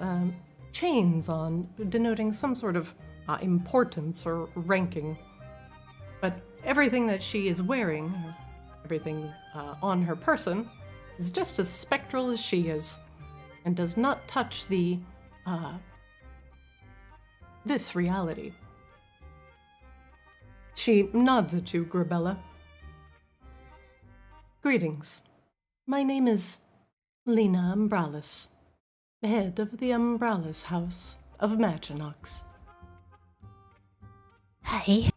chains on, denoting some sort of importance or ranking. But everything that she is wearing, or everything on her person, is just as spectral as she is, and does not touch this reality. She nods at you, Grabella. Greetings. My name is Lina Umbralis, head of the Umbralis House of Maginox. Hi.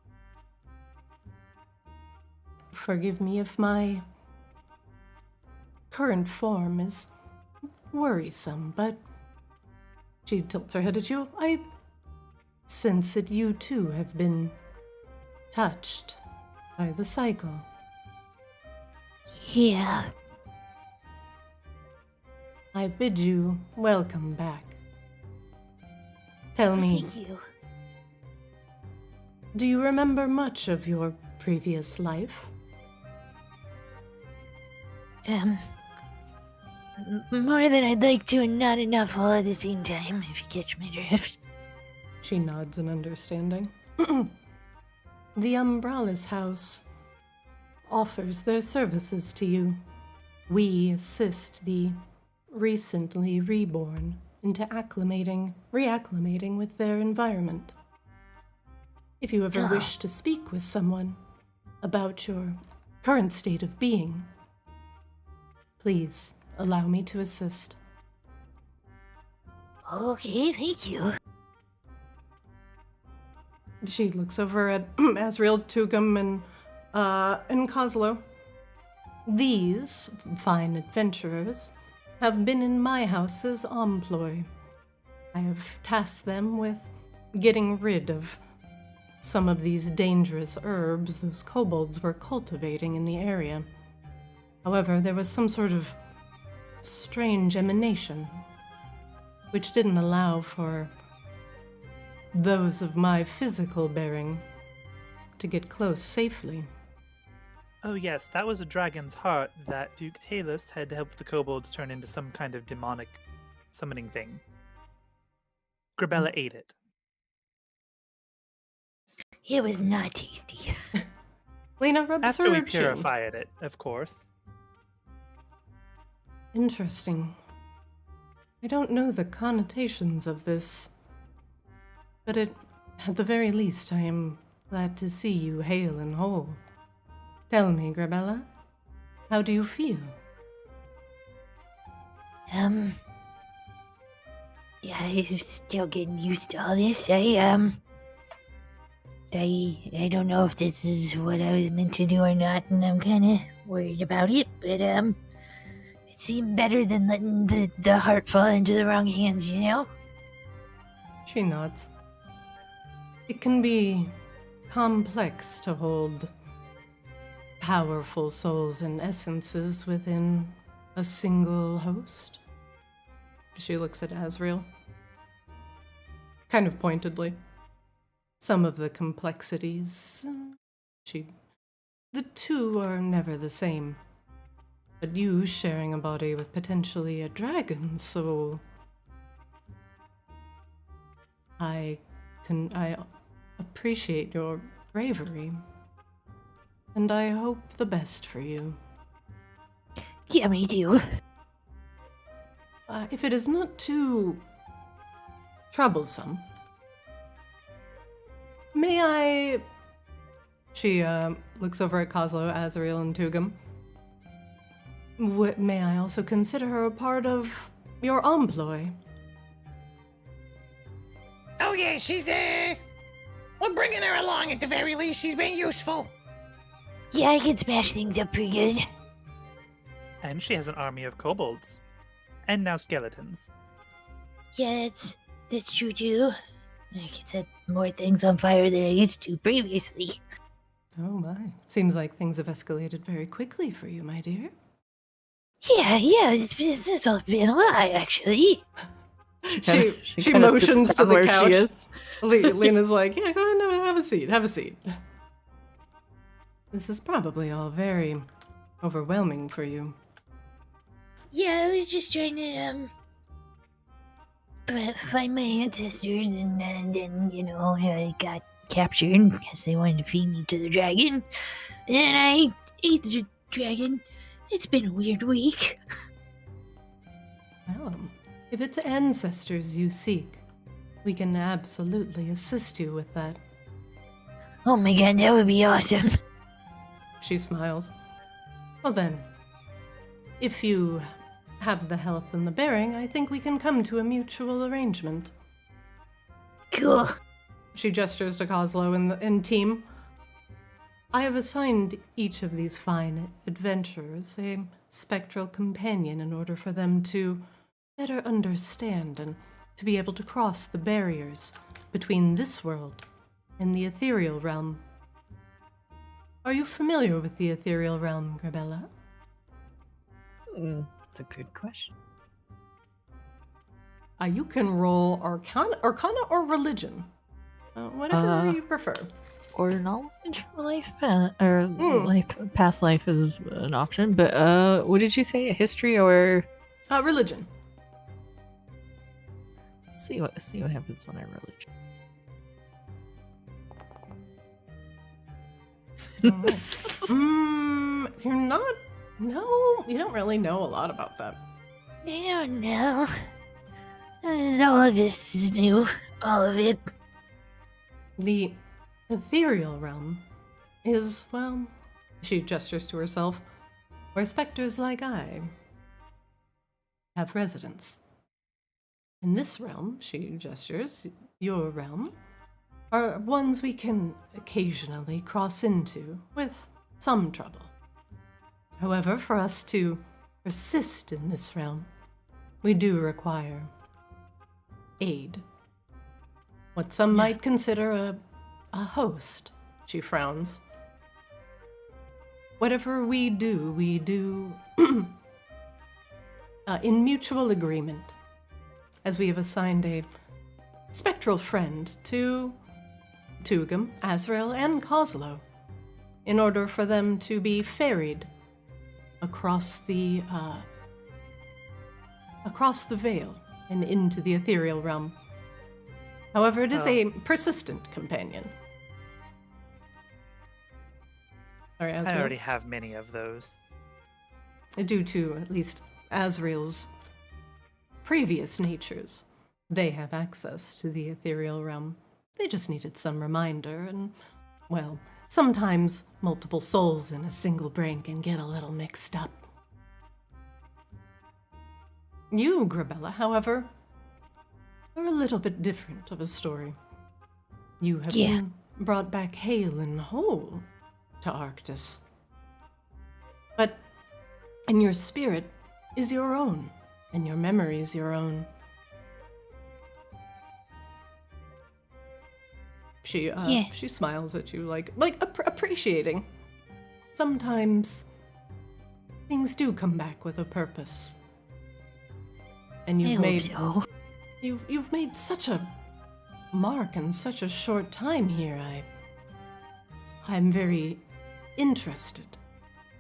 Forgive me if my current form is worrisome, but she tilts her head at you. I sense that you too have been touched by the cycle. Yeah. I bid you welcome back. Tell me, Thank you. do you remember much of your previous life? More than I'd like to and not enough all at the same time, if you catch my drift. She nods in understanding. The Umbralis House offers their services to you. We assist the recently reborn into reacclimating with their environment. If you ever wish to speak with someone about your current state of being, please allow me to assist. Okay, thank you. She looks over at Azrael, Tugum, and Kozlo. These fine adventurers have been in my house's employ. I have tasked them with getting rid of some of these dangerous herbs those kobolds were cultivating in the area. However, there was some sort of strange emanation, which didn't allow for those of my physical bearing to get close safely. Oh yes, that was a dragon's heart that Duke Talus had helped the kobolds turn into some kind of demonic summoning thing. Grabella ate it. It was not tasty. Lina rubs After her we chin. purified it, of course. Interesting. I don't know the connotations of this, but at the very least I am glad to see you hale and whole. Tell me, Grabella, how do you feel? Yeah, I'm still getting used to all this. I don't know if this is what I was meant to do or not, and I'm kind of worried about it, but, it seemed better than letting the heart fall into the wrong hands, you know? She nods. It can be complex to hold powerful souls and essences within a single host. She looks at Asriel, kind of pointedly. Some of the complexities, the two are never the same. But you sharing a body with potentially a dragon, so I appreciate your bravery. And I hope the best for you. Yeah, me too. If it is not too troublesome, may I... She looks over at Kozlo, Azrael, and Tugum. May I also consider her a part of your employ? Oh yeah, she's we're bringing her along at the very least. She's been useful. Yeah, I can smash things up pretty good. And she has an army of kobolds. And now skeletons. Yeah, that's true too. I can set more things on fire than I used to previously. Oh my. Seems like things have escalated very quickly for you, my dear. Yeah, it's all been a lot, actually. She kinda motions sits to down the where couch. she is. Lena's like, yeah, go ahead, have a seat, have a seat. This is probably all very overwhelming for you. Yeah, I was just trying to, find my ancestors, and then, I got captured because they wanted to feed me to the dragon. And then I ate the dragon. It's been a weird week. Well, if it's ancestors you seek, we can absolutely assist you with that. Oh my god, that would be awesome. She smiles. Well then, if you have the health and the bearing, I think we can come to a mutual arrangement. Cool. She gestures to Kozlo and team. I have assigned each of these fine adventurers a spectral companion in order for them to better understand and to be able to cross the barriers between this world and the ethereal realm. Are you familiar with the ethereal realm, Grabella? That's a good question. You can roll Arcana or Religion. Whatever you prefer. Or knowledge for life, past life is an option. But what did you say? History or Religion. see what happens when I religion. You're not. No, you don't really know a lot about that. I don't know. All of this is new. All of it. The ethereal realm is, well, she gestures to herself, where specters like I have residence. In this realm, she gestures, your realm, are ones we can occasionally cross into with some trouble. However, for us to persist in this realm, we do require aid. What some might consider a host, she frowns. Whatever we do in mutual agreement, as we have assigned a spectral friend to Tugum, Azrael, and Coslo, in order for them to be ferried across the veil and into the ethereal realm. However, it is a persistent companion. Sorry, I Azrael. already have many of those. Due to at least Azrael's previous natures, they have access to the ethereal realm. They just needed some reminder, and, well, sometimes multiple souls in a single brain can get a little mixed up. You, Grabella, however, are a little bit different of a story. You have been brought back hale and whole to Arctis. But, and your spirit is your own, and your memory is your own. She smiles at you like appreciating. Sometimes things do come back with a purpose. And you've made such a mark in such a short time here. I'm very interested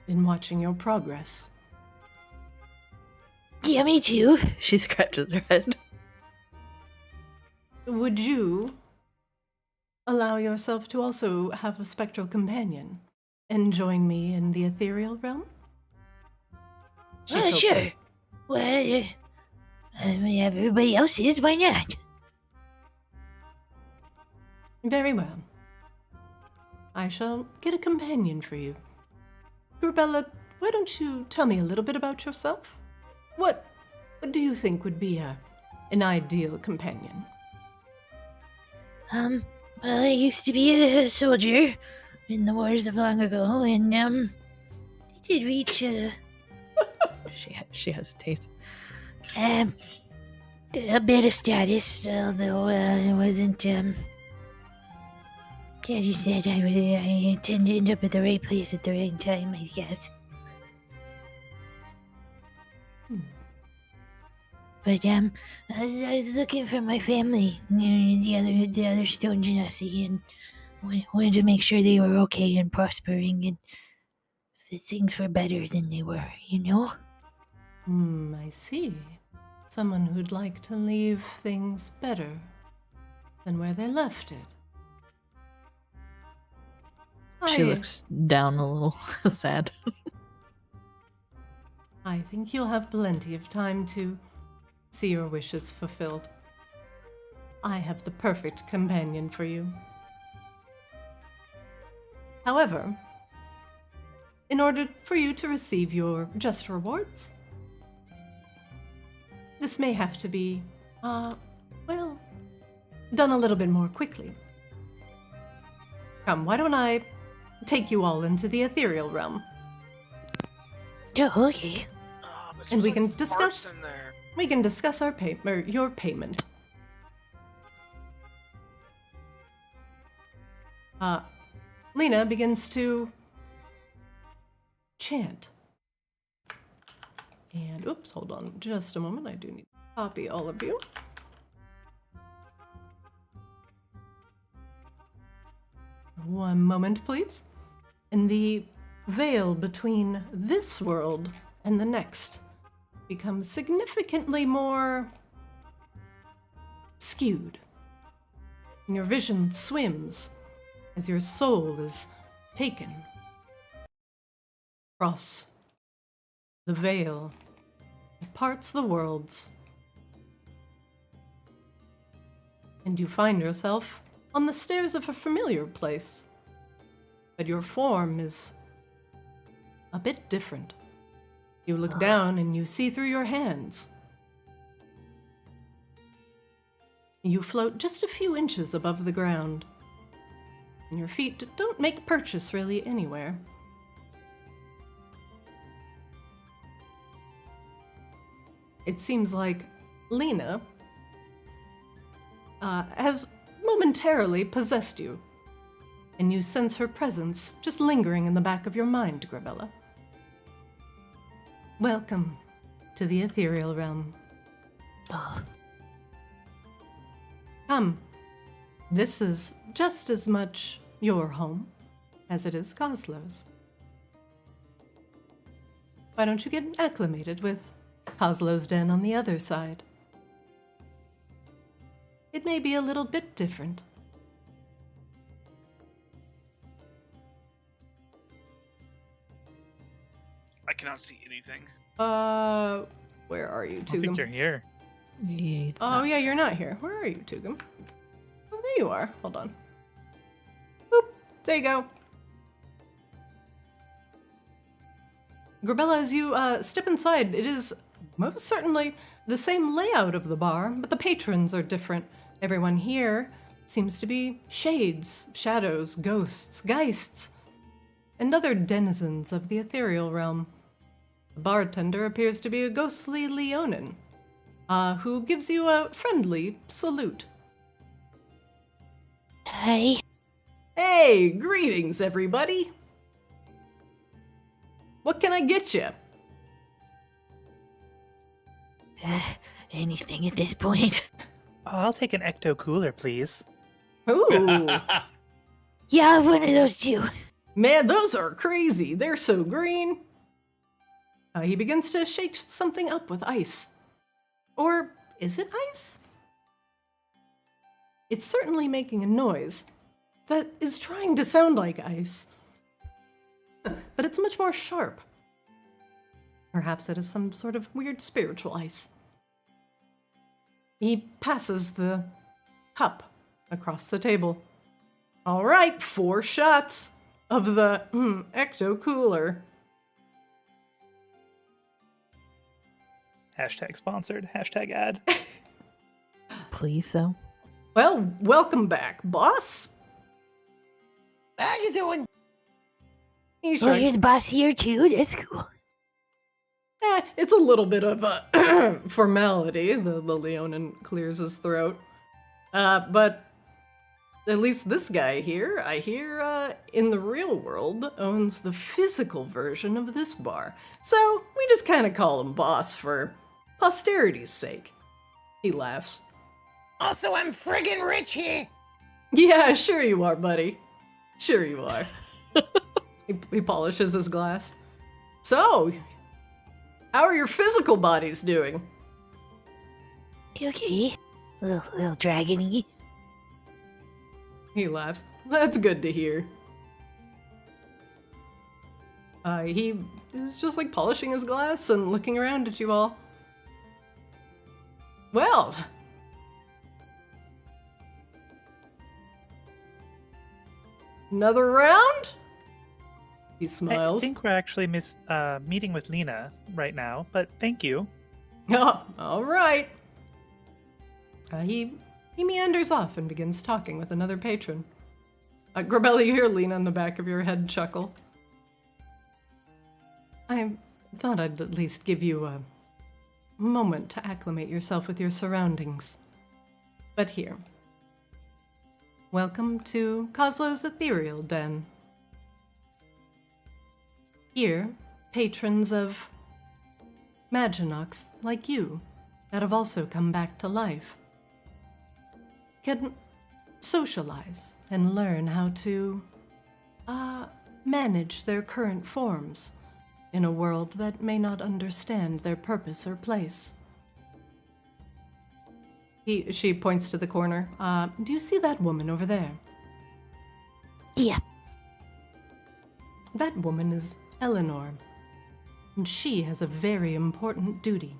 in watching your progress. Yeah, me too. She scratches her head. Would you allow yourself to also have a spectral companion and join me in the ethereal realm? Sure. Well, I mean, everybody else is. Why not? Very well. I shall get a companion for you. Grabella, why don't you tell me a little bit about yourself? What do you think would be an ideal companion? Well, I used to be a soldier in the wars of long ago, and, I did reach, She hesitates. a bit of status, although, it wasn't, as you said, I tend to end up at the right place at the right time, I guess. But, I was looking for my family, the other Stone Genasi, and wanted to make sure they were okay and prospering, and that things were better than they were, you know? I see. Someone who'd like to leave things better than where they left it. She looks down a little sad. I think you'll have plenty of time to see your wishes fulfilled. I have the perfect companion for you. However, in order for you to receive your just rewards, this may have to be, well, done a little bit more quickly. Come, why don't I take you all into the ethereal realm? Oh, okay. And we can parts discuss. in there. We can discuss our your payment. Lina begins to chant. And, oops, hold on just a moment. I do need to copy all of you. One moment, please. And the veil between this world and the next becomes significantly more skewed. And your vision swims as your soul is taken across the veil that parts the worlds. And you find yourself on the stairs of a familiar place. But your form is a bit different. You look down and you see through your hands. You float just a few inches above the ground. And your feet don't make purchase really anywhere. it seems like Lina has momentarily possessed you, and you sense her presence just lingering in the back of your mind, Grabella. Welcome to the ethereal realm. Oh, Come, this is just as much your home as it is Coslow's. Why don't you get acclimated with Coslow's den on the other side? It may be a little bit different. I cannot see anything. Where are you, I don't think Tugum? you're here. Oh, yeah, you're not here. Where are you, Tugum? Oh, there you are. Hold on. Boop. There you go. Grabella, as you step inside, it is most certainly the same layout of the bar, but the patrons are different. Everyone here seems to be shades, shadows, ghosts, geists, and other denizens of the ethereal realm. The bartender appears to be a ghostly Leonin, who gives you a friendly salute. hi. Hey, greetings, everybody. What can I get you? Anything at this point? Oh, I'll take an ecto cooler, please. Ooh, Yeah, one of those two. man, those are crazy. They're so green. He begins to shake something up with ice. Or is it ice? It's certainly making a noise that is trying to sound like ice. But it's much more sharp. Perhaps it is some sort of weird spiritual ice. He passes the cup across the table. All right, 4 shots of the ecto cooler. Hashtag sponsored. Hashtag ad. Please, so. Well, welcome back, boss. How you doing? He Oh, shrugs. you're the boss here too? That's cool. It's a little bit of a formality. The Leonin clears his throat. But at least this guy here, I hear, in the real world, owns the physical version of this bar. So we just kind of call him boss for posterity's sake. He laughs. Also, I'm friggin' rich here. Yeah, sure you are, buddy. Sure you are. He polishes his glass. So, how are your physical bodies doing? Okay. Little dragony. He laughs. That's good to hear. He is just like polishing his glass and looking around at you all. Well. Another round? He I smiles. think we're actually meeting with Lina right now, but thank you. Oh, all right. He meanders off and begins talking with another patron. Grabella, you hear Lina in the back of your head chuckle. I thought I'd at least give you a moment to acclimate yourself with your surroundings. But here. Welcome to Coslow's Ethereal Den. Here, patrons of Maginox like you that have also come back to life can socialize and learn how to manage their current forms in a world that may not understand their purpose or place. She points to the corner. Do you see that woman over there? Yeah. That woman is Eleanor, and she has a very important duty.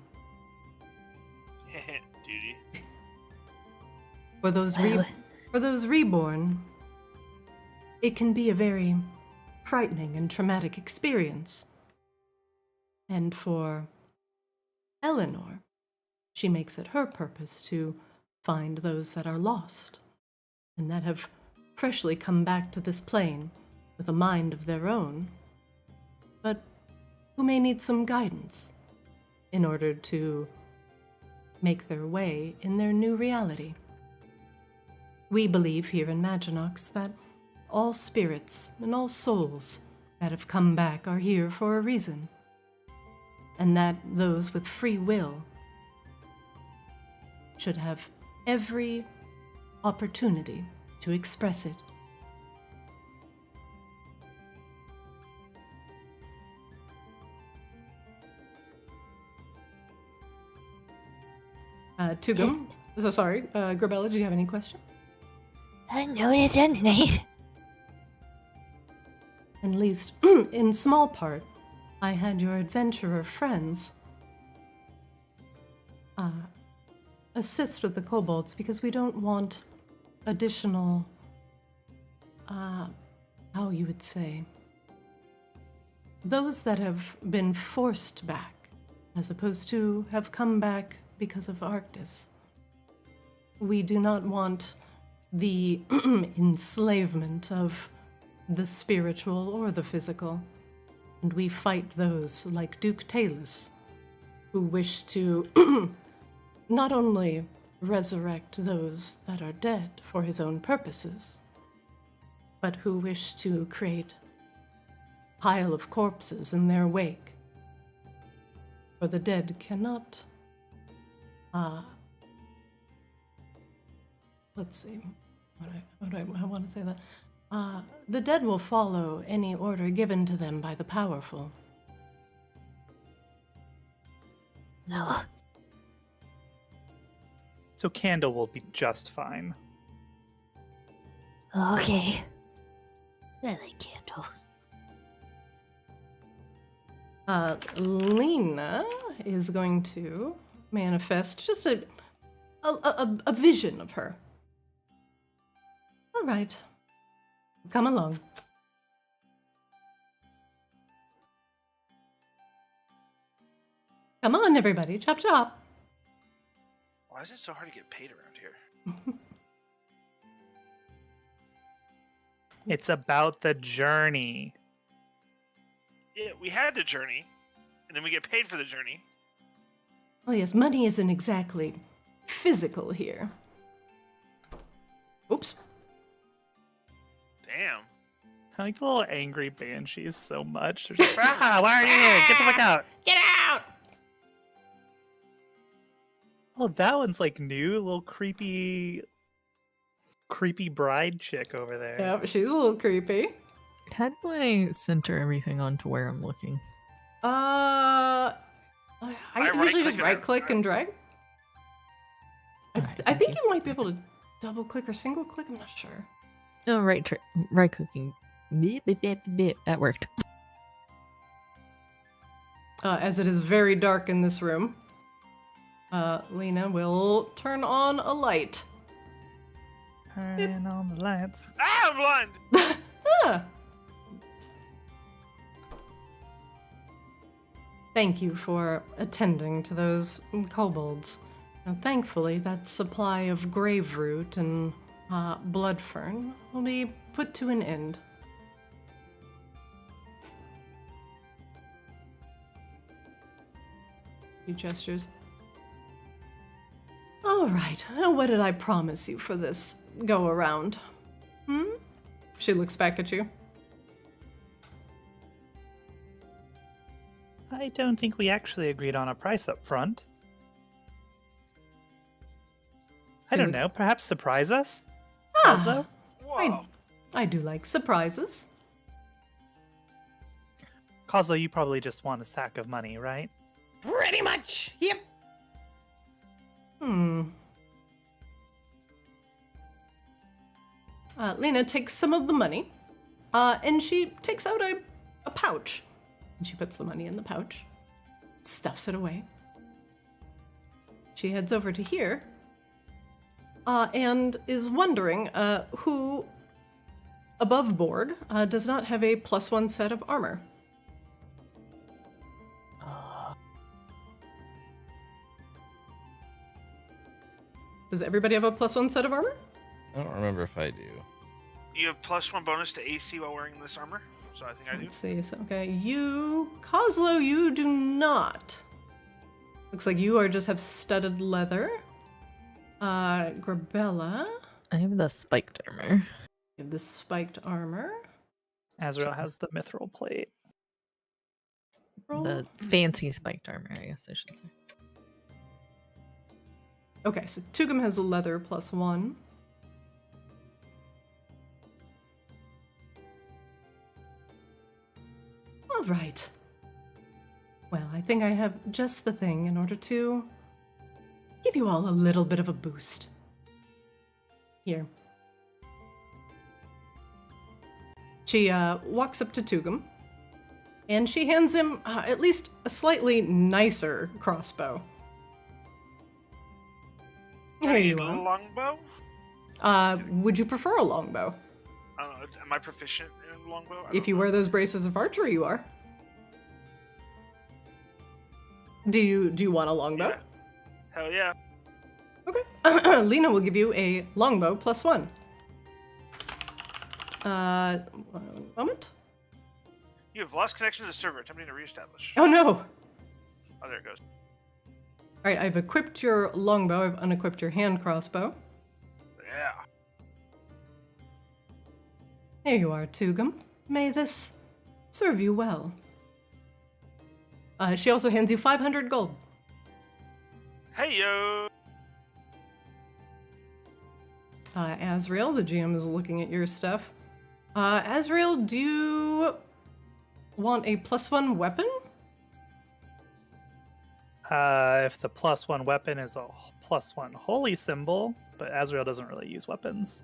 Duty. For those reborn, it can be a very frightening and traumatic experience. And for Eleanor, she makes it her purpose to find those that are lost and that have freshly come back to this plane with a mind of their own, but who may need some guidance in order to make their way in their new reality. We believe here in Maginox that all spirits and all souls that have come back are here for a reason, and that those with free will should have every opportunity to express it. Tugum, so sorry, Grabella, do you have any question? No, it sounds nice. At least, in small part, I had your adventurer friends assist with the kobolds because we don't want additional, how you would say, those that have been forced back, as opposed to have come back because of Arctis. We do not want the enslavement of the spiritual or the physical, and we fight those like Duke Talus, who wish to not only resurrect those that are dead for his own purposes, but who wish to create a pile of corpses in their wake. For the dead cannot, let's see, how want to say that? The dead will follow any order given to them by the powerful. No. So Candle will be just fine. Okay. I like Candle. Lina is going to manifest just a vision of her. All right. Come along. Come on, everybody. Chop, chop. Why is it so hard to get paid around here? It's about the journey. Yeah, we had the journey, and then we get paid for the journey. Oh, yes, money isn't exactly physical here. Oops. Damn. I like the little angry banshees so much. They're just, why are you here? Get the fuck out. Get out! Oh, that one's like new. Little creepy bride chick over there. Yeah, she's a little creepy. How do I center everything onto where I'm looking? I usually just right-click and drag. I think you might be able to double-click or single-click. I'm not sure. Oh, right clicking. That worked. As it is very dark in this room, Lina will turn on a light. Turn on the lights. Ah, I'm blind! Ah. Thank you for attending to those kobolds. Now, thankfully, that supply of grave root and blood fern will be put to an end. He gestures. All right, now what did I promise you for this go-around? She looks back at you. I don't think we actually agreed on a price up front. I don't know. Perhaps surprise us? Oslo? Whoa. I do like surprises. Kozlo, you probably just want a sack of money, right? Pretty much. Yep. Lina takes some of the money, and she takes out a pouch. And she puts the money in the pouch, stuffs it away. She heads over to here, and is wondering who, above board, does not have a +1 set of armor. Does everybody have a +1 set of armor? I don't remember if I do. You have +1 bonus to AC while wearing this armor, so I think I do. Let's see. So, okay, Kozlo, you do not. Looks like you just have studded leather. Grabella, I have the spiked armor. you have the spiked armor. Azrael has the mithril plate. The fancy spiked armor, I guess I should say. Okay, so Tugum has leather +1. All right. Well, I think I have just the thing in order to give you all a little bit of a boost. Here. She walks up to Tugum, and she hands him at least a slightly nicer crossbow. Here you A are. longbow? Would you prefer a longbow? I don't know. Am I proficient in longbow? If you wear those braces of archery, you are. Do you want a longbow? Yeah. Hell yeah. Okay. Lina will give you a longbow +1. One moment. You have lost connection to the server. Attempting to reestablish. Oh no! Oh, there it goes. Alright, I've equipped your longbow, I've unequipped your hand crossbow. Yeah. Here you are, Tugum. May this serve you well. She also hands you 500 gold. Hey yo. Azrael, the GM is looking at your stuff. Azrael, do you want a +1 weapon? If the +1 weapon is a +1 holy symbol, but Azrael doesn't really use weapons.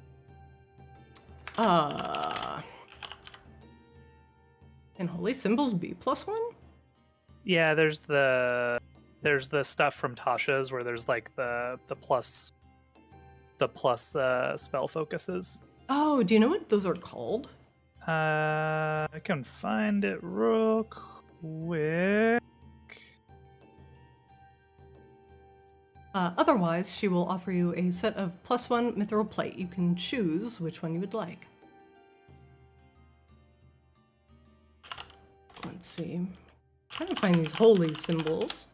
Can holy symbols be +1? Yeah, there's the stuff from Tasha's where there's like the plus spell focuses. Oh, do you know what those are called? I can find it real quick. Otherwise, she will offer you a set of +1 mithril plate. You can choose which one you would like. Let's see. I'm trying to find these holy symbols.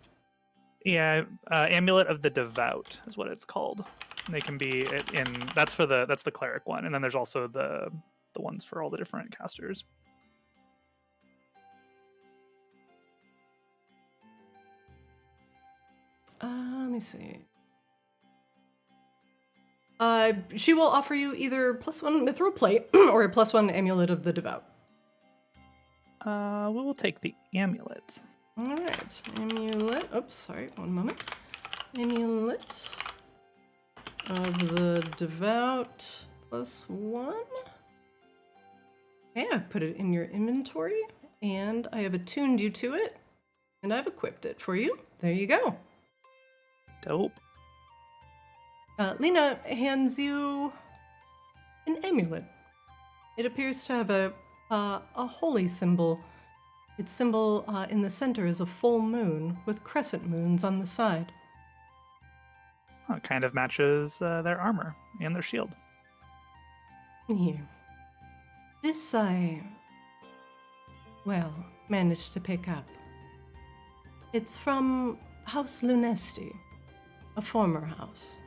Yeah, Amulet of the Devout is what it's called. They can be that's the cleric one, and then there's also the ones for all the different casters. Let me see. She will offer you either +1 mithril plate or a +1 amulet of the devout. We will take the amulet. All right, amulet. Oops, sorry, one moment. Amulet of the devout +1. Okay, I've put it in your inventory, and I have attuned you to it, and I've equipped it for you. There you go. Dope. Lina hands you an amulet. It appears to have a holy symbol. Its symbol in the center is a full moon with crescent moons on the side. It kind of matches their armor and their shield. Here. This I, managed to pick up. It's from House Lunesti, a former house.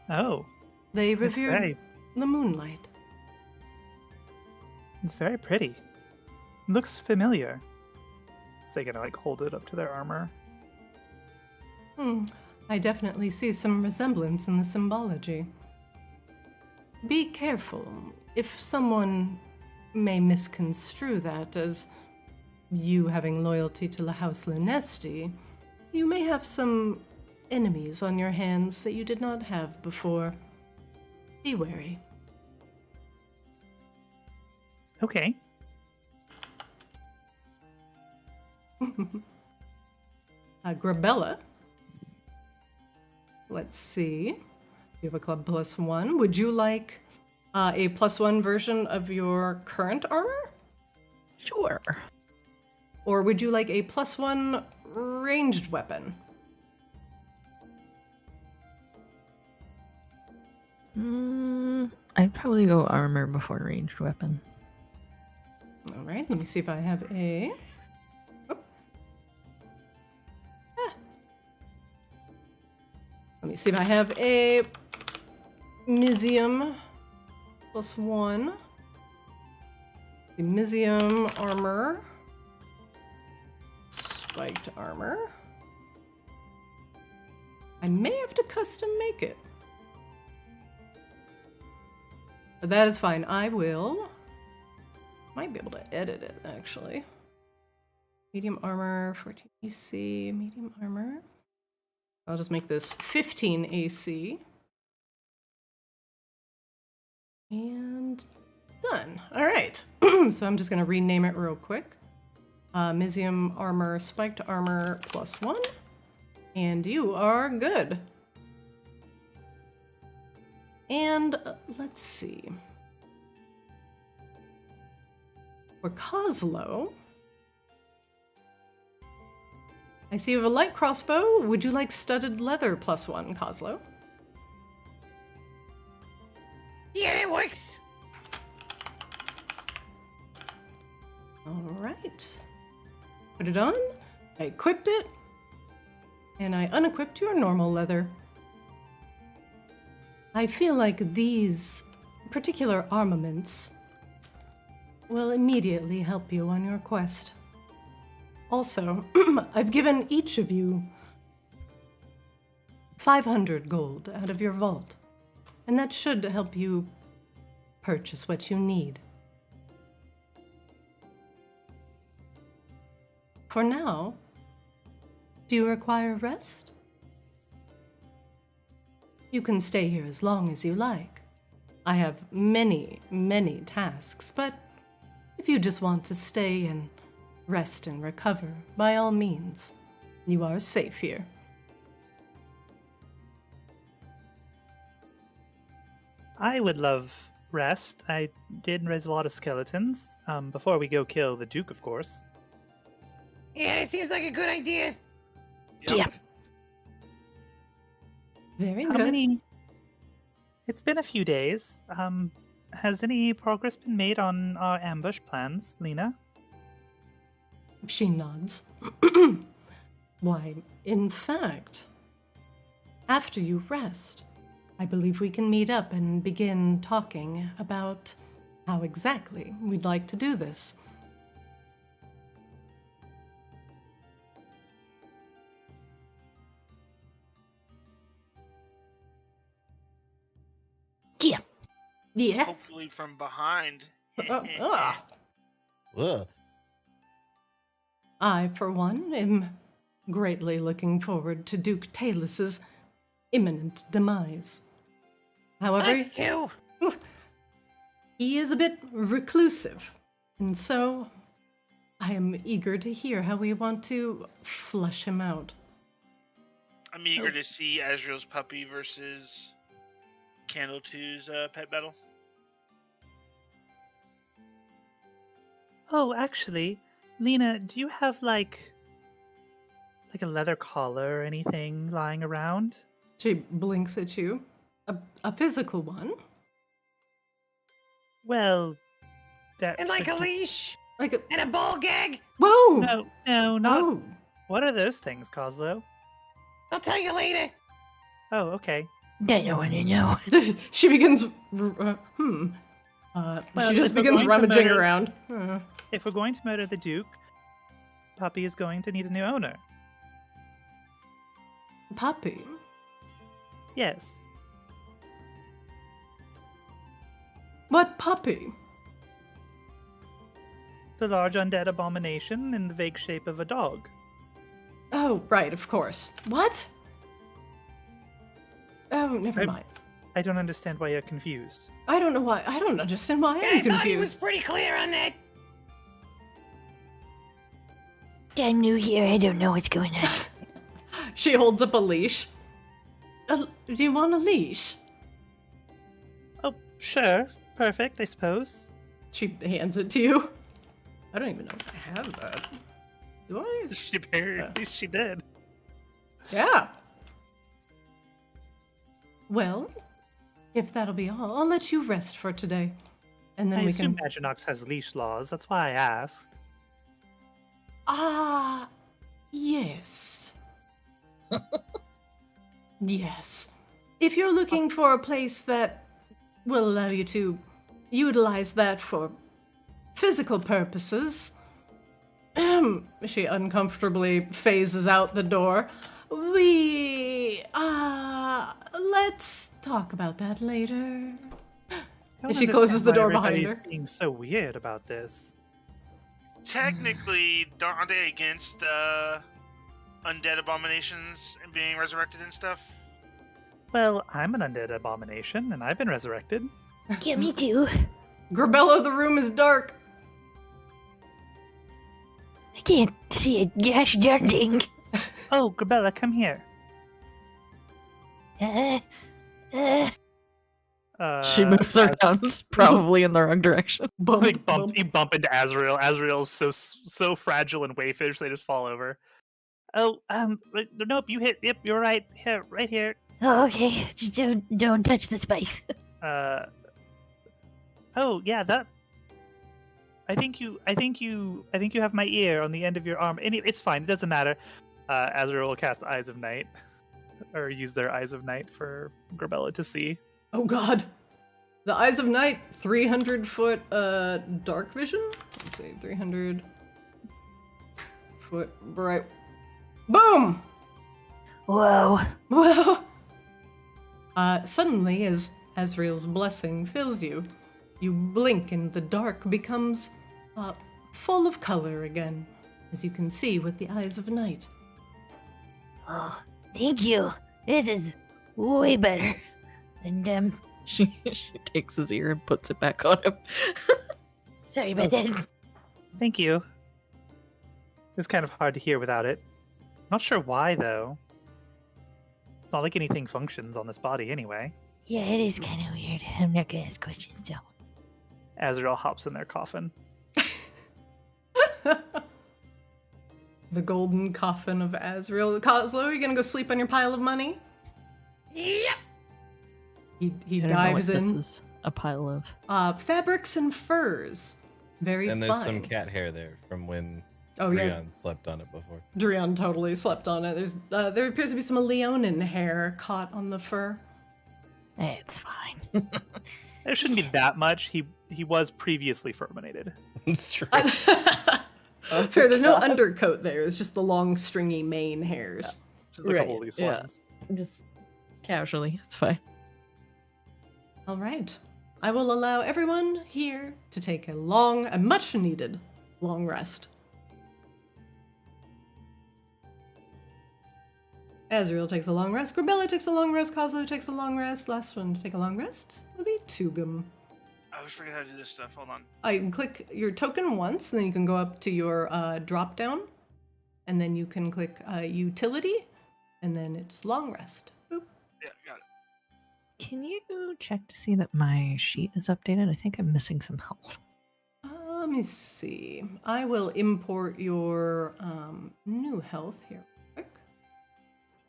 Oh. They It's revered the moonlight. It's very pretty. Looks familiar. So they gonna hold it up to their armor. I definitely see some resemblance in the symbology. Be careful. If someone may misconstrue that as you having loyalty to the House Lunesti, you may have some enemies on your hands that you did not have before. Be wary. Okay. Grabella. Let's see. You have a club +1. Would you like a +1 version of your current armor? Sure. Or would you like a +1 ranged weapon? I'd probably go armor before ranged weapon. All right, let me see if I have a... me see if I have a Mizium +1. The Mizium armor. Spiked armor. I may have to custom make it. But that is fine. I will. Might be able to edit it, actually. Medium armor, 14 AC, medium armor. I'll just make this 15 AC. And done. All right. So I'm just going to rename it real quick. Mizium armor, spiked armor +1. And you are good. And let's see. For Kozlo, I see you have a light crossbow. Would you like studded leather +1, Kozlo? Yeah, that works. All right. Put it on. I equipped it. And I unequipped your normal leather. I feel like these particular armaments will immediately help you on your quest. Also, I've given each of you 500 gold out of your vault, and that should help you purchase what you need. For now, do you require rest? You can stay here as long as you like. I have many, many tasks, but if you just want to stay and rest and recover, by all means, you are safe here. I would love rest. I did raise a lot of skeletons before we go kill the Duke, of course. Yeah, it seems like a good idea. Yeah. Very How good. many? It's been a few days. Has any progress been made on our ambush plans, Lina? She nods. Why, in fact, after you rest, I believe we can meet up and begin talking about how exactly we'd like to do this. Yeah. Yeah. Hopefully from behind. Ugh. I, for one, am greatly looking forward to Duke Talus's imminent demise. However, Us too. he is a bit reclusive, and so I am eager to hear how we want to flush him out. I'm eager to see Azrael's puppy versus Candle 2's pet battle. Oh, actually, Lina, do you have like a leather collar or anything lying around? She blinks at you. A physical one? Well, that And like could a be- leash. Like a... And a ball gag. Whoa! No, not. Oh! What are those things, Kozlo? I'll tell you later. Oh, okay. I don't want to know. She begins... Well, she just if we're begins going to rummaging murder- around. If we're going to murder the Duke, Puppy is going to need a new owner. Puppy? Yes. What puppy? The large undead abomination in the vague shape of a dog. Oh, right, of course. What? Oh, never mind. I don't understand why you're confused. I don't know why. I don't understand why Yeah, I'm I thought he was confused. pretty clear on that. I'm new here. I don't know what's going on. She holds up a leash. Do you want a leash? Oh, sure. Perfect, I suppose. She hands it to you. I don't even know if I have that. Do I? She apparently she did. Yeah. Well, if that'll be all, I'll let you rest for today. And then I we assume can... Maginox has leash laws. That's why I asked. Ah, yes. Yes. If you're looking for a place that will allow you to utilize that for physical purposes, She uncomfortably phases out the door. let's talk about that later. Don't She closes understand the why door behind everybody's her. being so weird about this. Technically, aren't they against undead abominations and being resurrected and stuff? Well, I'm an undead abomination, and I've been resurrected. Yeah, me too. Grabella, the room is dark. I can't see a gosh darn thing. Oh, Grabella, come here. She moves around, probably in the wrong direction. You bump into Azrael. Azrael's so fragile and wayfish, they just fall over. Oh, nope, you hit. Yep, you're right. Here, right here. Oh, okay. Just don't touch the spikes. Oh yeah, that. I think you have my ear on the end of your arm. It's fine. It doesn't matter. Azrael will cast Eyes of Night, or use their Eyes of Night for Grabella to see. Oh god. The Eyes of Night, 300-foot dark vision. Let's see, 300-foot bright. Boom! Whoa. Whoa! Suddenly, as Azrael's blessing fills you, you blink and the dark becomes full of color again, as you can see with the Eyes of Night. Oh, thank you. This is way better. And She takes his ear and puts it back on him. sorry about that. Thank you. It's kind of hard to hear without it. Not sure why though. It's not like anything functions on this body anyway. Yeah, it is kind of weird. I'm not gonna ask questions though. Azrael hops in their coffin. The golden coffin of Azrael. Coslow, are you gonna go sleep on your pile of money? Yep. He I don't know dives what in. This is a pile of. Fabrics and furs. Very And there's fine. some cat hair there from when Oh yeah, Rion slept on it before. Drion totally slept on it. There appears to be some Leonin hair caught on the fur. It's fine. There shouldn't be that much. He was previously ferminated. It's true. Fair, there's no undercoat there. It's just the long, stringy mane hairs. Just a couple of Right, these yeah. ones. Just casually, it's fine. All right. I will allow everyone here to take a long and much needed long rest. Azrael takes a long rest. Grabella takes a long rest. Coslow takes a long rest. Last one to take a long rest will be Tugum. I always forget how to do this stuff. Hold on. You can click your token once, and then you can go up to your drop down, and then you can click utility, and then it's long rest. Boop. Yeah, got it. Can you check to see that my sheet is updated? I think I'm missing some health. Let me see. I will import your new health here. Quick.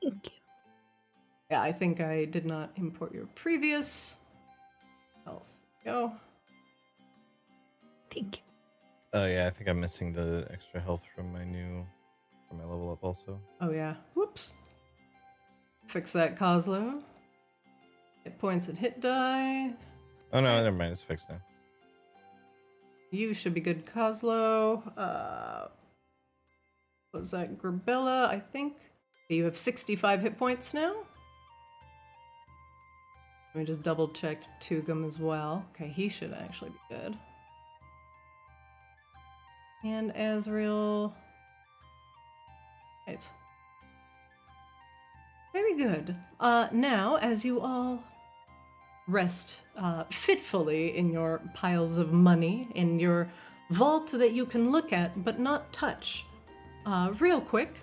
Thank you. Yeah, I think I did not import your previous health. Go. Thank you. Oh yeah, I think I'm missing the extra health from my level up also. Oh yeah. Whoops. Fix that, Coslow. Hit points and hit die. Oh no, never mind, it's fixed now. You should be good, Coslow. Was that Grabella, I think? You have 65 hit points now. Let me just double check Tugum as well. Okay, he should actually be good. And Azrael. Right. Very good. Now, as you all rest fitfully in your piles of money, in your vault that you can look at but not touch, real quick,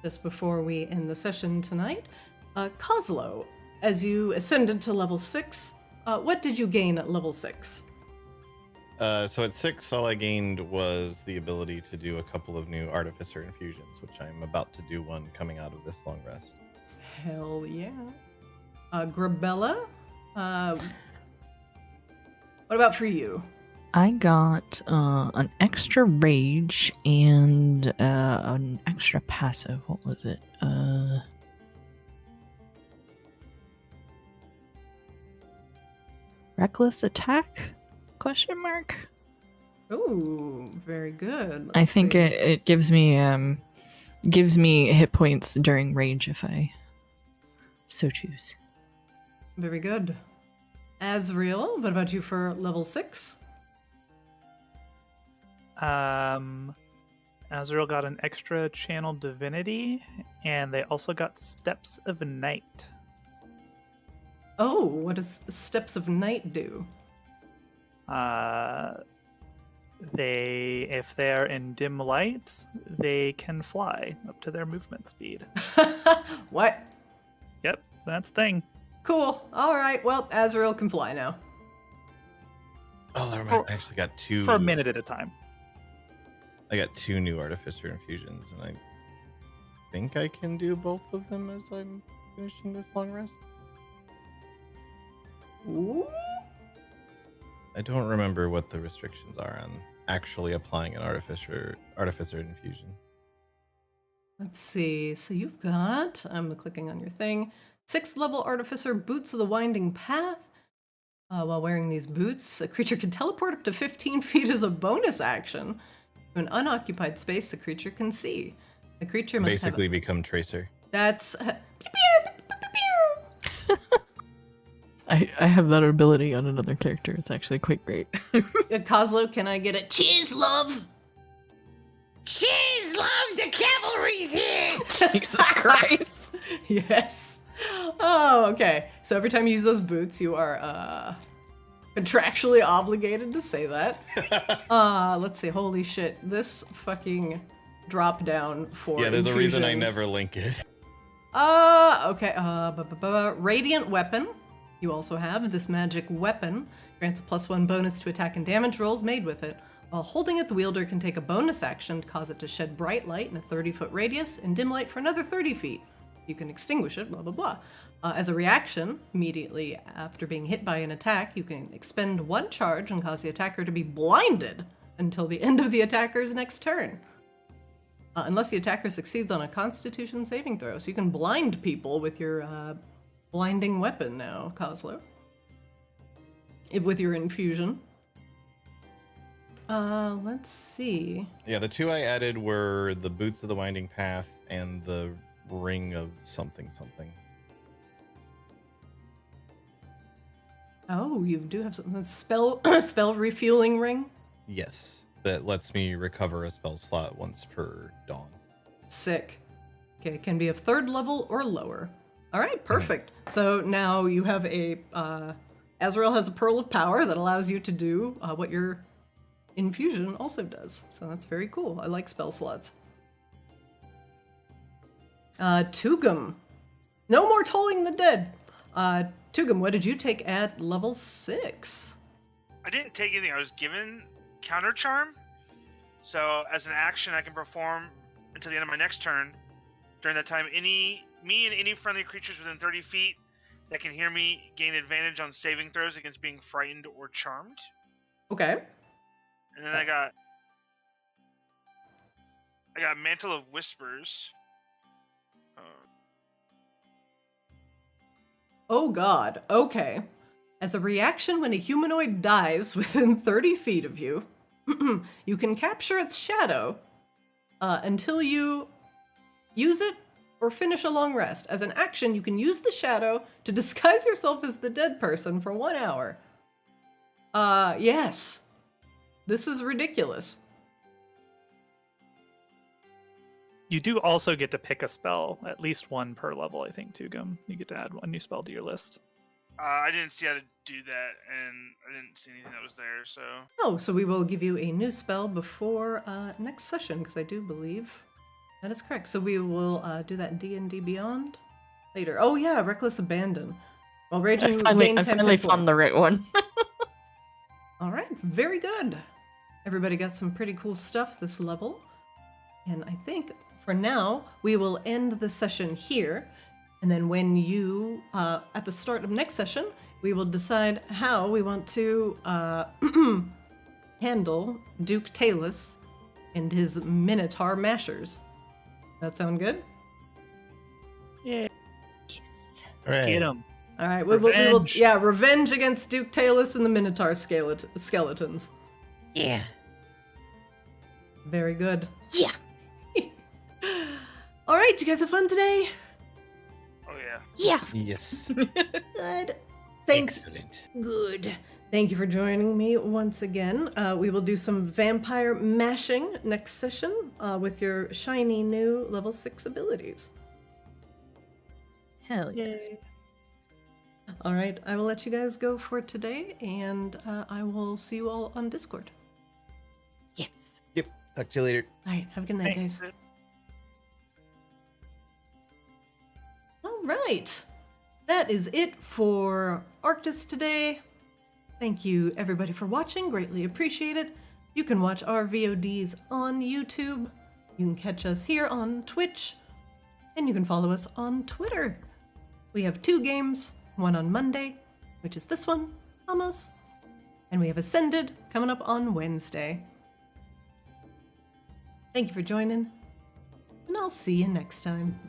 just before we end the session tonight, Coslow, as you ascended to level 6, what did you gain at level 6? So at 6, all I gained was the ability to do a couple of new artificer infusions, which I'm about to do one coming out of this long rest. Hell yeah. Grabella, what about for you? I got an extra rage and an extra passive. What was it? reckless attack? Question mark. Ooh, very good. I Let's think see. it gives me hit points during range if I so choose. Very good. Azriel, what about you for level 6? Azrael got an extra channel divinity, and they also got Steps of Night. Oh, what does Steps of Night do? If they're in dim light, they can fly up to their movement speed. What? Yep, that's the thing. Cool. All right. Well, Azrael can fly now. Oh, never mind. I actually got 2 For a minute at a time. I got 2 new artificer infusions, and I think I can do both of them as I'm finishing this long rest. Ooh. I don't remember what the restrictions are on actually applying an artificer infusion. Let's see. So you've got, I'm clicking on your thing, 6th level artificer, Boots of the Winding Path. While wearing these boots, a creature can teleport up to 15 feet as a bonus action to an unoccupied space the creature can see. The creature must Basically become Tracer. That's... I have that ability on another character. It's actually quite great. Kozlo, can I get a cheers, love? Cheers, love, the cavalry's here! Jesus Christ. Yes. Oh, okay. So every time you use those boots, you are contractually obligated to say that. Let's see. Holy shit. This fucking drop down for Yeah, there's a reason I infusions. never link it. Okay. Radiant Weapon. You also have this magic weapon. Grants a +1 bonus to attack and damage rolls made with it. While holding it, the wielder can take a bonus action to cause it to shed bright light in a 30-foot radius and dim light for another 30 feet. You can extinguish it, blah, blah, blah. As a reaction, immediately after being hit by an attack, you can expend 1 charge and cause the attacker to be blinded until the end of the attacker's next turn. Unless the attacker succeeds on a Constitution saving throw. So you can blind people with your blinding weapon now, Kozlo. With your infusion. Let's see. Yeah, the 2 I added were the Boots of the Winding Path and the Ring of something. Oh, you do have something. Spell refueling ring? Yes, that lets me recover a spell slot once per dawn. Sick. Okay, it can be of 3rd level or lower. All right, perfect. So now you have a... Azrael has a Pearl of Power that allows you to do what your infusion also does. So that's very cool. I like spell slots. Tugum. No more tolling the dead. Tugum, what did you take at level 6? I didn't take anything. I was given Counter Charm. So as an action, I can perform until the end of my next turn. During that time, me and any friendly creatures within 30 feet that can hear me gain advantage on saving throws against being frightened or charmed. Okay. And then I got Mantle of Whispers. Oh god, okay. As a reaction when a humanoid dies within 30 feet of you, you can capture its shadow until you use it or finish a long rest. As an action, you can use the shadow to disguise yourself as the dead person for 1 hour. Yes. This is ridiculous. You do also get to pick a spell, at least 1 per level, I think, Tugum. You get to add 1 new spell to your list. I didn't see how to do that, and I didn't see anything that was there, so... Oh, so we will give you a new spell before next session, because I do believe that is correct. So we will do that in D&D Beyond later. Oh yeah, Reckless Abandon. While raging, you gain 10 I finally hit found points. the right one. All right, very good. Everybody got some pretty cool stuff this level. And I think for now, we will end the session here. And then when you, at the start of next session, we will decide how we want to handle Duke Talus and his Minotaur Mashers. That sound good? Yeah. Yes. All right. Get him. All right, we will, Revenge. yeah, revenge against Duke Talus and the Minotaur skeletons. Yeah. Very good. Yeah. All right, you guys have fun today? Oh yeah. Yeah. Yes. Good. Thanks. Excellent. Good. Thank you for joining me once again. We will do some vampire mashing next session with your shiny new level 6 abilities. Hell yes. Yay. All right, I will let you guys go for today, and I will see you all on Discord. Yes. Yep. Talk to you later. All right, have a good night, Thanks. guys. All right, that is it for Arctis today. Thank you, everybody, for watching. Greatly appreciate it. You can watch our VODs on YouTube. You can catch us here on Twitch. And you can follow us on Twitter. We have 2 games, one on Monday, which is this one, Kaamos. And we have Ascended coming up on Wednesday. Thank you for joining, and I'll see you next time.